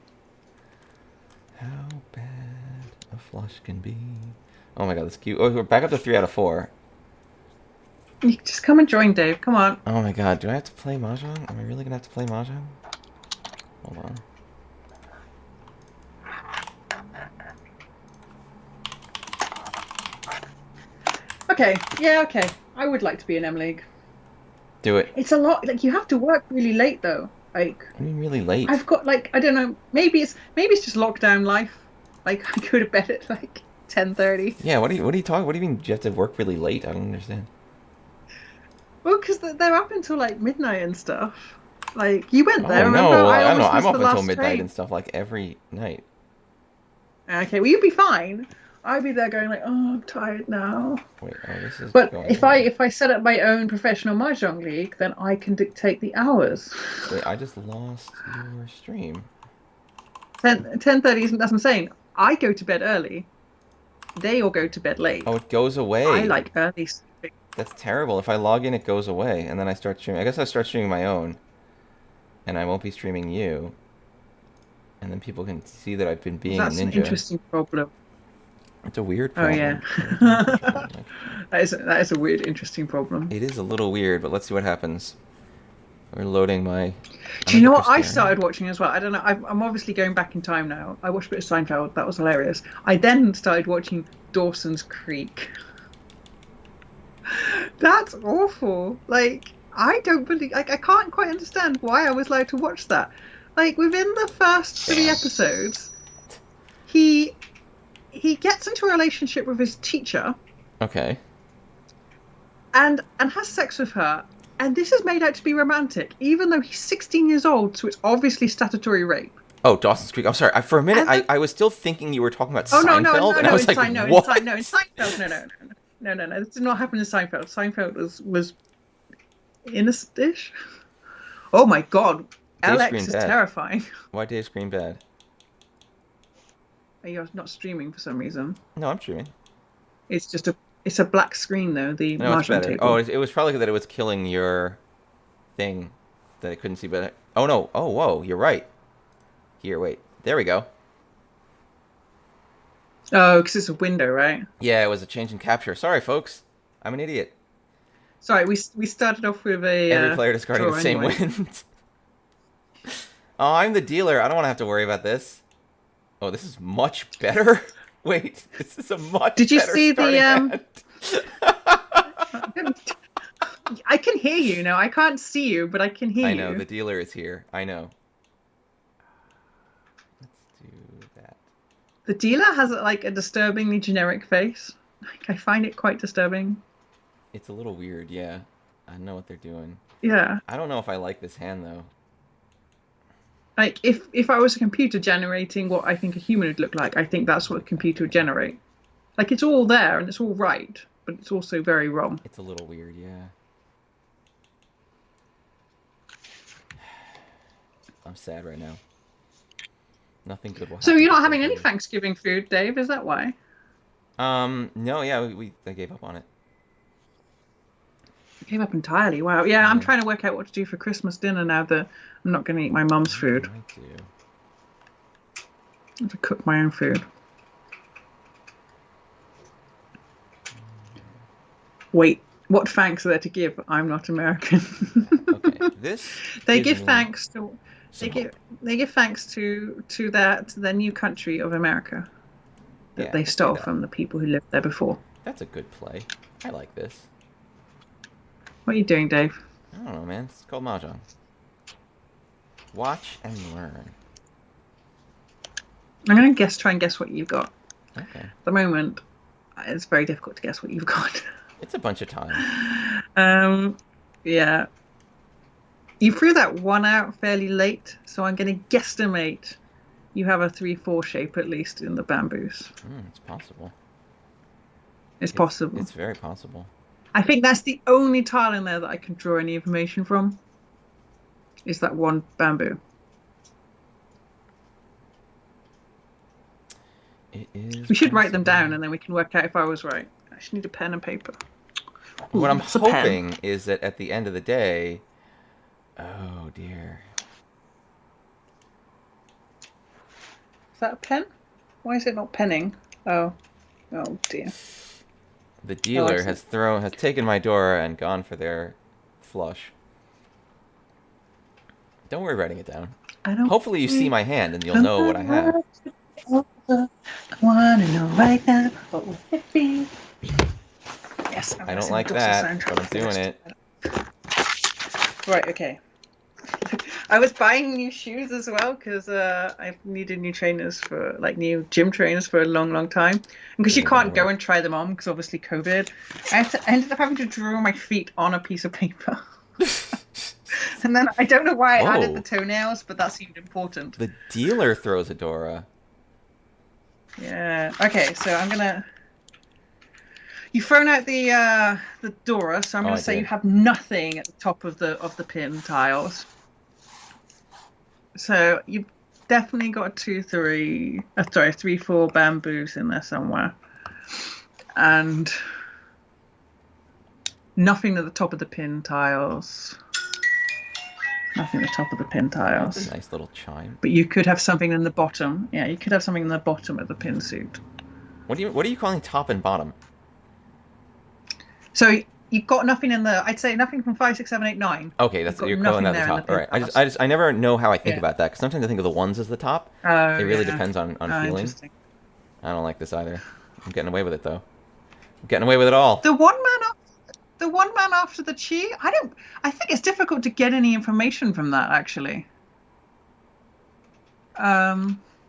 Speaker 2: how bad a flush can be. Oh my god, that's cute. Oh, we're back up to 3 out of 4.
Speaker 1: You can just come and join, Dave. Come on.
Speaker 2: Oh my god, do I have to play Mahjong? Am I really gonna have to play Mahjong? Hold on.
Speaker 1: Okay. Yeah. Okay. I would like to be in M League.
Speaker 2: Do it.
Speaker 1: It's a lot. Like, you have to work really late though. Like,
Speaker 2: I mean, really late.
Speaker 1: I've got, like, I don't know, maybe it's just lockdown life. Like, I go to bed at like 10:30.
Speaker 2: Yeah, what are you talking? What do you mean you have to work really late? I don't understand.
Speaker 1: Well, because they're up until like midnight and stuff. Like you went there,
Speaker 2: Oh
Speaker 1: remember?
Speaker 2: no,
Speaker 1: I
Speaker 2: I don't know.
Speaker 1: always
Speaker 2: I'm
Speaker 1: missed
Speaker 2: up
Speaker 1: the
Speaker 2: until
Speaker 1: last
Speaker 2: midnight
Speaker 1: train.
Speaker 2: and stuff like every night.
Speaker 1: Okay, well you'd be fine. I'd be there going like, oh, I'm tired now.
Speaker 2: Wait, oh, this is
Speaker 1: But
Speaker 2: going
Speaker 1: if I
Speaker 2: where?
Speaker 1: if I set up my own professional mahjong league, then I can dictate the hours.
Speaker 2: Wait, I just lost your stream.
Speaker 1: 10:30 isn't. That's what I'm saying. I go to bed early. They all go to bed late.
Speaker 2: Oh, it goes
Speaker 1: I
Speaker 2: away.
Speaker 1: like early sleeping.
Speaker 2: That's terrible. If I log in, it goes away, and then I start streaming. I guess I start streaming my own, and I won't be streaming you, and then people can see that I've been being a
Speaker 1: That's an
Speaker 2: ninja.
Speaker 1: interesting problem.
Speaker 2: It's a weird
Speaker 1: Oh yeah,
Speaker 2: problem. It is an interesting problem.
Speaker 1: that is a weird, interesting problem.
Speaker 2: It is a little weird, but let's see what happens. We're loading my.
Speaker 1: Do
Speaker 2: I'm
Speaker 1: you
Speaker 2: in the
Speaker 1: know what I
Speaker 2: Christiania.
Speaker 1: started watching as well? I don't know. I'm obviously going back in time now. I watched a bit of Seinfeld. That was hilarious. I then started watching Dawson's Creek. That's awful. Like, I don't believe. Like, I can't quite understand why I was allowed to watch that. Like, within the first three
Speaker 2: Bam.
Speaker 1: episodes, he he gets into a relationship with his teacher
Speaker 2: Okay.
Speaker 1: and has sex with her. And this is made out to be romantic, even though he's 16 years old, so it's obviously statutory rape.
Speaker 2: Oh, Dawson's Creek. I'm sorry. For a minute,
Speaker 1: And then,
Speaker 2: I was still thinking you were talking about
Speaker 1: oh no, no,
Speaker 2: Seinfeld,
Speaker 1: no,
Speaker 2: and I
Speaker 1: no,
Speaker 2: was like,
Speaker 1: In
Speaker 2: what?
Speaker 1: Seinfeld, no. This did not happen in Seinfeld. Seinfeld was innocent-ish. Oh my God,
Speaker 2: Dave
Speaker 1: Alex
Speaker 2: screamed
Speaker 1: is
Speaker 2: bad.
Speaker 1: terrifying.
Speaker 2: Why Dave scream bad?
Speaker 1: You're not streaming for some reason.
Speaker 2: No, I'm streaming.
Speaker 1: It's a black screen though. The
Speaker 2: No, it's
Speaker 1: mahjong
Speaker 2: better. Oh,
Speaker 1: table.
Speaker 2: it was probably that it was killing your thing that I couldn't see. But oh no. Oh whoa, you're right. Here, wait. There we go.
Speaker 1: Oh, because it's a window, right?
Speaker 2: Yeah, it was a change in capture. Sorry, folks. I'm an idiot.
Speaker 1: Sorry, we started off with a
Speaker 2: Every player discarding
Speaker 1: draw
Speaker 2: the same
Speaker 1: anyway.
Speaker 2: wind. Oh, I'm the dealer. I don't want to have to worry about this. Oh, this is much better. Wait, this is a much
Speaker 1: Did you
Speaker 2: better
Speaker 1: see
Speaker 2: starting
Speaker 1: the
Speaker 2: hand.
Speaker 1: I can hear you now. I can't see you, but I can hear
Speaker 2: I know,
Speaker 1: you.
Speaker 2: the dealer is here. I know. Let's do that.
Speaker 1: The dealer has like a disturbingly generic face. Like, I find it quite disturbing.
Speaker 2: It's a little weird, yeah. I know what they're doing.
Speaker 1: Yeah.
Speaker 2: I don't know if I like this hand, though.
Speaker 1: Like if I was a computer generating what I think a human would look like, I think that's what a computer would generate. Like it's all there and it's all right, but it's also very wrong.
Speaker 2: It's a little weird, yeah. I'm sad right now. Nothing good will happen.
Speaker 1: So you're not
Speaker 2: before
Speaker 1: having any
Speaker 2: dinner.
Speaker 1: Thanksgiving food, Dave? Is that why?
Speaker 2: No, yeah, I gave up on it.
Speaker 1: I gave up entirely. Wow. Yeah, I'm
Speaker 2: Yeah.
Speaker 1: trying to work out what to do for Christmas dinner now that I'm not going to eat my mum's food.
Speaker 2: I do.
Speaker 1: I have to cook my own food. Wait, what thanks are there to give? I'm not American.
Speaker 2: Okay, this
Speaker 1: They
Speaker 2: gives
Speaker 1: give
Speaker 2: me
Speaker 1: thanks to
Speaker 2: some hope.
Speaker 1: they give thanks to their new country of America that
Speaker 2: Yeah,
Speaker 1: they
Speaker 2: let's do
Speaker 1: stole
Speaker 2: that.
Speaker 1: from the people who lived there before.
Speaker 2: That's a good play. I like this.
Speaker 1: What are you doing, Dave?
Speaker 2: I don't know, man. It's called Mahjong. Watch and learn.
Speaker 1: I'm gonna try and guess what you've got.
Speaker 2: Okay.
Speaker 1: At the moment, it's very difficult to guess what you've got.
Speaker 2: It's a bunch of times.
Speaker 1: Yeah. You threw that one out fairly late, so I'm gonna guesstimate you have a 3-4 shape at least in the bamboos.
Speaker 2: It's possible.
Speaker 1: It's possible.
Speaker 2: It's very possible.
Speaker 1: I think that's the only tile in there that I can draw any information from. Is that one bamboo?
Speaker 2: It is.
Speaker 1: We should write them
Speaker 2: possible.
Speaker 1: down and then we can work out if I was right. I just need a pen and paper.
Speaker 2: What I'm
Speaker 1: It's a pen.
Speaker 2: hoping is that at the end of the day. Oh dear.
Speaker 1: Is that a pen? Why is it not penning? Oh dear.
Speaker 2: The dealer
Speaker 1: see.
Speaker 2: has taken my door and gone for their flush. Don't worry writing it down.
Speaker 1: I don't.
Speaker 2: Hopefully you see my hand and you'll know what I have.
Speaker 1: I want to know right now what will it be? Yes.
Speaker 2: I don't like that, but I'm doing it.
Speaker 1: Right. Okay. I was buying new shoes as well because I've needed new trainers for new gym trainers for a long, long time. Because you can't go and try them on because obviously COVID. I ended up having to draw my feet on a piece of paper. And then I don't know why I added the toenails, but that seemed important.
Speaker 2: The dealer throws a Dora.
Speaker 1: Yeah. Okay, so I'm gonna. You've thrown out the Dora, so I'm gonna say you have nothing at the top of the pin tiles. So you've definitely got 3, 4 bamboos in there somewhere, and nothing at the top of the pin tiles. Nothing at the top of the pin tiles.
Speaker 2: That's a nice little chime.
Speaker 1: But you could have something in the bottom. Yeah, you could have something in the bottom of the pin suit.
Speaker 2: What are you calling top and bottom?
Speaker 1: So you've got nothing in the. I'd say nothing from 5, 6, 7, 8, 9.
Speaker 2: Okay, that's you're calling that the top. All right. I never know how I think about that because sometimes I think of the ones as the top. It really depends on feeling. I don't like this either. I'm getting away with it though. I'm getting away with it all.
Speaker 1: The one man after the chi. I think it's difficult to get any information from that actually. Yeah,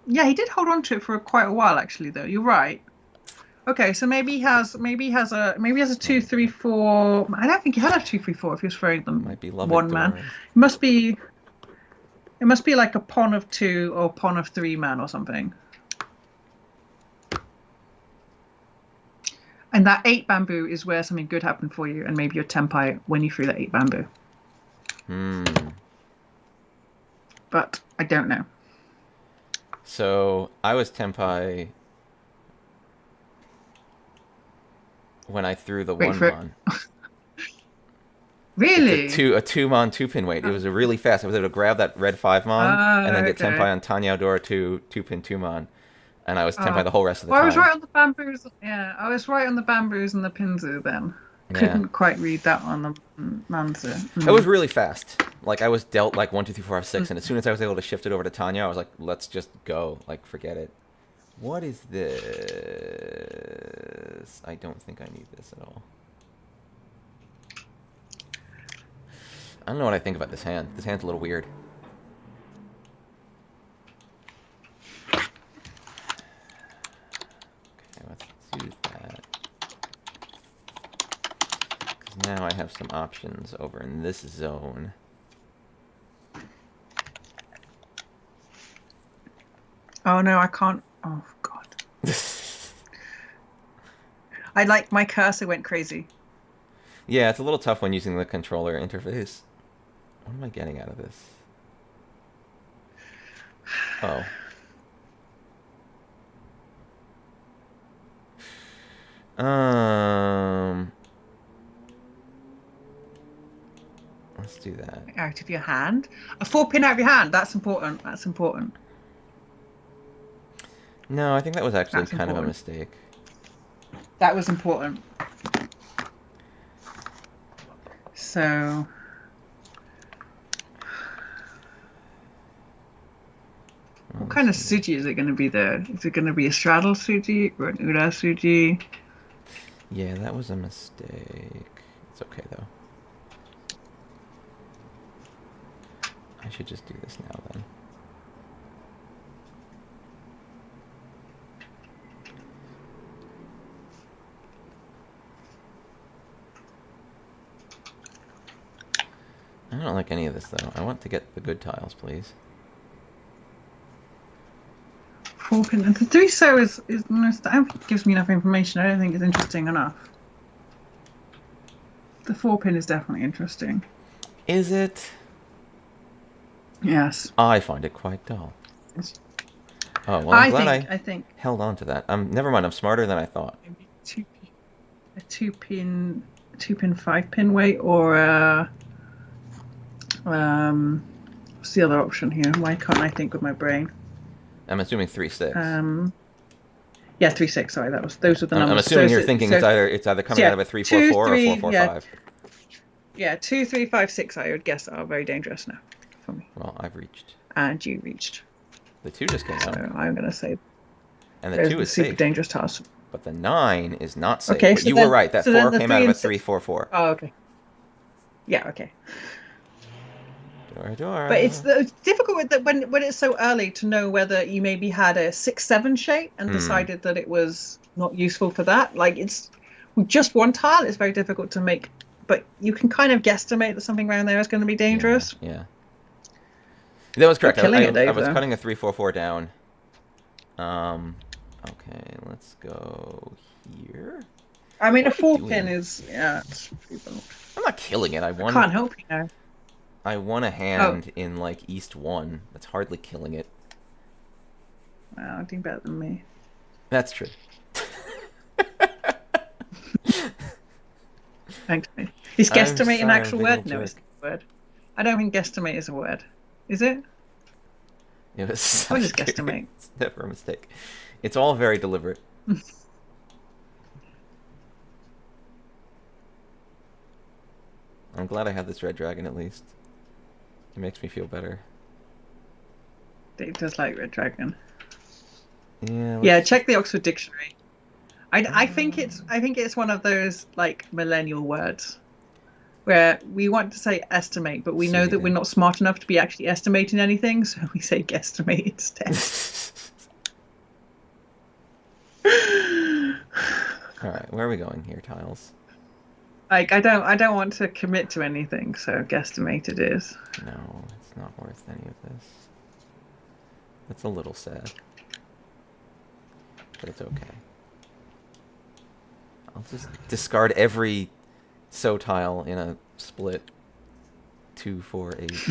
Speaker 1: he did hold on to it for quite a while actually though. You're right. Okay, so maybe he has a 2, 3, 4. I don't think he had a 2, 3, 4 if he was throwing them.
Speaker 2: Might be
Speaker 1: one man. It must be like a pawn of 2 or pawn of 3 man or something. And that 8 bamboo is where something good happened for you, and maybe your tenpai when you threw that 8 bamboo. But I don't know.
Speaker 2: So I was tenpai when I threw the 1 mon.
Speaker 1: Really?
Speaker 2: It's a 2 mon 2-pin weight. It was a really fast. I was able to grab that red 5 mon and then get tenpai on Tanyao Dora 2-pin 2 mon. And I was tenpai the whole rest of the time.
Speaker 1: I was right on the bamboos. Yeah, I was right on the bamboos and the pinzu then. Couldn't quite read that on the manzu.
Speaker 2: It was really fast. Like I was dealt like 1, 2, 3, 4, 5, 6, and as soon as I was able to shift it over to Tanya, I was like, let's just go. Like forget it. What is this? I don't think I need this at all. I don't know what I think about this hand. This hand's a little weird. Do that. Because now I have some options over in this zone.
Speaker 1: Oh no, I can't. Oh god. My cursor went crazy.
Speaker 2: Yeah, it's a little tough when using the controller interface. What am I getting out of this? Oh. Let's do that.
Speaker 1: Out of your hand? A 4-pin out of your hand. That's important. That's important.
Speaker 2: No, I think that was actually kind of a mistake.
Speaker 1: That was important. So... What kind of suji is it going to be there? Is it going to be a straddle suji or an ura suji?
Speaker 2: Yeah, that was a mistake. It's okay, though. I should just do this now, then. I don't like any of this, though. I want to get the good tiles, please.
Speaker 1: 4-pin. And the 3-so is that gives me enough information. I don't think it's interesting enough. The 4-pin is definitely interesting.
Speaker 2: Is it?
Speaker 1: Yes.
Speaker 2: I find it quite dull. Oh, well, I'm glad
Speaker 1: I think
Speaker 2: held on to that. Never mind, I'm smarter than I thought.
Speaker 1: Maybe a 2-pin 5-pin weight, or what's the other option here? Why can't I think with my brain?
Speaker 2: I'm assuming 3-6.
Speaker 1: Yeah, 3-6. Sorry, those are the numbers.
Speaker 2: I'm assuming you're thinking it's either coming out of a 3-4-4 or 4-4-5.
Speaker 1: Yeah, 2, 3, 5, 6. I would guess are very dangerous now for me.
Speaker 2: Well, I've reached.
Speaker 1: And you reached.
Speaker 2: The 2 just came out.
Speaker 1: So I'm gonna say.
Speaker 2: And the 2 is
Speaker 1: super
Speaker 2: safe.
Speaker 1: Dangerous task.
Speaker 2: But the 9 is not safe.
Speaker 1: Okay,
Speaker 2: but you were right. That 4 came out of a 3-4-4.
Speaker 1: Oh, okay. Yeah. Okay.
Speaker 2: Dora,
Speaker 1: But
Speaker 2: Dora.
Speaker 1: it's difficult with when it's so early to know whether you maybe had a 6-7 shape and
Speaker 2: Hmm.
Speaker 1: decided that it was not useful for that. Like it's with just one tile, it's very difficult to make. But you can kind of guesstimate that something around there is going to be
Speaker 2: Yeah,
Speaker 1: dangerous.
Speaker 2: yeah. That was
Speaker 1: You're
Speaker 2: correct.
Speaker 1: killing it,
Speaker 2: I
Speaker 1: Dave,
Speaker 2: was
Speaker 1: though.
Speaker 2: cutting a 3-4-4 down. Um, okay, let's go here.
Speaker 1: I mean, a
Speaker 2: What am I
Speaker 1: four pin
Speaker 2: doing?
Speaker 1: is yeah, it's pretty blunt.
Speaker 2: I'm not killing it.
Speaker 1: I can't help you now.
Speaker 2: I won a
Speaker 1: Oh,
Speaker 2: hand in like East 1. That's hardly killing it.
Speaker 1: wow, doing better than me.
Speaker 2: That's true.
Speaker 1: Thanks, mate. Is
Speaker 2: I'm
Speaker 1: guesstimate an
Speaker 2: sorry, I'm a
Speaker 1: actual
Speaker 2: big
Speaker 1: word?
Speaker 2: old
Speaker 1: No, it's
Speaker 2: jerk.
Speaker 1: not a word. I don't think guesstimate is a word. Is it?
Speaker 2: It was
Speaker 1: What is
Speaker 2: like,
Speaker 1: guesstimate?
Speaker 2: it's never a mistake. It's all very deliberate. I'm glad I have this red dragon at least. It makes me feel better.
Speaker 1: Dave does like Red Dragon.
Speaker 2: Yeah,
Speaker 1: Yeah,
Speaker 2: let's.
Speaker 1: check the Oxford Dictionary. I think
Speaker 2: Um,
Speaker 1: it's one of those like millennial words where we want to say estimate, but we know that we're
Speaker 2: Soothing.
Speaker 1: not smart enough to be actually estimating anything, so we say guesstimate instead.
Speaker 2: Alright, where are we going here, Tiles?
Speaker 1: Like I don't want to commit to anything, so guesstimate it is.
Speaker 2: No, it's not worth any of this. That's a little sad. But it's okay. I'll just discard every tile in a split. 2, 4, 8.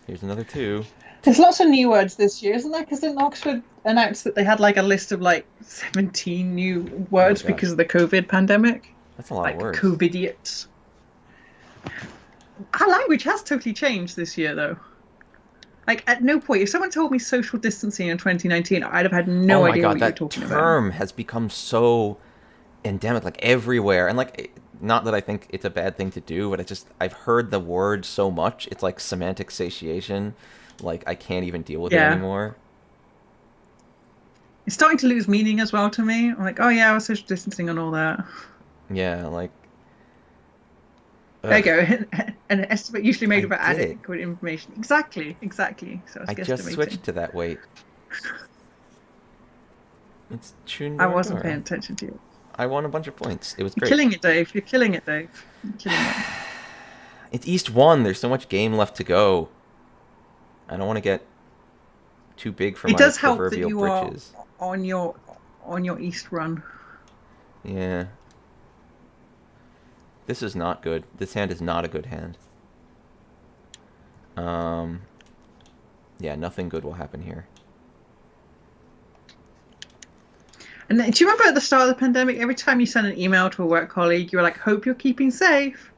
Speaker 2: Here's another 2.
Speaker 1: There's lots of new words this year, isn't there? Because didn't Oxford announce that they had like a list of like 17 new
Speaker 2: Oh my
Speaker 1: words
Speaker 2: god.
Speaker 1: because of the COVID pandemic?
Speaker 2: That's a lot of
Speaker 1: Like
Speaker 2: words.
Speaker 1: COVIDiots. Our language has totally changed this year, though. Like, at no point, if someone told me social distancing in 2019, I'd have had
Speaker 2: Oh
Speaker 1: no
Speaker 2: my
Speaker 1: idea
Speaker 2: god,
Speaker 1: what you were
Speaker 2: that
Speaker 1: talking about.
Speaker 2: term has become so endemic, like everywhere. And like, not that I think it's a bad thing to do, but I've heard the word so much. It's like semantic satiation. Like, I can't even deal with it
Speaker 1: Yeah.
Speaker 2: anymore.
Speaker 1: It's starting to lose meaning as well to me. I'm like, oh yeah, I was social distancing and all that.
Speaker 2: Yeah, like,
Speaker 1: There you
Speaker 2: ugh.
Speaker 1: go. An estimate usually made
Speaker 2: I
Speaker 1: about
Speaker 2: did it.
Speaker 1: adequate information. Exactly, exactly. So I was
Speaker 2: I just
Speaker 1: guesstimating.
Speaker 2: switched to that weight. It's
Speaker 1: I wasn't paying
Speaker 2: Chundora.
Speaker 1: attention to you.
Speaker 2: I won a bunch of points. It was
Speaker 1: You're
Speaker 2: great.
Speaker 1: killing it, Dave. You're killing it, Dave. You're killing it.
Speaker 2: It's East 1. There's so much game left to go. I don't want to get too big for
Speaker 1: It
Speaker 2: my
Speaker 1: does help that
Speaker 2: proverbial
Speaker 1: you are
Speaker 2: britches.
Speaker 1: on your east run.
Speaker 2: Yeah. This is not good. This hand is not a good hand. Um, yeah, nothing good will happen here.
Speaker 1: And then, do you remember at the start of the pandemic, every time you sent an email to a work colleague, you were like, "Hope you're keeping safe."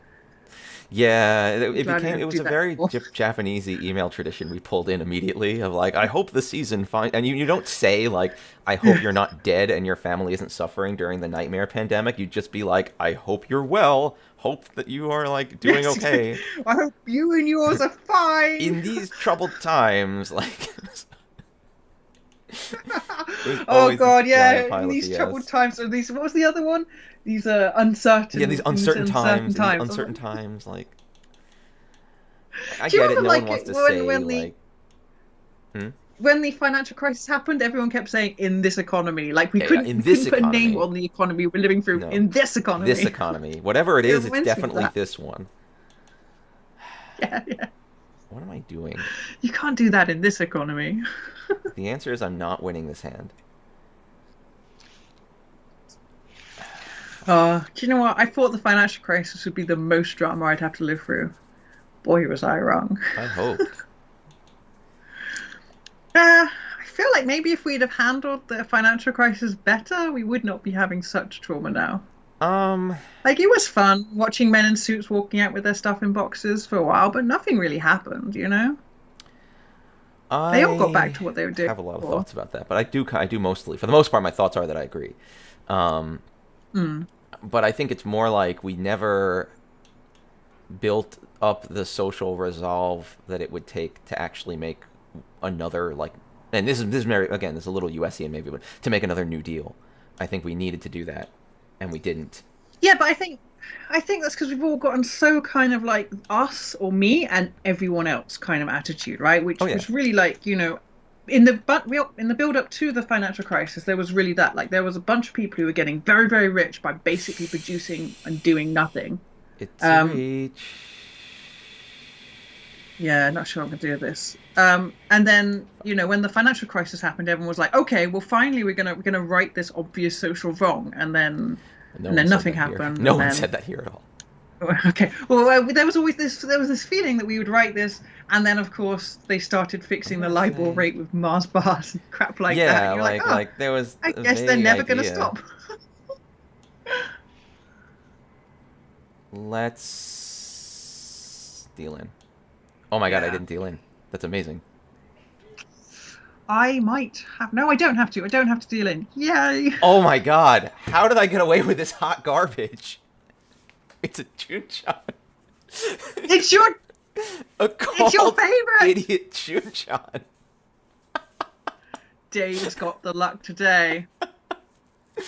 Speaker 2: Yeah,
Speaker 1: I'm glad we
Speaker 2: it
Speaker 1: don't
Speaker 2: was
Speaker 1: do
Speaker 2: a
Speaker 1: that
Speaker 2: very
Speaker 1: anymore.
Speaker 2: Japanese email tradition we pulled in immediately of like, I hope the season find, and you don't say like, I hope you're not dead and your family isn't suffering during the nightmare pandemic. You just be like, I hope you're well. Hope that you are like doing
Speaker 1: Yes,
Speaker 2: okay
Speaker 1: I hope you and yours are fine.
Speaker 2: in these troubled times. Like, it was
Speaker 1: Oh
Speaker 2: always this
Speaker 1: God,
Speaker 2: giant
Speaker 1: yeah. In
Speaker 2: pile of
Speaker 1: these troubled
Speaker 2: BS.
Speaker 1: times, or these, what was the other one? These
Speaker 2: Yeah,
Speaker 1: uncertain
Speaker 2: these
Speaker 1: times.
Speaker 2: uncertain times, like I
Speaker 1: Do you
Speaker 2: get it.
Speaker 1: remember
Speaker 2: No one
Speaker 1: like
Speaker 2: wants to say
Speaker 1: when
Speaker 2: like, hmm?
Speaker 1: the financial crisis happened, everyone kept saying in this economy. Like
Speaker 2: Yeah, yeah,
Speaker 1: we
Speaker 2: in this
Speaker 1: couldn't put a name
Speaker 2: economy.
Speaker 1: on the economy we're living through
Speaker 2: No,
Speaker 1: in this
Speaker 2: this
Speaker 1: economy.
Speaker 2: economy, whatever it
Speaker 1: It
Speaker 2: is, it's
Speaker 1: reminds me of
Speaker 2: definitely
Speaker 1: that.
Speaker 2: this one.
Speaker 1: Yeah, yeah.
Speaker 2: What am I doing?
Speaker 1: You can't do that in this economy.
Speaker 2: The answer is I'm not winning this hand. Fine.
Speaker 1: Do you know what? I thought the financial crisis would be the most drama I'd have to live through. Boy, was I wrong.
Speaker 2: I hoped.
Speaker 1: I feel like maybe if we'd have handled the financial crisis better, we would not be having such trauma now.
Speaker 2: Um,
Speaker 1: Like, it was fun watching men in suits walking out with their stuff in boxes for a while, but nothing really happened, you know? They all got back
Speaker 2: I
Speaker 1: to what they were doing
Speaker 2: have a lot of
Speaker 1: before.
Speaker 2: thoughts about that, but I do mostly, for the most part, my thoughts are that I agree. Um,
Speaker 1: Mm.
Speaker 2: but I think it's more like we never built up the social resolve that it would take to actually make another like, and this is very, again, this is a little USian maybe, but to make another New Deal. I think we needed to do that, and we didn't.
Speaker 1: Yeah, but I think I think that's because we've all gotten so kind of like us or me and everyone else kind of attitude, right?
Speaker 2: Oh
Speaker 1: Which
Speaker 2: yeah.
Speaker 1: was really like, in the build up to the financial crisis, there was really that. Like there was a bunch of people who were getting very, very rich by basically producing and doing nothing.
Speaker 2: It's a
Speaker 1: Um,
Speaker 2: reach.
Speaker 1: yeah, not sure I'm gonna do this. And then, when the financial crisis happened, everyone was like, okay, well finally we're gonna right this obvious social wrong. And then
Speaker 2: No
Speaker 1: and
Speaker 2: one
Speaker 1: then
Speaker 2: said
Speaker 1: nothing
Speaker 2: that here.
Speaker 1: happened.
Speaker 2: No
Speaker 1: And
Speaker 2: one
Speaker 1: then
Speaker 2: said that here at all.
Speaker 1: Okay. Well, there was this feeling that we would write this, and then of course they started
Speaker 2: I'm
Speaker 1: fixing the
Speaker 2: gonna
Speaker 1: LIBOR
Speaker 2: say,
Speaker 1: rate with Mars bars and crap like that.
Speaker 2: yeah,
Speaker 1: And you're like, oh,
Speaker 2: like there was
Speaker 1: I
Speaker 2: a
Speaker 1: guess they're
Speaker 2: vague
Speaker 1: never gonna
Speaker 2: idea.
Speaker 1: stop.
Speaker 2: Let's deal in. Oh my god, I
Speaker 1: Yeah.
Speaker 2: didn't deal in. That's amazing.
Speaker 1: I might have. No, I don't have to. I don't have to deal in. Yay!
Speaker 2: Oh my god, how did I get away with this hot garbage? It's a June shot.
Speaker 1: It's your
Speaker 2: A
Speaker 1: it's your
Speaker 2: cold
Speaker 1: favorite.
Speaker 2: idiot June shot.
Speaker 1: Dave's got the luck today.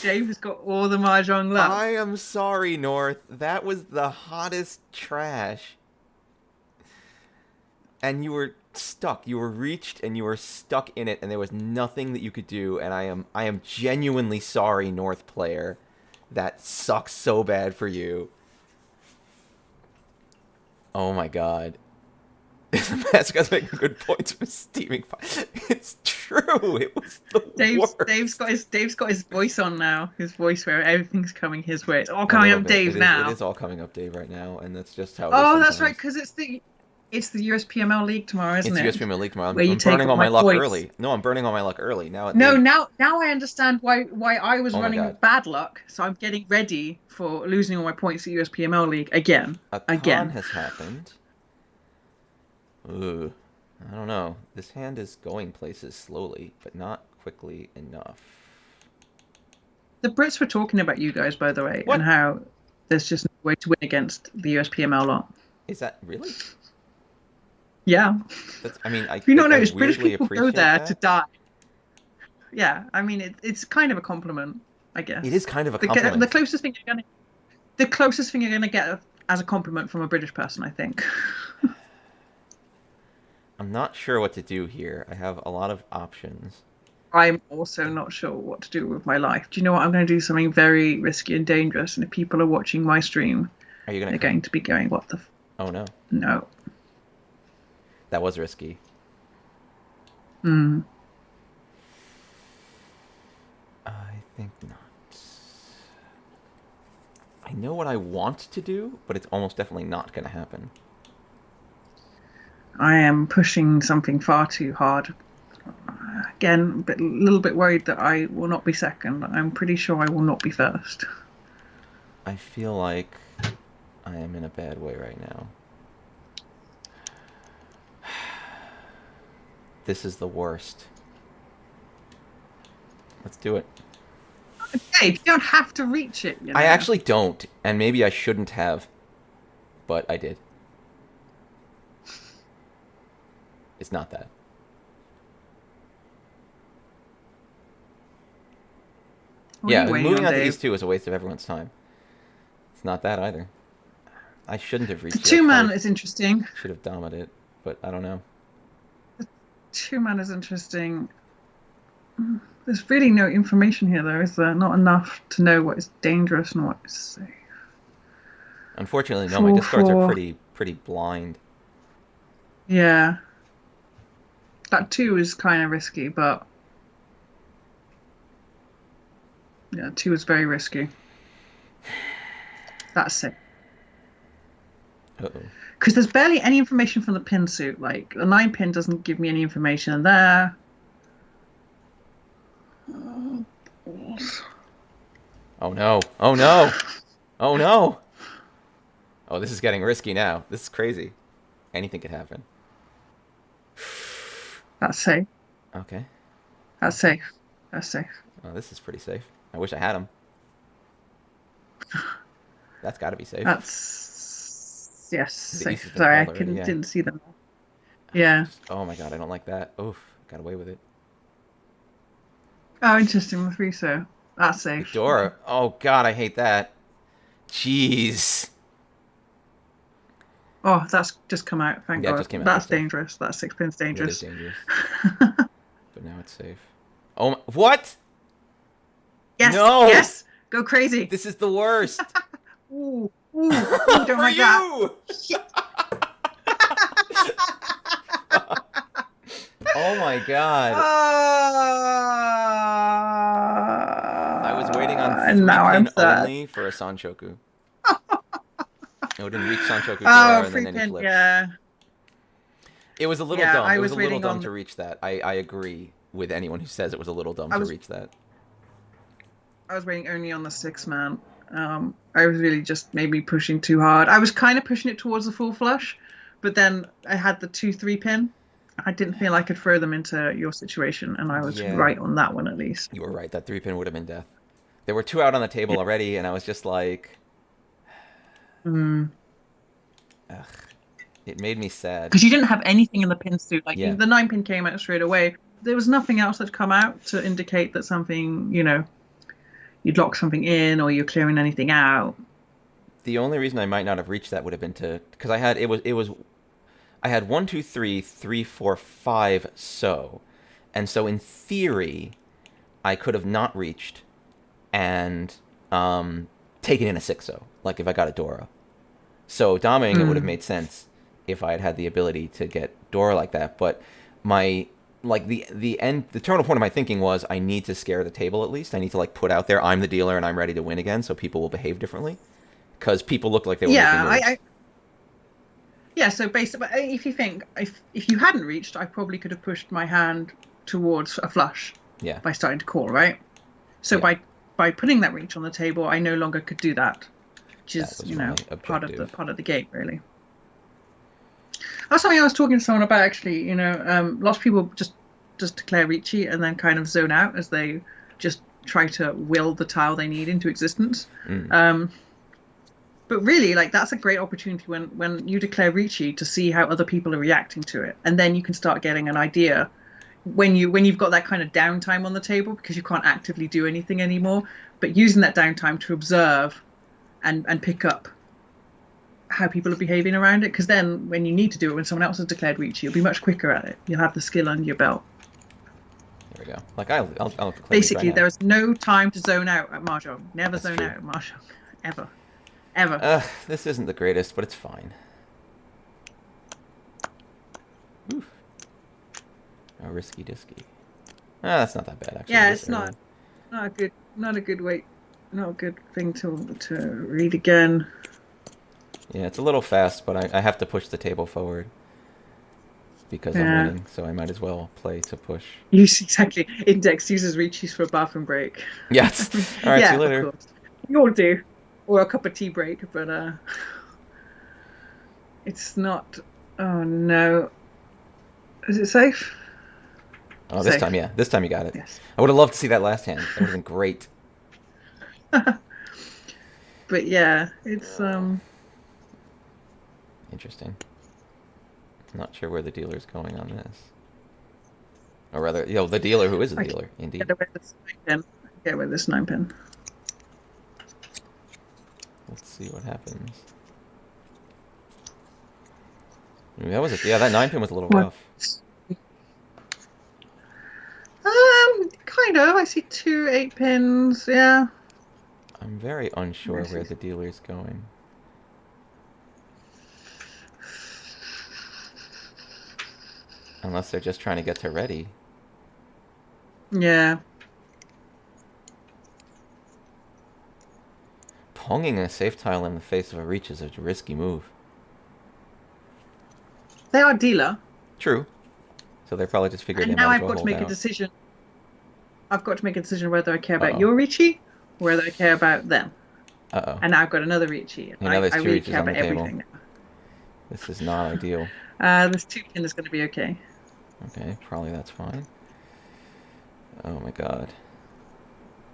Speaker 1: Dave has got all the mahjong luck.
Speaker 2: I am sorry, North. That was the hottest trash. And you were stuck. You were reached and you were stuck in it and there was nothing that you could do, and I am genuinely sorry, North player. That sucks so bad for you. Oh my god. Mascot's making good points for steaming fire. It's true. It was the
Speaker 1: Dave's
Speaker 2: worst.
Speaker 1: Dave's got his voice on now. His voice where everything's coming his way. It's all
Speaker 2: A
Speaker 1: coming
Speaker 2: little
Speaker 1: up
Speaker 2: bit.
Speaker 1: Dave
Speaker 2: It
Speaker 1: now.
Speaker 2: is all coming up Dave right now, and that's just how it is
Speaker 1: Oh, that's right,
Speaker 2: sometimes.
Speaker 1: because it's the USPML League tomorrow, isn't
Speaker 2: It's
Speaker 1: it?
Speaker 2: US Premier League tomorrow.
Speaker 1: Where you
Speaker 2: I'm
Speaker 1: take
Speaker 2: burning
Speaker 1: all
Speaker 2: all my
Speaker 1: my
Speaker 2: luck
Speaker 1: points.
Speaker 2: early. No, I'm burning all my luck early.
Speaker 1: No, now I understand why I was
Speaker 2: Oh my
Speaker 1: running
Speaker 2: god.
Speaker 1: with bad luck. So I'm getting ready for losing all my points at USPML League again,
Speaker 2: A con
Speaker 1: again.
Speaker 2: has happened. Ooh. I don't know. This hand is going places slowly, but not quickly enough.
Speaker 1: The Brits were talking about you guys, by the way, and
Speaker 2: What?
Speaker 1: how there's just no way to win against the USPML lot.
Speaker 2: Is that really?
Speaker 1: Yeah.
Speaker 2: That's. I mean,
Speaker 1: If you not
Speaker 2: I
Speaker 1: notice, British
Speaker 2: weirdly
Speaker 1: people go
Speaker 2: appreciate
Speaker 1: there to
Speaker 2: that.
Speaker 1: die. Yeah, I mean it's kind of a compliment, I
Speaker 2: It is
Speaker 1: guess.
Speaker 2: kind of a
Speaker 1: The
Speaker 2: compliment.
Speaker 1: closest thing you're gonna get as a compliment from a British person, I think.
Speaker 2: I'm not sure what to do here. I have a lot of options.
Speaker 1: I'm also not sure what to do with my life. Do you know what? I'm going to do something very risky and dangerous, and if people are watching my stream,
Speaker 2: Are you gonna
Speaker 1: they're
Speaker 2: come?
Speaker 1: going to be going, "What the?
Speaker 2: Oh no,
Speaker 1: No."
Speaker 2: that was risky.
Speaker 1: Hmm.
Speaker 2: I think not. I know what I want to do, but it's almost definitely not gonna happen.
Speaker 1: I am pushing something far too hard. Again, a little bit worried that I will not be second. I'm pretty sure I will not be first.
Speaker 2: I feel like I am in a bad way right now. This is the worst. Let's do it.
Speaker 1: Hey, you don't have to reach it,
Speaker 2: I actually don't, and maybe I shouldn't have, but I did. It's not that.
Speaker 1: What are
Speaker 2: Yeah,
Speaker 1: you waiting
Speaker 2: moving
Speaker 1: on,
Speaker 2: on to
Speaker 1: Dave?
Speaker 2: East 2 is a waste of everyone's time. It's not that either. I shouldn't have
Speaker 1: The
Speaker 2: reached it. I
Speaker 1: two man
Speaker 2: probably
Speaker 1: is interesting.
Speaker 2: should have dominated it, but I don't know.
Speaker 1: Two man is interesting. There's really no information here, though, is there? Not enough to know what is dangerous and what is safe.
Speaker 2: Unfortunately, no, my
Speaker 1: Four,
Speaker 2: discards are
Speaker 1: four.
Speaker 2: pretty blind.
Speaker 1: Yeah. That two is kind of risky, but yeah, two is very risky. That's safe.
Speaker 2: Uh-oh.
Speaker 1: Because there's barely any information from the pin suit. Like, the 9 pin doesn't give me any information there.
Speaker 2: Oh no. Oh no. Oh no. Oh, this is getting risky now. This is crazy. Anything could happen.
Speaker 1: That's safe.
Speaker 2: Okay.
Speaker 1: That's safe. That's safe.
Speaker 2: Oh, this is pretty safe. I wish I had them. That's got to be safe.
Speaker 1: That's yes,
Speaker 2: The
Speaker 1: safe.
Speaker 2: East has been
Speaker 1: Sorry, I
Speaker 2: called already, yeah.
Speaker 1: didn't see them. Yeah.
Speaker 2: Oh my god, I don't like that. Oof, got away with it.
Speaker 1: Oh, interesting. The three so that's safe.
Speaker 2: Dora. Oh god, I hate that. Jeez.
Speaker 1: Oh, that's just come out. Thank
Speaker 2: Yeah, it
Speaker 1: God.
Speaker 2: just came out.
Speaker 1: That's dangerous. That sixpence
Speaker 2: It is
Speaker 1: dangerous.
Speaker 2: dangerous. But now it's safe. Oh, what?
Speaker 1: Yes.
Speaker 2: No!
Speaker 1: Yes. Go crazy.
Speaker 2: This is the worst.
Speaker 1: Ooh. Ooh. Ooh. Don't
Speaker 2: For
Speaker 1: like that.
Speaker 2: you!
Speaker 1: Shit.
Speaker 2: Oh my god. I was waiting on
Speaker 1: And now I'm
Speaker 2: 3-pin
Speaker 1: sad.
Speaker 2: only for a Sanchoku. It wouldn't reach Sanchoku
Speaker 1: Oh,
Speaker 2: Dora and then
Speaker 1: free
Speaker 2: any
Speaker 1: pin.
Speaker 2: flips.
Speaker 1: Yeah.
Speaker 2: It was a little
Speaker 1: Yeah,
Speaker 2: dumb.
Speaker 1: I
Speaker 2: It was
Speaker 1: was
Speaker 2: a little
Speaker 1: waiting
Speaker 2: dumb
Speaker 1: on.
Speaker 2: to reach that. I agree with anyone who says it was a little dumb to reach that.
Speaker 1: I was waiting only on the 6-man. I was really just maybe pushing too hard. I was kind of pushing it towards the full flush, but then I had the 2-3 pin. I didn't feel I could throw them into your situation, and I was right on that one at least.
Speaker 2: You were right. That 3-pin would have been death. There were 2 out on the table
Speaker 1: Yeah.
Speaker 2: already, and I was just like,
Speaker 1: Ugh.
Speaker 2: It made me sad.
Speaker 1: Because you didn't have anything in the pin suit. Like
Speaker 2: Yeah.
Speaker 1: the 9-pin came out straight away. There was nothing else that come out to indicate that something, you'd lock something in or you're clearing anything out.
Speaker 2: The only reason I might not have reached that would have been because I had I had 1, 2, 3, 3, 4, 5 so, and so in theory, I could have not reached and taken in a 6 so, like if I got a Dora. So doming it would have made sense if I had had the ability to get Dora like that. But the terminal point of my thinking was I need to scare the table at least. I need to put out there I'm the dealer and I'm ready to win again, so people will behave differently. Because people looked like they were making moves.
Speaker 1: Yeah, so basically, if you think, if you hadn't reached, I probably could have pushed my hand towards a flush by starting to call, right? So by putting that reach on the table, I no longer could do that, which is, part of the game, really. That's something I was talking to someone about, actually. Lots of people just declare Riichi and then kind of zone out as they just try to will the tile they need into existence. But really, that's a great opportunity when you declare Riichi to see how other people are reacting to it. And then you can start getting an idea when you've got that kind of downtime on the table because you can't actively do anything anymore. But using that downtime to observe and pick up how people are behaving around it. Because then when you need to do it, when someone else has declared Riichi, you'll be much quicker at it. You'll have the skill under your belt.
Speaker 2: There we go. I'll
Speaker 1: Basically,
Speaker 2: right
Speaker 1: there is no time to zone out at Mahjong. Never zone out at Mahjong. Ever.
Speaker 2: This isn't the greatest, but it's fine. Oof. A risky disky. That's not that bad actually.
Speaker 1: Yeah, it's not a good way, not a good thing to read again.
Speaker 2: Yeah, it's a little fast, but I have to push the table forward because I'm winning, so I might as well play to push.
Speaker 1: Exactly. Index uses Riichis for a bathroom break.
Speaker 2: Yes. All right, see you later.
Speaker 1: Of course. You all do. Or a cup of tea break, but it's not. Oh no. Is it safe?
Speaker 2: Oh, this time, yeah. This time you got it.
Speaker 1: Yes.
Speaker 2: I would have loved to see that last hand. That would have been great.
Speaker 1: But yeah, it's
Speaker 2: Interesting. I'm not sure where the dealer's going on this. Or rather, the dealer who is the dealer, indeed.
Speaker 1: Get away this 9-pin.
Speaker 2: Let's see what happens. That was that 9-pin was a little rough.
Speaker 1: Kind of. I see 2 8-pins. Yeah.
Speaker 2: I'm very unsure where the dealer's going. Unless they're just trying to get to ready.
Speaker 1: Yeah.
Speaker 2: Ponging a safe tile in the face of a reach is a risky move.
Speaker 1: They are dealer.
Speaker 2: True. So they probably just figured.
Speaker 1: And now I've got to make a decision. I've got to make a decision whether I care about your Riichi or whether I care about them. And now I've got another Riichi.
Speaker 2: I really
Speaker 1: care about everything now.
Speaker 2: This is not ideal.
Speaker 1: This 2-pin is going to be okay.
Speaker 2: Okay, probably that's fine. Oh my god.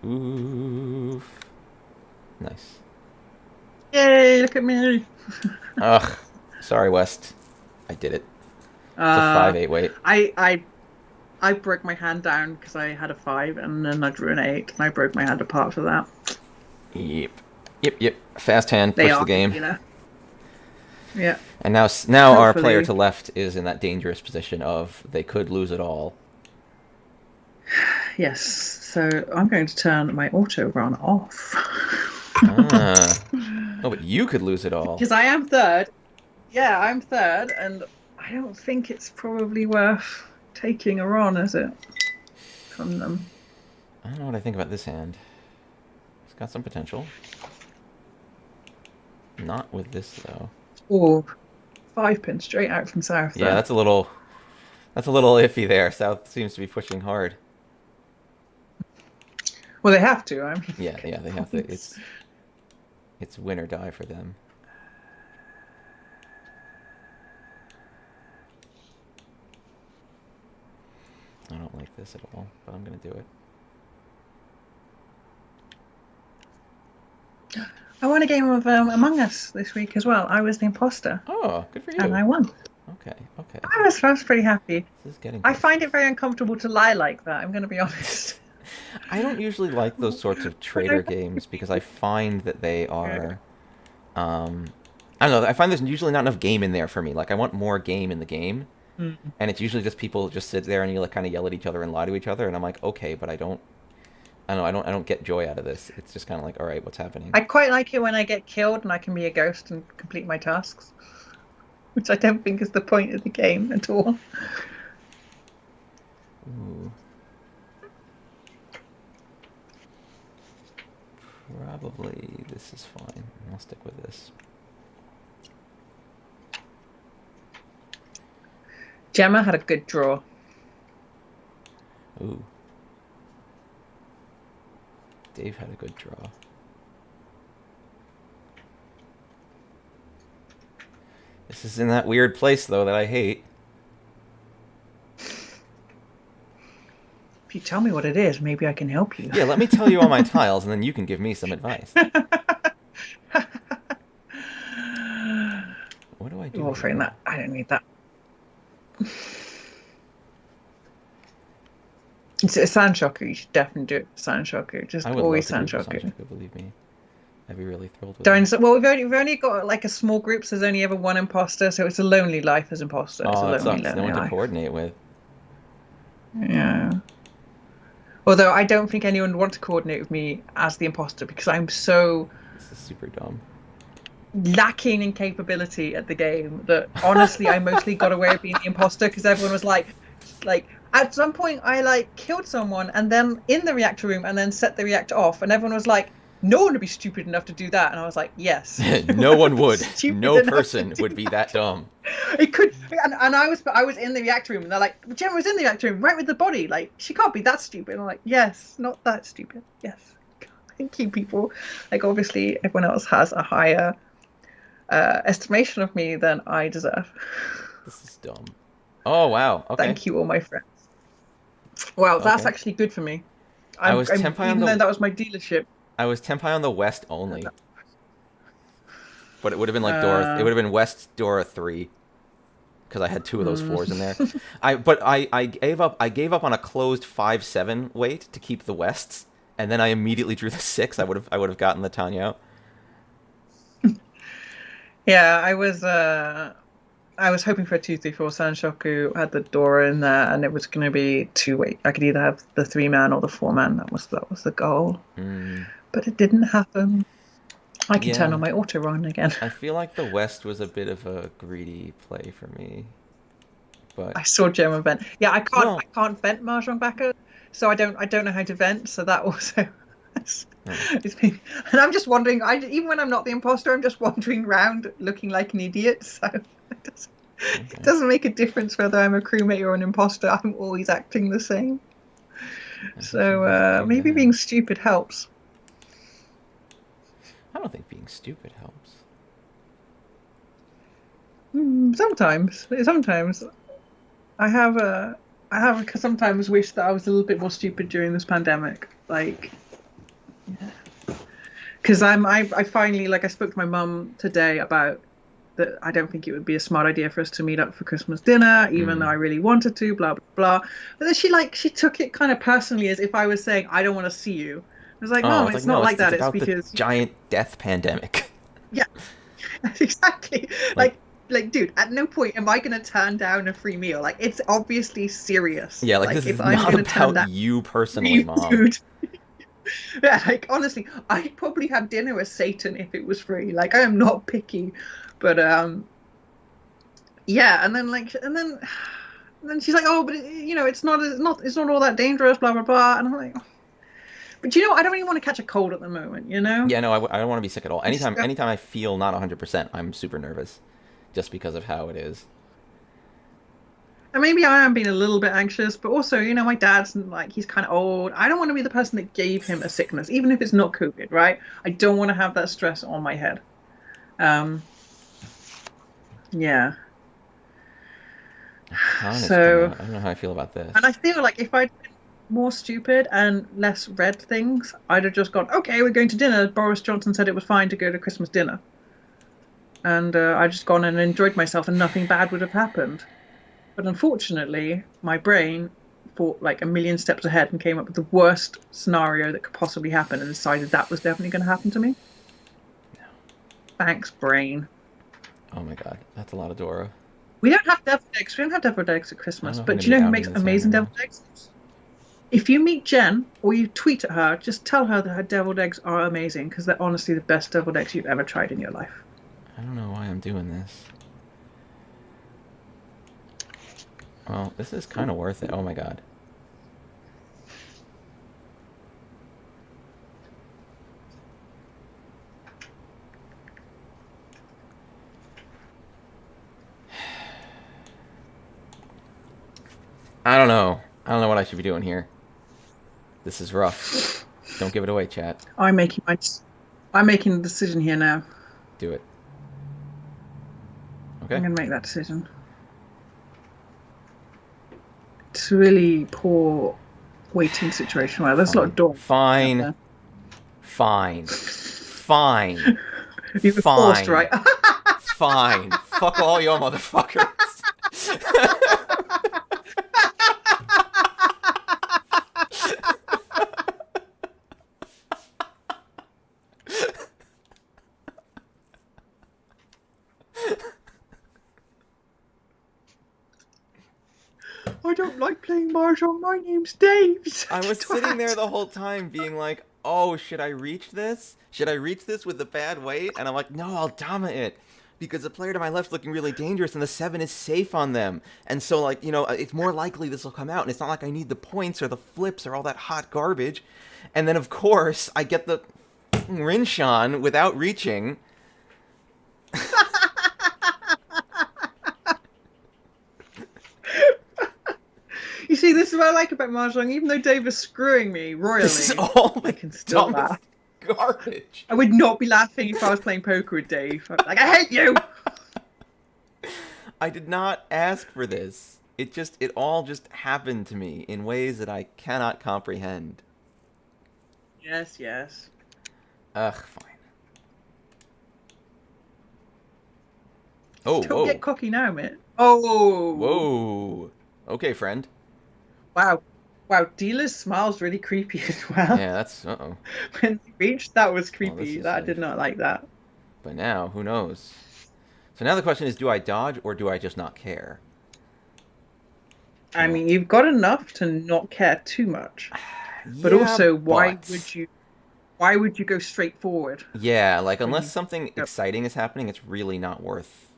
Speaker 2: Oof. Nice.
Speaker 1: Yay, look at me.
Speaker 2: Ugh. Sorry, West. I did it. It's a 5-8 weight.
Speaker 1: I broke my hand down because I had a 5 and then I drew an 8 and I broke my hand apart for that.
Speaker 2: Yep. Yep. Fast hand,
Speaker 1: They
Speaker 2: push
Speaker 1: are,
Speaker 2: the game.
Speaker 1: you know. Yeah.
Speaker 2: And now our player
Speaker 1: Hopefully.
Speaker 2: to left is in that dangerous position of they could lose it all.
Speaker 1: Yes. So I'm going to turn my auto run off.
Speaker 2: Ah. Oh, but you could lose it all.
Speaker 1: Because I am third. Yeah, I'm third, and I don't think it's probably worth taking a run, is it? From them.
Speaker 2: I don't know what I think about this hand. It's got some potential. Not with this though.
Speaker 1: Or 5 pin straight out from south.
Speaker 2: Yeah,
Speaker 1: There.
Speaker 2: that's a little iffy there. South seems to be pushing hard.
Speaker 1: Well, they have to. I mean,
Speaker 2: Yeah, they have to. It's win or die for them. I don't like this at all, but I'm gonna do it.
Speaker 1: I won a game of Among Us this week as well. I was the imposter.
Speaker 2: Oh, good for you.
Speaker 1: And I won.
Speaker 2: Okay.
Speaker 1: I was pretty happy.
Speaker 2: This is getting.
Speaker 1: I find it very uncomfortable to lie like that. I'm going to be honest.
Speaker 2: I don't usually like those sorts of traitor games because I find that they are. I don't know. I find there's usually not enough game in there for me. Like I want more game in the game, and it's usually just people just sit there and you like kind of yell at each other and lie to each other, and I'm like, okay, but I don't know. I don't get joy out of this. It's just kind of like, all right, what's happening?
Speaker 1: I quite like it when I get killed and I can be a ghost and complete my tasks, which I don't think is the point of the game at all.
Speaker 2: Ooh. Probably this is fine. I'll stick with this.
Speaker 1: Gemma had a good draw.
Speaker 2: Ooh. Dave had a good draw. This is in that weird place, though, that I hate.
Speaker 1: If you tell me what it is, maybe I can help you.
Speaker 2: Yeah, let me tell you all my tiles, and then you can give me some advice. What do I do?
Speaker 1: You're offering that. I don't need that. It's a sand shocker. You should definitely do it for sand shocker. Just always sand shocker.
Speaker 2: Believe me. I'd be really thrilled with
Speaker 1: it. Well, we've only got like a small group, so there's only ever one imposter, so it's a lonely life as imposter.
Speaker 2: Oh,
Speaker 1: it's a lonely
Speaker 2: no one to coordinate with.
Speaker 1: Yeah. Although I don't think anyone would want to coordinate with me as the imposter because I'm so...
Speaker 2: This is super dumb.
Speaker 1: Lacking in capability at the game that honestly I mostly got away with being the imposter because everyone was like at some point I like killed someone and then in the reactor room and then set the reactor off and everyone was like, no one would be stupid enough to do that, and I was like, yes.
Speaker 2: No one would. No person would be that dumb.
Speaker 1: It could, and I was in the reactor room and they're like, Gemma was in the reactor room right with the body, like she can't be that stupid. And I'm like, yes, not that stupid. Yes. Thank you, people. Like obviously everyone else has a higher estimation of me than I deserve.
Speaker 2: This is dumb. Oh wow. Okay.
Speaker 1: Thank you, all my friends. Well, that's actually good for me.
Speaker 2: I was temp high on the...
Speaker 1: Even though that was my dealership.
Speaker 2: I was temp high on the west only. But it would have been like Dora. It would have been West Dora 3, because I had 2 of those 4s in there. I gave up. I gave up on a closed 5-7 weight to keep the wests, and then I immediately drew the 6. I would have gotten the Tanya.
Speaker 1: Yeah, I was hoping for a 2-3-4 Sanshoku, had the Dora in there, and it was going to be 2-weight. I could either have the 3-man or the 4-man. That was the goal. But it didn't happen. I can turn on my auto run again.
Speaker 2: I feel like the West was a bit of a greedy play for me. But
Speaker 1: I saw Gemma vent. Yeah, I can't vent Mahjong backer, so I don't know how to vent. So that also, it's been, and I'm just wandering. Even when I'm not the imposter, I'm just wandering around looking like an idiot. So it doesn't make a difference whether I'm a crewmate or an imposter. I'm always acting the same. So maybe being stupid helps.
Speaker 2: I don't think being stupid helps.
Speaker 1: Sometimes I have sometimes wish that I was a little bit more stupid during this pandemic, like, because I finally, like, I spoke to my mum today about that. I don't think it would be a smart idea for us to meet up for Christmas dinner, even though I really wanted to, blah blah blah. But then she took it kind of personally, as if I was saying I don't want to see you. was like,
Speaker 2: Oh,
Speaker 1: Mom,
Speaker 2: it's like,
Speaker 1: it's
Speaker 2: no,
Speaker 1: not like
Speaker 2: it's
Speaker 1: that. It's
Speaker 2: about the
Speaker 1: because
Speaker 2: giant death pandemic.
Speaker 1: yeah, exactly.
Speaker 2: Like,
Speaker 1: Dude, at no point am I gonna turn down a free meal. Like, it's obviously serious.
Speaker 2: yeah, like,
Speaker 1: Like,
Speaker 2: this
Speaker 1: if
Speaker 2: is
Speaker 1: I'm
Speaker 2: not
Speaker 1: gonna turn
Speaker 2: about
Speaker 1: down
Speaker 2: you personally,
Speaker 1: free
Speaker 2: Mom.
Speaker 1: food, yeah, like honestly, I'd probably have dinner with Satan if it was free. Like, I am not picky, but yeah, and then she's like, oh, but it's not all that dangerous, blah blah blah, and I'm like, but I don't really want to catch a cold at the moment, you know.
Speaker 2: Yeah, no, I don't want to be sick at all.
Speaker 1: I just
Speaker 2: Anytime I feel not 100%, I'm super nervous, just because of how it is.
Speaker 1: And maybe I am being a little bit anxious, but also, my dad's like, he's kind of old. I don't want to be the person that gave him a sickness, even if it's not COVID, right? I don't want to have that stress on my head. Um, yeah. So,
Speaker 2: I don't know how I feel about this.
Speaker 1: and I feel like if I'd been more stupid and less read things, I'd have just gone, okay, we're going to dinner. Boris Johnson said it was fine to go to Christmas dinner. And I'd just gone and enjoyed myself and nothing bad would have happened. But unfortunately, my brain thought like a million steps ahead and came up with the worst scenario that could possibly happen and decided that was definitely going to happen to me.
Speaker 2: No.
Speaker 1: Thanks, brain.
Speaker 2: Oh my god, that's a lot of Dora.
Speaker 1: We don't have deviled eggs. We don't have deviled eggs at
Speaker 2: I
Speaker 1: Christmas.
Speaker 2: don't know
Speaker 1: But
Speaker 2: if
Speaker 1: do you
Speaker 2: I'm
Speaker 1: know
Speaker 2: gonna
Speaker 1: who
Speaker 2: be
Speaker 1: makes
Speaker 2: outing this
Speaker 1: amazing
Speaker 2: right now.
Speaker 1: deviled eggs? If you meet Jen or you tweet at her, just tell her that her deviled eggs are amazing because they're honestly the best deviled eggs you've ever tried in your life.
Speaker 2: I don't know why I'm doing this. Well, this is kind of worth it. Oh my god. I don't know. I don't know what I should be doing here. This is rough. Don't give it away, chat.
Speaker 1: I'm making a decision here now.
Speaker 2: Do it.
Speaker 1: I'm
Speaker 2: Okay.
Speaker 1: going to make that decision. It's a really poor waiting situation where there's a lot of dogs out
Speaker 2: Fine.
Speaker 1: there.
Speaker 2: Fine. Fine.
Speaker 1: You were forced,
Speaker 2: Fine.
Speaker 1: right?
Speaker 2: Fine. Fuck all your motherfuckers.
Speaker 1: I don't like playing Mahjong. My name's Dave.
Speaker 2: I was sitting there the whole time being like, oh, should I reach this? Should I reach this with the bad weight? And I'm like, no, I'll Dama it. Because the player to my left's looking really dangerous and the 7 is safe on them. And so, like, it's more likely this will come out. And it's not like I need the points or the flips or all that hot garbage. And then, of course, I get the Rinshan without reaching.
Speaker 1: You see, this is what I like about Mahjong. Even though Dave is screwing me royally,
Speaker 2: This is all
Speaker 1: I can still
Speaker 2: dumbest
Speaker 1: laugh.
Speaker 2: garbage.
Speaker 1: I would not be laughing if I was playing poker with Dave. I'd be like, I hate you!
Speaker 2: I did not ask for this. It all just happened to me in ways that I cannot comprehend.
Speaker 1: Yes, yes.
Speaker 2: Ugh, fine. Oh,
Speaker 1: Don't
Speaker 2: whoa.
Speaker 1: get cocky now, mate. Oh!
Speaker 2: Whoa. Okay, friend.
Speaker 1: Wow. Wow, Dealer's smile's really creepy as well.
Speaker 2: Yeah, that's... Uh-oh.
Speaker 1: When he reached, that was
Speaker 2: this
Speaker 1: creepy.
Speaker 2: is
Speaker 1: That I
Speaker 2: safe.
Speaker 1: did not like that.
Speaker 2: But now, who knows? So now the question is, do I dodge or do I just not care?
Speaker 1: I mean, you've got enough to not care too much. But
Speaker 2: Yeah,
Speaker 1: also, why
Speaker 2: but-
Speaker 1: would you go straight forward?
Speaker 2: Yeah, like, unless
Speaker 1: you-
Speaker 2: something
Speaker 1: Yep.
Speaker 2: exciting is happening, it's really not worth...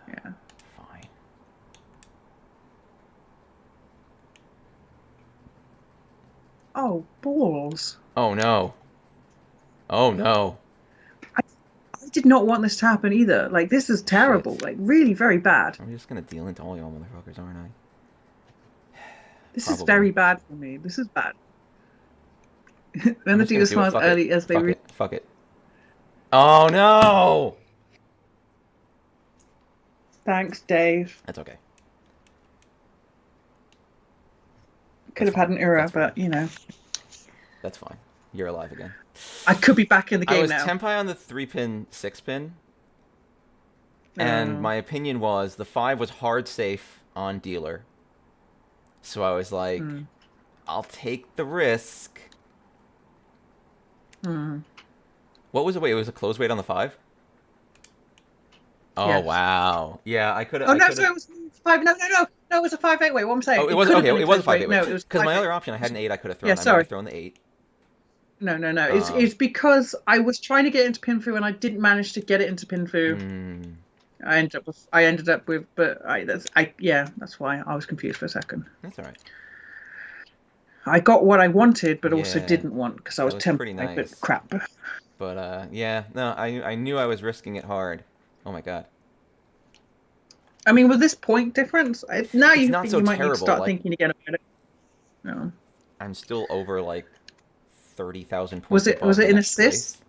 Speaker 1: Yeah.
Speaker 2: Fine.
Speaker 1: Oh, balls.
Speaker 2: Oh, no. Oh, no.
Speaker 1: I did not want this to happen either. Like, this is terrible. Like, really very bad.
Speaker 2: I'm just gonna deal into all y'all motherfuckers, aren't I?
Speaker 1: This is
Speaker 2: Probably.
Speaker 1: very bad for me. This is bad. When
Speaker 2: I'm
Speaker 1: the
Speaker 2: just gonna
Speaker 1: dealer
Speaker 2: do it.
Speaker 1: smiles
Speaker 2: Fuck
Speaker 1: early
Speaker 2: it.
Speaker 1: as they
Speaker 2: Fuck it. Fuck it. Oh, no!
Speaker 1: Thanks, Dave.
Speaker 2: That's okay.
Speaker 1: Could have had an error,
Speaker 2: That's fine.
Speaker 1: but, you know.
Speaker 2: That's fine. You're alive again.
Speaker 1: I could be back in the
Speaker 2: I
Speaker 1: game
Speaker 2: was
Speaker 1: now.
Speaker 2: tempai on the 3-pin, 6-pin, and my opinion was the 5 was hard safe on dealer. So I was like, I'll take the risk
Speaker 1: Hmm.
Speaker 2: What was the weight? It was a close weight on the 5? Oh
Speaker 1: Yes.
Speaker 2: wow. Yeah, I could have.
Speaker 1: Oh
Speaker 2: I
Speaker 1: no,
Speaker 2: could
Speaker 1: sorry,
Speaker 2: have.
Speaker 1: it was 5. No, no, no, no. It was a 5-8 weight. What I'm
Speaker 2: Oh,
Speaker 1: saying,
Speaker 2: it
Speaker 1: it
Speaker 2: was
Speaker 1: could have
Speaker 2: okay.
Speaker 1: been a
Speaker 2: It was a
Speaker 1: close
Speaker 2: 5
Speaker 1: weight.
Speaker 2: 8 weight.
Speaker 1: No, it was
Speaker 2: Because my
Speaker 1: 5-8.
Speaker 2: other option, I had an 8. I could have
Speaker 1: Yeah,
Speaker 2: thrown. I might have
Speaker 1: sorry.
Speaker 2: thrown the 8.
Speaker 1: No, no, no. It's
Speaker 2: Um.
Speaker 1: because I was trying to get into Pinfu and I didn't manage to get it into Pinfu.
Speaker 2: Mm,
Speaker 1: I ended up with, but yeah, that's why I was confused for a second.
Speaker 2: that's all right.
Speaker 1: I got what I wanted, but also
Speaker 2: Yeah,
Speaker 1: didn't want because I
Speaker 2: that
Speaker 1: was
Speaker 2: was pretty
Speaker 1: tempted. But
Speaker 2: nice.
Speaker 1: crap.
Speaker 2: But yeah. No, I knew I was risking it hard. Oh my god.
Speaker 1: I mean, with this point difference, now
Speaker 2: It's
Speaker 1: you
Speaker 2: not so
Speaker 1: you might need to
Speaker 2: terrible.
Speaker 1: start
Speaker 2: Like
Speaker 1: thinking again about it. No.
Speaker 2: I'm still over like 30,000
Speaker 1: Was
Speaker 2: points
Speaker 1: it was
Speaker 2: above
Speaker 1: it
Speaker 2: the
Speaker 1: an
Speaker 2: next
Speaker 1: assist?
Speaker 2: place.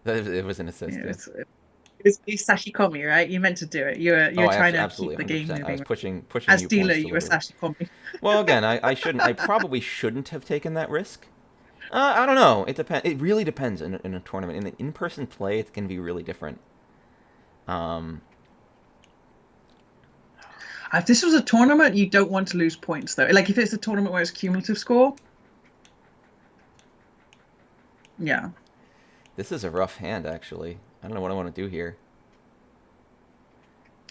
Speaker 2: It was an assist.
Speaker 1: Yeah,
Speaker 2: Yeah.
Speaker 1: it's Sashikomi, right? You meant to do it.
Speaker 2: Oh,
Speaker 1: You're trying to keep
Speaker 2: absolutely
Speaker 1: the game
Speaker 2: 100%. I was
Speaker 1: moving.
Speaker 2: pushing
Speaker 1: As
Speaker 2: new
Speaker 1: dealer,
Speaker 2: points
Speaker 1: you were
Speaker 2: deliberately.
Speaker 1: Sashikomi.
Speaker 2: Well, again, I shouldn't. I probably shouldn't have taken that risk. I don't know. It depends. It really depends in a tournament. In the in-person play, it can be really different. Um,
Speaker 1: If this was a tournament, you don't want to lose points though. Like if it's a tournament where it's cumulative score, yeah.
Speaker 2: this is a rough hand, actually. I don't know what I want to do here.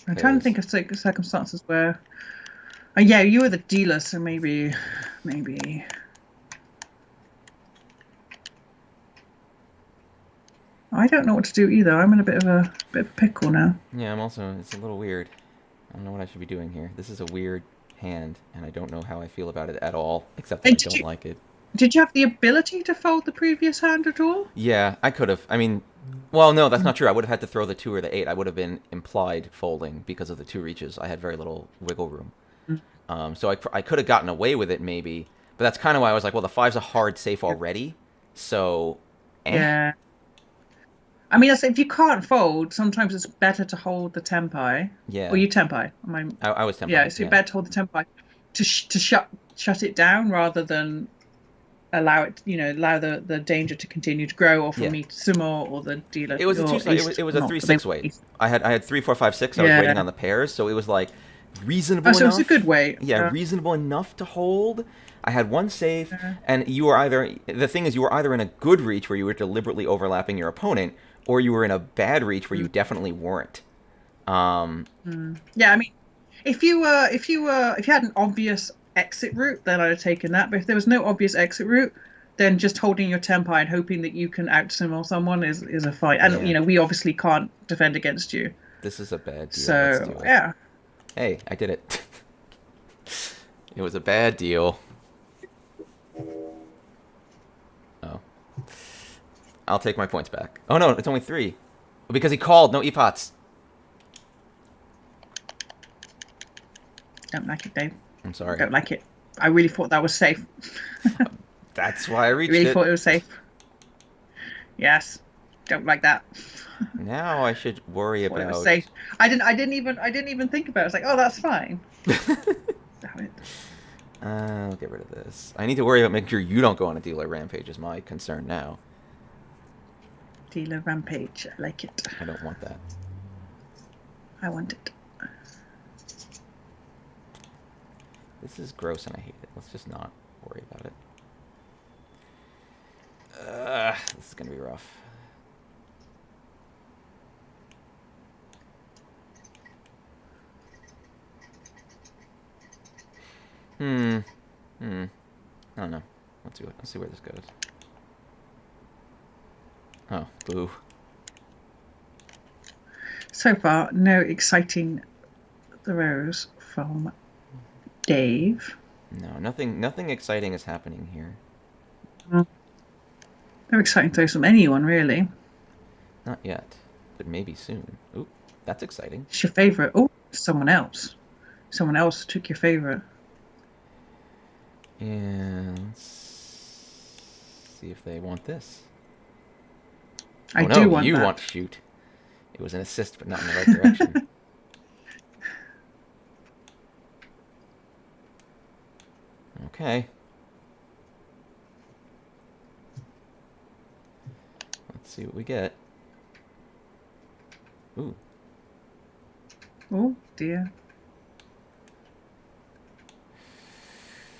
Speaker 1: I'm trying to
Speaker 2: Because
Speaker 1: think of circumstances where, yeah, you were the dealer, so maybe. I don't know what to do either. I'm in a bit of a pickle now.
Speaker 2: yeah, I'm also. It's a little weird. I don't know what I should be doing here. This is a weird hand, and I don't know how I feel about it at all, except that
Speaker 1: And
Speaker 2: I don't like it.
Speaker 1: did you have the ability to fold the previous hand at all?
Speaker 2: Yeah, I could have. I mean, well, no, that's not true. I would have had to throw the 2 or the 8. I would have been implied folding because of the 2 reaches. I had very little wiggle room. So I could have gotten away with it maybe, but that's kind of why I was like, well, the 5's a hard safe already, so
Speaker 1: Yeah. I mean, if you can't fold, sometimes it's better to hold the tempai. Or
Speaker 2: Yeah,
Speaker 1: you tempai.
Speaker 2: I was
Speaker 1: Yeah,
Speaker 2: tempai.
Speaker 1: so you're
Speaker 2: Yeah,
Speaker 1: better to hold the tempai to shut it down rather than allow it, allow the danger to continue to grow, or for
Speaker 2: yeah.
Speaker 1: me to sumo or the dealer
Speaker 2: It was a
Speaker 1: or
Speaker 2: two.
Speaker 1: ace
Speaker 2: It was a
Speaker 1: not.
Speaker 2: 3-6 weight. I had 3 4 5 6. I was waiting
Speaker 1: Yeah.
Speaker 2: on the pairs, so it was like
Speaker 1: Oh,
Speaker 2: reasonable
Speaker 1: so it was a good
Speaker 2: enough.
Speaker 1: weight.
Speaker 2: Yeah, reasonable enough to hold. I had one safe,
Speaker 1: Yeah.
Speaker 2: and you were either the thing is you were either in a good reach where you were deliberately overlapping your opponent, or you were in a bad reach where you definitely weren't. Um,
Speaker 1: Yeah, I mean, if you had an obvious exit route, then I'd have taken that. But if there was no obvious exit route, then just holding your tempai and hoping that you can out sumo someone is a fight. And
Speaker 2: yeah,
Speaker 1: we obviously can't defend against you.
Speaker 2: this is a bad deal. Let's do
Speaker 1: So
Speaker 2: it.
Speaker 1: yeah.
Speaker 2: Hey, I did it. It was a bad deal. Oh, I'll take my points back. Oh no, it's only 3. Because he called, no epots.
Speaker 1: Don't like it, Dave.
Speaker 2: I'm sorry.
Speaker 1: Don't like it. I really thought that was safe.
Speaker 2: That's why I reached
Speaker 1: Really
Speaker 2: it.
Speaker 1: thought it was safe. Yes. Don't like that.
Speaker 2: Now I should worry
Speaker 1: Thought it was
Speaker 2: about.
Speaker 1: safe. I didn't even think about it. I was like, oh, that's fine. Damn it.
Speaker 2: I'll get rid of this. I need to worry about making sure you don't go on a dealer rampage is my concern now.
Speaker 1: Dealer rampage. I like it.
Speaker 2: I don't want that.
Speaker 1: I want it.
Speaker 2: This is gross and I hate it. Let's just not worry about it. This is going to be rough. I don't know. Let's see where this goes. Oh, boo.
Speaker 1: So far, no exciting throws from Dave.
Speaker 2: No, nothing exciting is happening here.
Speaker 1: No exciting throws from anyone, really.
Speaker 2: Not yet, but maybe soon. Ooh, that's exciting.
Speaker 1: It's your favourite. Oh, someone else. Someone else took your favourite.
Speaker 2: And let's see if they want this.
Speaker 1: I
Speaker 2: Oh no,
Speaker 1: do want
Speaker 2: you
Speaker 1: that.
Speaker 2: want to shoot. It was an assist, but not in the right direction. Okay. Let's see what we get. Ooh.
Speaker 1: Oh, dear.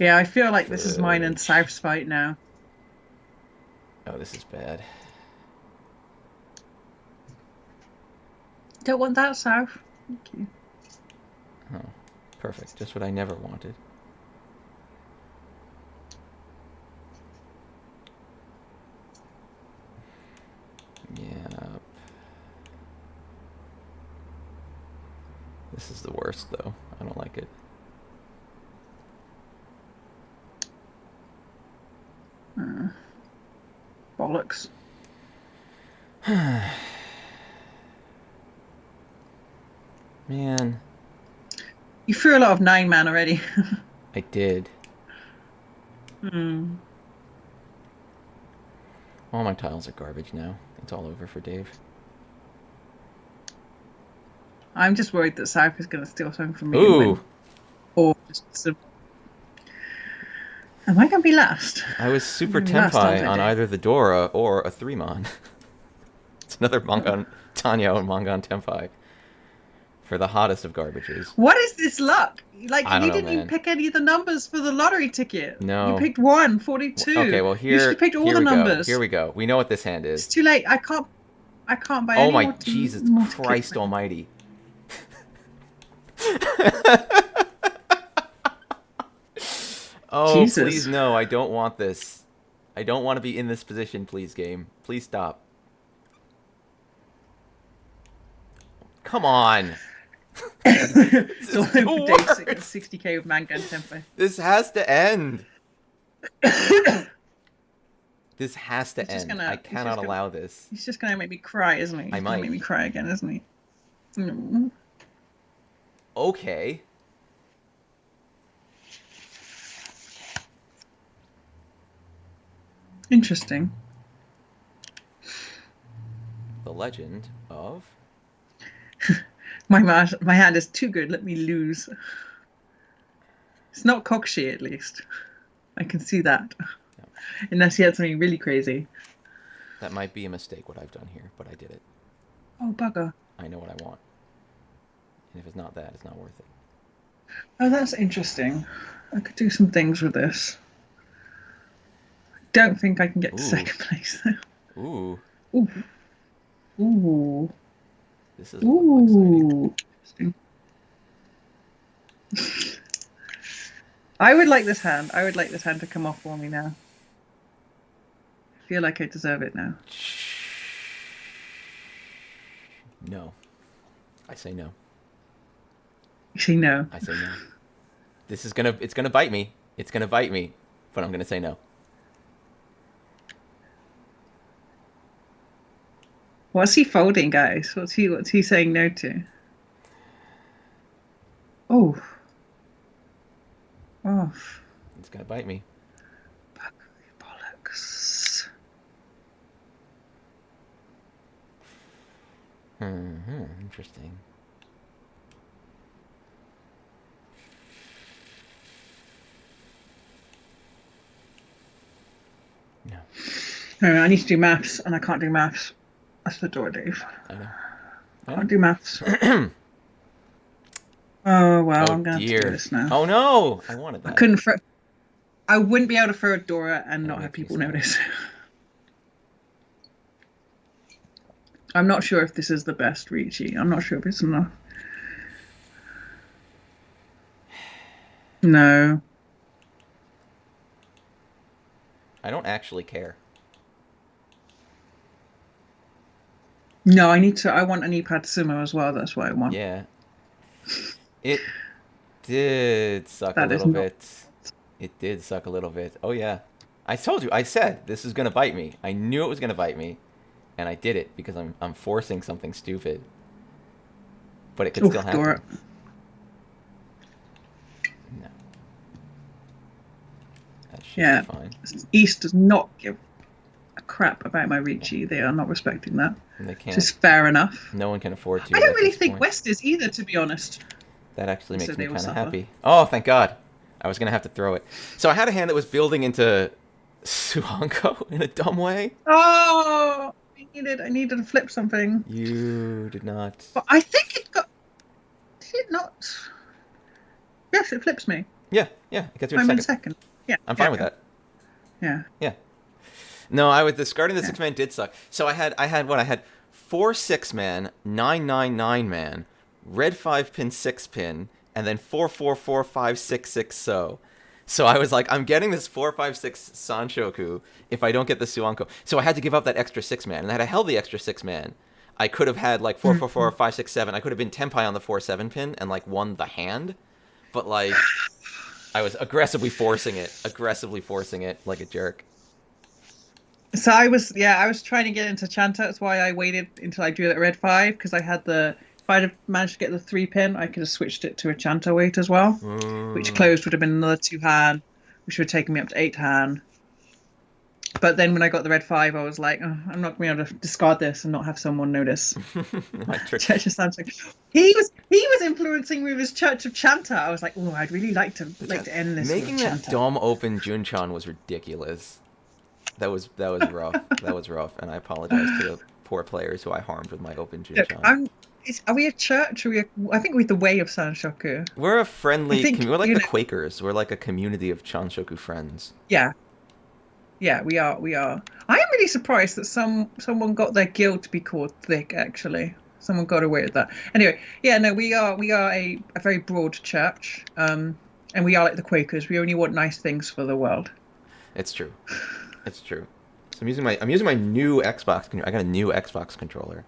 Speaker 1: Yeah, I feel like this is mine and South's fight now.
Speaker 2: Oh, this is bad.
Speaker 1: Don't want that, South. Thank you.
Speaker 2: Oh, perfect. Just what I never wanted. Yeah. This is the worst, though. I don't like it.
Speaker 1: Bollocks.
Speaker 2: Man.
Speaker 1: You threw a lot of 9-man already.
Speaker 2: I did. All my tiles are garbage now. It's all over for Dave.
Speaker 1: I'm just worried that South is going to steal something from me.
Speaker 2: Ooh!
Speaker 1: Or just some... Am I going to be last?
Speaker 2: I was super tempai on either the Dora or a 3-mon. It's another Mangan Tanyo and Mangan Tempai. For the hottest of garbages.
Speaker 1: What is this luck? Like, you didn't
Speaker 2: man.
Speaker 1: even pick any of the numbers for the lottery ticket.
Speaker 2: No.
Speaker 1: You picked 1, 42.
Speaker 2: Okay, well here,
Speaker 1: you should have picked all the numbers.
Speaker 2: Here we go. We know what this hand is.
Speaker 1: It's too late. I can't buy any
Speaker 2: Oh my
Speaker 1: more
Speaker 2: Jesus Christ almighty. Oh, Jesus. Please no, I don't want this. I don't want to be in this position, please, game. Please stop. Come on.
Speaker 1: It's all over Dave's 60k with Mangan Tempo.
Speaker 2: This has to end. This has to end. I cannot allow this.
Speaker 1: He's just going to make me cry, isn't he? He's going to make me cry again, isn't he? Mm.
Speaker 2: Okay.
Speaker 1: Interesting.
Speaker 2: The Legend of...
Speaker 1: My hand is too good. Let me lose. It's not Cockshy, at least. I can see that. No. Unless he had something really crazy.
Speaker 2: That might be a mistake, what I've done here, but I did it.
Speaker 1: Oh, bugger.
Speaker 2: I know what I want. And if it's not that, it's not worth it.
Speaker 1: Oh, that's interesting. I could do some things with this. I don't think I can get to second place, though.
Speaker 2: Ooh.
Speaker 1: Ooh. Ooh.
Speaker 2: This is exciting.
Speaker 1: I would like this hand. I would like this hand to come off for me now. I feel like I deserve it now.
Speaker 2: No. I say no.
Speaker 1: You say no?
Speaker 2: I say no. This is it's gonna bite me. It's gonna bite me, but I'm gonna say no.
Speaker 1: What's he folding, guys? What's he saying no to? Oh. Oh.
Speaker 2: It's gonna bite me.
Speaker 1: Bollocks.
Speaker 2: Interesting. No.
Speaker 1: No, I need to do maths, and I can't do maths. That's the door, Dave.
Speaker 2: I know.
Speaker 1: I can't do maths. Oh, well,
Speaker 2: oh,
Speaker 1: I'm going to have to do this now.
Speaker 2: Oh, no! I wanted that.
Speaker 1: I wouldn't be able to throw a Dora and not have people notice. I'm not sure if this is the best Riichi. I'm not sure if it's enough. No.
Speaker 2: I don't actually care.
Speaker 1: No, I want an iPad Sumo as well. That's what I want.
Speaker 2: Yeah. It did suck a little bit. It did suck a little bit. Oh, yeah. I told you. I said this is going to bite me. I knew it was going to bite me. And I did it because I'm forcing something stupid. But it could still happen.
Speaker 1: Dora.
Speaker 2: No. That should be fine.
Speaker 1: East does not give a crap about my Riichi. They are not respecting that.
Speaker 2: They can't.
Speaker 1: Which is fair enough.
Speaker 2: No one can afford to.
Speaker 1: I don't really think West is either, to be honest.
Speaker 2: That actually makes me kind of happy. Oh, thank God. I was going to have to throw it. So I had a hand that was building into Suhanko in a dumb way.
Speaker 1: Oh, I needed to flip something.
Speaker 2: You did not.
Speaker 1: But I think it got... Did it not? Yes, it flips me.
Speaker 2: Yeah. It gets you
Speaker 1: I'm in second. Yeah.
Speaker 2: I'm fine with that.
Speaker 1: Yeah.
Speaker 2: Yeah. No, I was discarding the 6-man did suck. So I had 4 6-man, 9 9 9 man, red 5-pin 6-pin, and then 4 4 4 5 6 6 So I was like, I'm getting this 4 5 6 Sanshoku if I don't get the Suanko. So I had to give up that extra 6-man, and had I held the extra 6-man, I could have had like 4 4 4 5 6 7. I could have been Tenpai on the 4 7-pin and like won the hand, but like I was aggressively forcing it like a jerk.
Speaker 1: So I was trying to get into Chanta. That's why I waited until I drew that red 5, because I had if I'd have managed to get the 3-pin, I could have switched it to a Chanta weight as well, which closed would have been another 2 hand, which would have taken me up to 8 hand. But then when I got the red 5, I was like, oh, I'm not going to be able to discard this and not have someone notice. Church of Santo. He was influencing me with his Church of Chanta. I was like, oh, I'd really like to end this.
Speaker 2: Making
Speaker 1: with
Speaker 2: that
Speaker 1: Chanta.
Speaker 2: Dom open Junchan was ridiculous. That was rough. That was rough, and I apologize to the poor players who I harmed with my open Junchan.
Speaker 1: Are we a church? I think we're the way of Sanshoku.
Speaker 2: We're a friendly. We're like the Quakers. We're like a community of Chanshoku friends.
Speaker 1: Yeah, we are. I am really surprised that someone got their guild to be called thick. Actually, someone got away with that. Anyway, yeah, no, we are a very broad church, and we are like the Quakers. We only want nice things for the world. It's
Speaker 2: true. It's true. So I'm using my new Xbox. I got a new Xbox controller.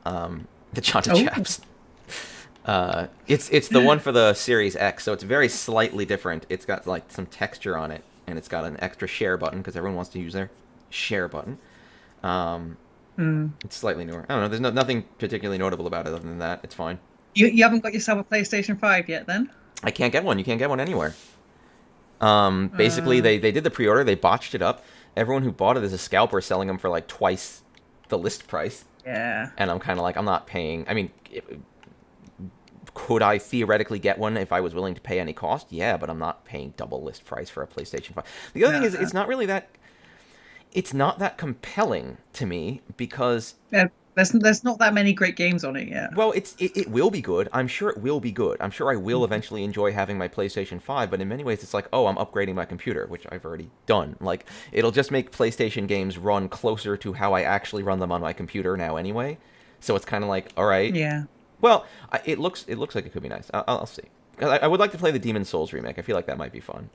Speaker 2: The Chanta Chaps. It's the one for the Series X, so it's very slightly different. It's got like some texture on it, and it's got an extra share button because everyone wants to use their share button. It's slightly newer. I don't know. There's nothing particularly notable about it other than that. It's fine.
Speaker 1: You haven't got yourself a PlayStation 5 yet, then?
Speaker 2: I can't get one. You can't get one anywhere. Basically, they did the pre-order. They botched it up. Everyone who bought it is a scalper selling them for like twice the list price.
Speaker 1: Yeah.
Speaker 2: And I'm kind of like, I'm not paying. I mean, could I theoretically get one if I was willing to pay any cost? Yeah, but I'm not paying double list price for a PlayStation 5. The other thing is, it's not really that. It's not that compelling to me because
Speaker 1: there's not that many great games on it yet.
Speaker 2: Well, it will be good. I'm sure it will be good. I'm sure I will eventually enjoy having my PlayStation 5, but in many ways it's like, oh, I'm upgrading my computer, which I've already done. Like, it'll just make PlayStation games run closer to how I actually run them on my computer now anyway. So it's kind of like, all right.
Speaker 1: Yeah.
Speaker 2: Well, it looks like it could be nice. I'll see. I would like to play the Demon's Souls remake. I feel like that might be fun.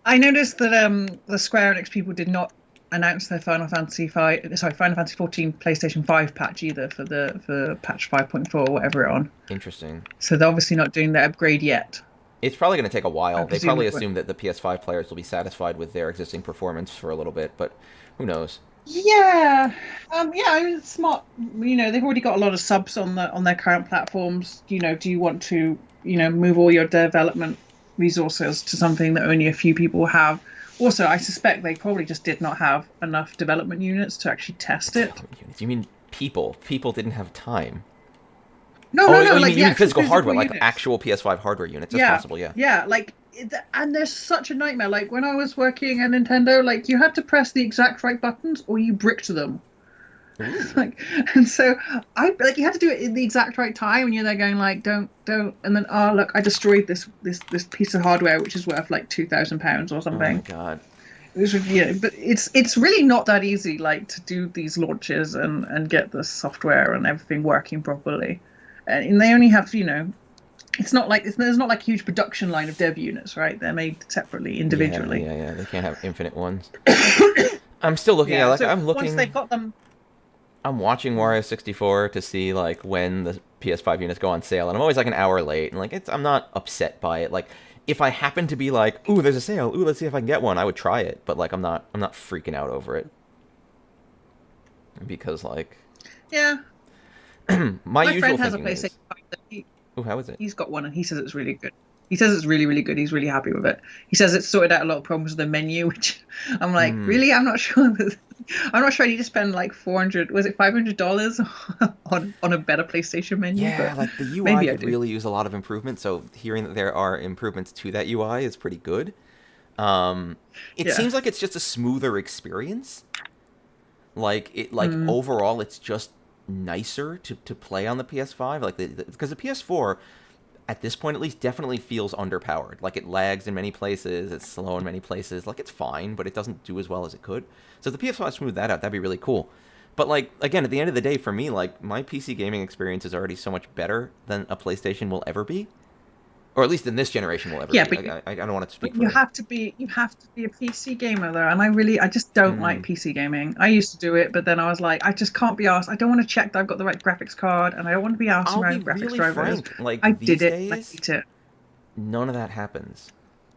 Speaker 1: I noticed that the Square Enix people did not announce their Final Fantasy XIV PlayStation 5 patch either for patch 5.4 or whatever it on.
Speaker 2: Interesting.
Speaker 1: So they're obviously not doing the upgrade yet.
Speaker 2: It's probably going to take a while. They probably assume that the PS5 players will be satisfied with their existing performance for a little bit, but who knows?
Speaker 1: Yeah. I mean, it's smart. You know, they've already got a lot of subs on their current platforms. You know, do you want to, move all your development resources to something that only a few people have? Also, I suspect they probably just did not have enough development units to actually test it.
Speaker 2: You mean people? People didn't have time.
Speaker 1: No.
Speaker 2: You mean physical hardware,
Speaker 1: units.
Speaker 2: Like actual PS5 hardware units. That's possible, yeah.
Speaker 1: Yeah, and there's such a nightmare. Like, when I was working at Nintendo, like, you had to press the exact right buttons or you bricked them. And so you had to do it in the exact right time, and you're there going like, don't, and then look, I destroyed this piece of hardware which is worth like £2,000 or something.
Speaker 2: Oh my god.
Speaker 1: It was, but it's really not that easy, like, to do these launches and get the software and everything working properly. And they only have, it's not like there's not like a huge production line of dev units, right? They're made separately, individually.
Speaker 2: Yeah. They can't have infinite ones. I'm still looking at I'm looking.
Speaker 1: Once they've got them.
Speaker 2: I'm watching Wario 64 to see like when the PS5 units go on sale, and I'm always like an hour late, and like I'm not upset by it. Like, if I happen to be like, ooh, there's a sale, ooh, let's see if I can get one, I would try it, but like I'm not freaking out over it because like my usual
Speaker 1: friend has a
Speaker 2: thinking
Speaker 1: PlayStation
Speaker 2: is, ooh, how is it?
Speaker 1: He's got one, and he says it's really good. He says it's really, really good. He's really happy with it. He says it's sorted out a lot of problems with the menu, which I'm like, really? I'm not sure. I'm not sure I need to spend like $500 on a better PlayStation menu.
Speaker 2: Yeah, like the UI could really use a lot of improvement. So hearing that there are improvements to that UI is pretty good. It seems like it's just a smoother experience. Overall, it's just nicer to play on the PS5. Like because the PS4. at this point at least, definitely feels underpowered. Like, it lags in many places, it's slow in many places. Like, it's fine, but it doesn't do as well as it could. So if the PS5 smoothed that out, that'd be really cool. But, like, again, at the end of the day, for me, like, my PC gaming experience is already so much better than a PlayStation will ever be. Or at least in this generation will ever be.
Speaker 1: But
Speaker 2: I don't want to speak for
Speaker 1: you have to be a PC gamer though, and I just don't like PC gaming. I used to do it, but then I was like, I just can't be asked. I don't want to check that I've got the right graphics card, and I don't want to be asked around graphics
Speaker 2: really
Speaker 1: drivers.
Speaker 2: Frank. Like,
Speaker 1: I
Speaker 2: these
Speaker 1: did it.
Speaker 2: days,
Speaker 1: I hate it.
Speaker 2: none of that happens.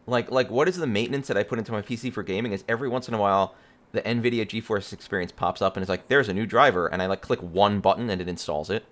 Speaker 2: Like what is the maintenance that I put into my PC for gaming is every once in a while the NVIDIA GeForce Experience pops up and it's like, there's a new driver, and I like click one button and it installs it.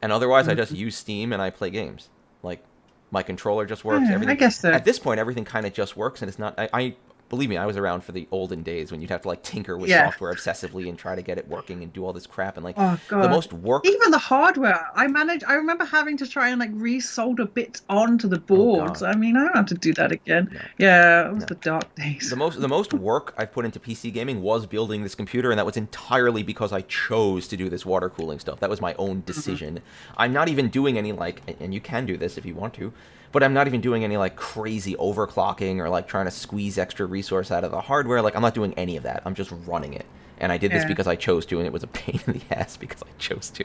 Speaker 2: And otherwise I just use Steam and I play games. Like, my controller just works.
Speaker 1: Yeah,
Speaker 2: Everything.
Speaker 1: I guess so.
Speaker 2: At this point, everything kind of just works, and it's not. I believe me, I was around for the olden days when you'd have to like tinker with software obsessively and try to get it working and do all this crap. And like, the most work.
Speaker 1: Even the hardware, I remember having to try and like resolder bits onto the boards. I mean, I don't have to do that again. No. Yeah, it was the dark days.
Speaker 2: The most work I've put into PC gaming was building this computer, and that was entirely because I chose to do this water cooling stuff. That was my own decision. I'm not even doing any like, and you can do this if you want to, but I'm not even doing any like crazy overclocking or like trying to squeeze extra resource out of the hardware. Like, I'm not doing any of that. I'm just running it. And I did this because I chose to, and it was a pain in the ass because I chose to.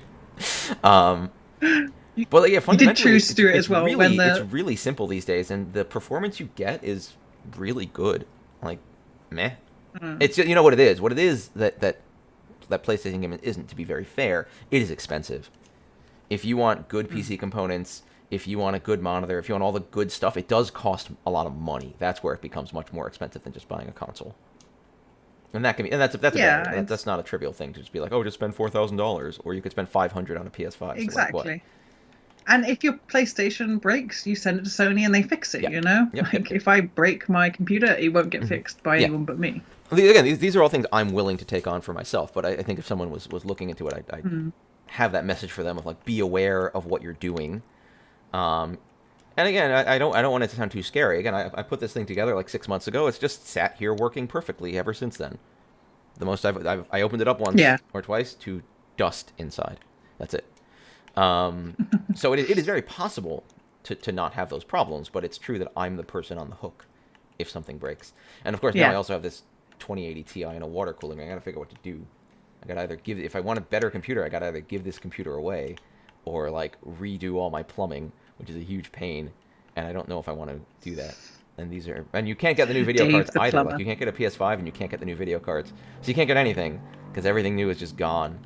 Speaker 2: But yeah, fundamentally,
Speaker 1: you did choose to do it as well.
Speaker 2: It's really simple these days, and the performance you get is really good. Like, meh. It's just, you know what it is. What it is that PlayStation gaming isn't, to be very fair, it is expensive. If you want good PC components, if you want a good monitor, if you want all the good stuff, it does cost a lot of money. That's where it becomes much more expensive than just buying a console. And that can be, and that's not a trivial thing to just be like, oh, just spend $4,000, or you could spend $500 on a PS5.
Speaker 1: Exactly.
Speaker 2: So like,
Speaker 1: and if your PlayStation breaks, you send it to Sony and they fix it. You know, if I break my computer, it won't get fixed by anyone but me.
Speaker 2: Again, these are all things I'm willing to take on for myself. But I think if someone was looking into it, I'd have that message for them of like, be aware of what you're doing. And again, I don't want it to sound too scary. Again, I put this thing together like 6 months ago. It's just sat here working perfectly ever since then. The most I opened it up once or twice to dust inside. That's it. So it is very possible to not have those problems, but it's true that I'm the person on the hook if something breaks. And of course, now I also have this 2080 Ti and a water cooling. I got to figure out what to do. I got to either if I want a better computer, I got to either give this computer away or like redo all my plumbing, which is a huge pain, and I don't know if I want to do that. And you can't get the new video cards either. Like, you can't get a PS5 and you can't get the new video cards, so you can't get anything because everything new is just gone.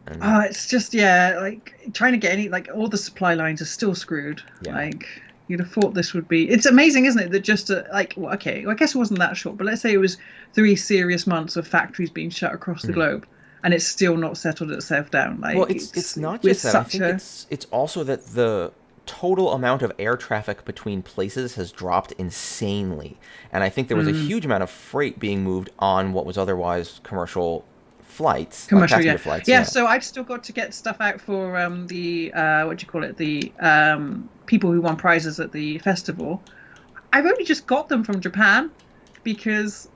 Speaker 1: It's just like trying to get like all the supply lines are still screwed. Like, you'd have thought this would be. It's amazing, isn't it, that just I guess it wasn't that short, but let's say it was 3 serious months of factories being shut across the globe. And it's still not settled itself down. Like,
Speaker 2: well, it's not just that. I think it's also that the total amount of air traffic between places has dropped insanely. And I think there was a huge amount of freight being moved on what was otherwise commercial flights. Passenger flights.
Speaker 1: Yeah, so I've still got to get stuff out for the, the people who won prizes at the festival. I've only just got them from Japan because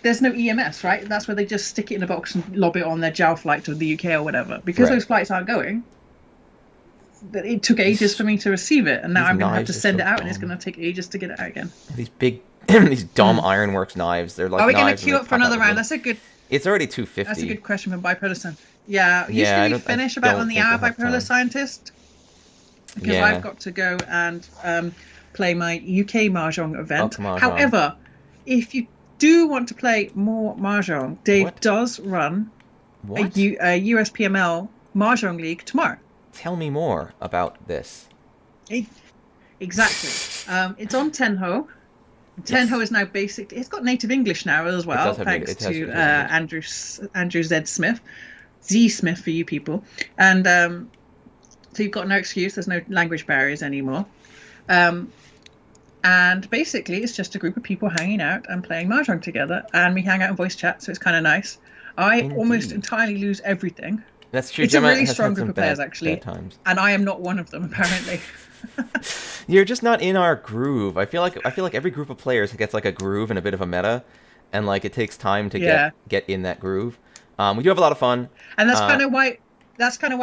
Speaker 1: there's no EMS, right? That's where they just stick it in a box and lob it on their JAL flight to the UK or whatever. Because those flights aren't going, it took ages for me to receive it, and now I'm going to have to send it out, and it's going to take ages to get it out again.
Speaker 2: These big, these dumb ironworks knives. They're like.
Speaker 1: Are we going to queue up for another round? That's a good.
Speaker 2: It's already 2:50.
Speaker 1: That's a good question from Bipolar Sun. Yeah. Can we finish about on the hour, Bipolar Scientist? Because I've got to go and play my UK Mahjong event. However, if you do want to play more Mahjong, Dave does run a USPML Mahjong League tomorrow.
Speaker 2: Tell me more about this.
Speaker 1: Exactly. It's on Tenho. Tenho is now basic. It's got native English now as well, thanks to Andrew Z. Smith. Z. Smith for you people. And so you've got no excuse. There's no language barriers anymore. And basically, it's just a group of people hanging out and playing Mahjong together. And we hang out in voice chat, so it's kind of nice. I almost entirely lose everything.
Speaker 2: That's true.
Speaker 1: It's a really strong group of players, actually. And I am not one of them, apparently.
Speaker 2: You're just not in our groove. I feel like every group of players gets like a groove and a bit of a meta, and like it takes time to get in that groove. We do have a lot of fun. And that's kind of why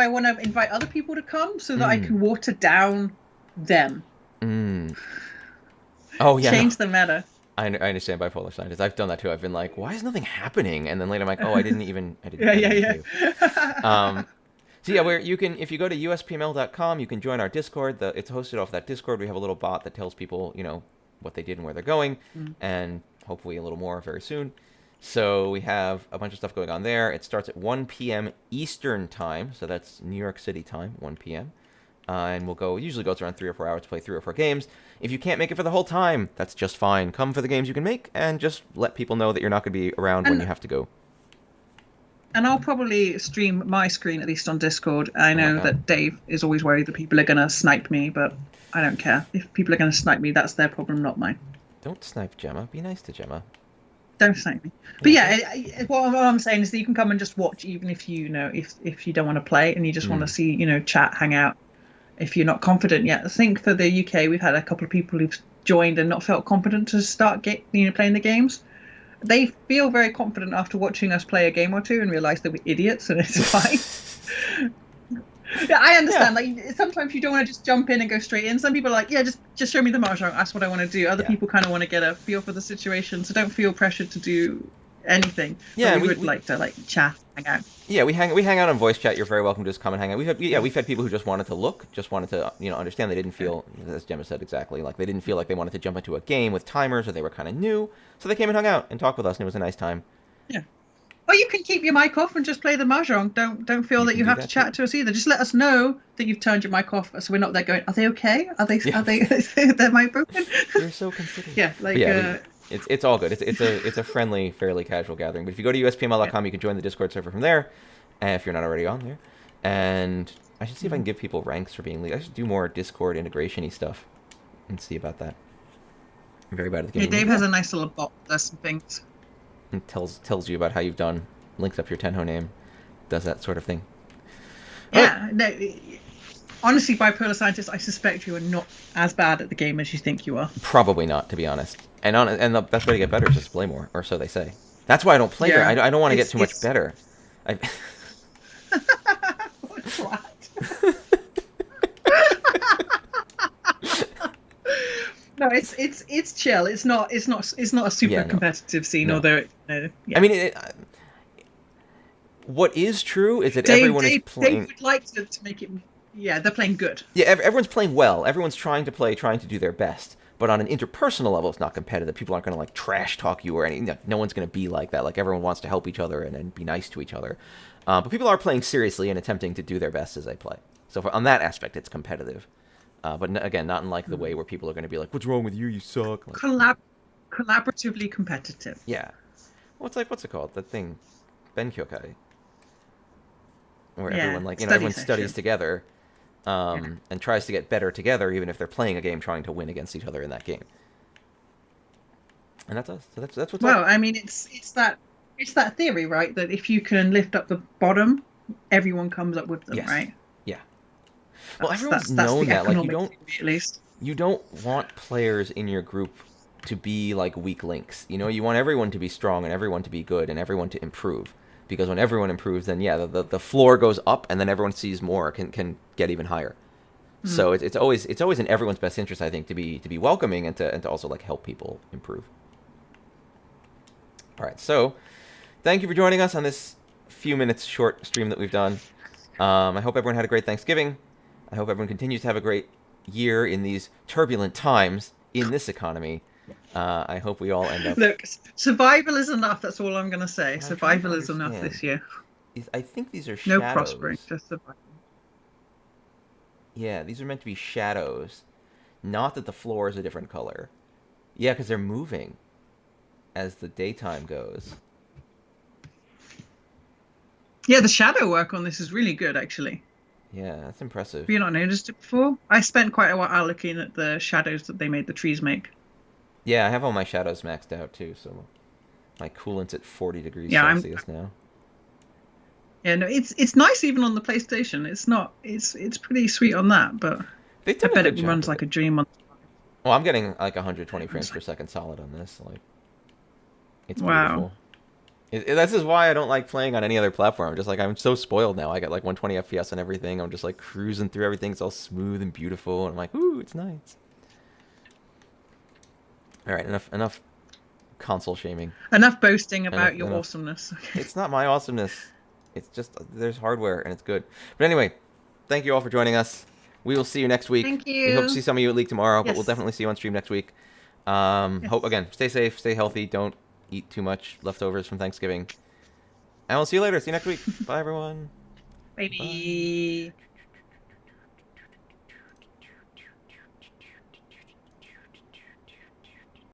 Speaker 2: I want to invite other people to come, so that I can water down
Speaker 1: them.
Speaker 2: Mm. Oh yeah, no.
Speaker 1: Change the meta.
Speaker 2: I understand bipolar scientists. I've done that too. I've been like, why is nothing happening? And then later I'm like, oh, I didn't
Speaker 1: Yeah,
Speaker 2: I
Speaker 1: yeah,
Speaker 2: didn't
Speaker 1: yeah.
Speaker 2: do. So yeah, where you can, if you go to uspml.com, you can join our Discord. It's hosted off that Discord. We have a little bot that tells people, what they did and where they're going,
Speaker 1: Mm.
Speaker 2: and hopefully a little more very soon. So we have a bunch of stuff going on there. It starts at 1 p.m. Eastern time, so that's New York City time, 1 p.m. And usually goes around 3 or 4 hours to play 3 or 4 games. If you can't make it for the whole time, that's just fine. Come for the games you can make, and just let people know that you're not going to be around when you have to go.
Speaker 1: And I'll probably stream my screen, at least on Discord. I know that Dave is always worried that people are going to snipe me, but I don't care. If people are going to snipe me, that's their problem, not mine.
Speaker 2: Don't snipe Gemma. Be nice to Gemma.
Speaker 1: Don't snipe me. But what I'm saying is that you can come and just watch, even if if you don't want to play and you just want to see, chat, hang out. If you're not confident yet, I think for the UK, we've had a couple of people who've joined and not felt confident to start playing the games. They feel very confident after watching us play a game or two and realize that we're idiots and it's fine. Yeah, I understand. Yeah. Like sometimes you don't want to just jump in and go straight in. Some people are like, yeah, just show me the mahjong. That's what I want to do. Other people kind of want to get a feel for the situation, so don't feel pressured to do anything. Yeah, we would like to chat, hang out.
Speaker 2: Yeah, we hang out on voice chat. You're very welcome to just come and hang out. We've had people who just wanted to look, just wanted to understand. They didn't feel, as Gemma said exactly, like they didn't feel like they wanted to jump into a game with timers, or they were kind of new, so they came and hung out and talked with us, and it was a nice time.
Speaker 1: Yeah. Or you can keep your mic off and just play the mahjong. Don't feel that you have to chat to us either. Just let us know that you've turned your mic off, so we're not there going, are they okay? Are they is their mic broken?
Speaker 2: You're so considerate.
Speaker 1: Yeah,
Speaker 2: it's all good. It's a friendly, fairly casual gathering. But if you go to uspml.com, you can join the Discord server from there, if you're not already on there. And I should see if I can give people ranks for being league. I should do more Discord integration-y stuff and see about that. I'm very bad at the game.
Speaker 1: Yeah, Dave has a nice little bot that does some things.
Speaker 2: And tells you about how you've done, links up your Tenho name, does that sort of thing.
Speaker 1: Yeah, no, honestly, bipolar scientist, I suspect you are not as bad at the game as you think you are.
Speaker 2: Probably not, to be honest. And the best way to get better is just play more, or so they say. That's why I don't play there. I don't want to get too much better.
Speaker 1: What? No, it's chill. It's not a super competitive scene.
Speaker 2: No.
Speaker 1: Although,
Speaker 2: I mean, what is true is that everyone is playing.
Speaker 1: They would like to make it. Yeah, they're playing good.
Speaker 2: Yeah, everyone's playing well. Everyone's trying to do their best. But on an interpersonal level, it's not competitive. People aren't going to trash talk you or anything. No one's going to be like that. Everyone wants to help each other and be nice to each other. But people are playing seriously and attempting to do their best as they play. So on that aspect, it's competitive. But again, not in the way where people are going to be like, "What's wrong with you? You suck."
Speaker 1: Collaboratively competitive.
Speaker 2: Yeah. What's it called? That thing, Benkyokai, where everyone studies together. And tries to get better together, even if they're playing a game trying to win against each other in that game. And that's us. So that's what's up.
Speaker 1: I mean, it's that theory, right? That if you can lift up the bottom, everyone comes up with them, right?
Speaker 2: Yeah. Well, everyone's known that. You don't want players in your group to be like weak links. You want everyone to be strong and everyone to be good and everyone to improve. Because when everyone improves, then the floor goes up, and then everyone sees more, can get even higher. Mm-hmm. So it's always in everyone's best interest, I think, to be welcoming and to also help people improve. All right, so thank you for joining us on this few minutes short stream that we've done. I hope everyone had a great Thanksgiving. I hope everyone continues to have a great year in these turbulent times in this economy. I hope we all end up...
Speaker 1: Look, survival is enough, that's all I'm going to say. Survival is enough this year.
Speaker 2: I think these are shadows.
Speaker 1: No prospering, just survival.
Speaker 2: Yeah, these are meant to be shadows. Not that the floor is a different color. Yeah, because they're moving as the daytime goes.
Speaker 1: Yeah, the shadow work on this is really good, actually.
Speaker 2: Yeah, that's impressive.
Speaker 1: Have you not noticed it before? I spent quite a while looking at the shadows that they made the trees make.
Speaker 2: Yeah, I have all my shadows maxed out too, so my coolant's at 40 degrees Celsius now.
Speaker 1: Yeah, no, it's nice even on the PlayStation. It's pretty sweet on that, but I bet it runs like a dream on.
Speaker 2: Well, I'm getting 120 frames per second solid on this. It's beautiful. This is why I don't like playing on any other platform. I'm just like, I'm so spoiled now. I got like 120 FPS and everything. I'm just like cruising through everything. It's all smooth and beautiful. And I'm like, ooh, it's nice. All right, enough console shaming.
Speaker 1: Enough boasting about your
Speaker 2: Enough.
Speaker 1: awesomeness.
Speaker 2: It's not my awesomeness. It's just there's hardware and it's good. But anyway, thank you all for joining us. We will see you next week.
Speaker 1: Thank
Speaker 2: We hope to
Speaker 1: you.
Speaker 2: see some of you at League tomorrow, but
Speaker 1: Yes.
Speaker 2: we'll definitely see you on stream next week.
Speaker 1: Yes.
Speaker 2: Hope again, stay safe, stay healthy, don't eat too much leftovers from Thanksgiving. And we'll see you later. See you next week. Bye everyone.
Speaker 1: Bye.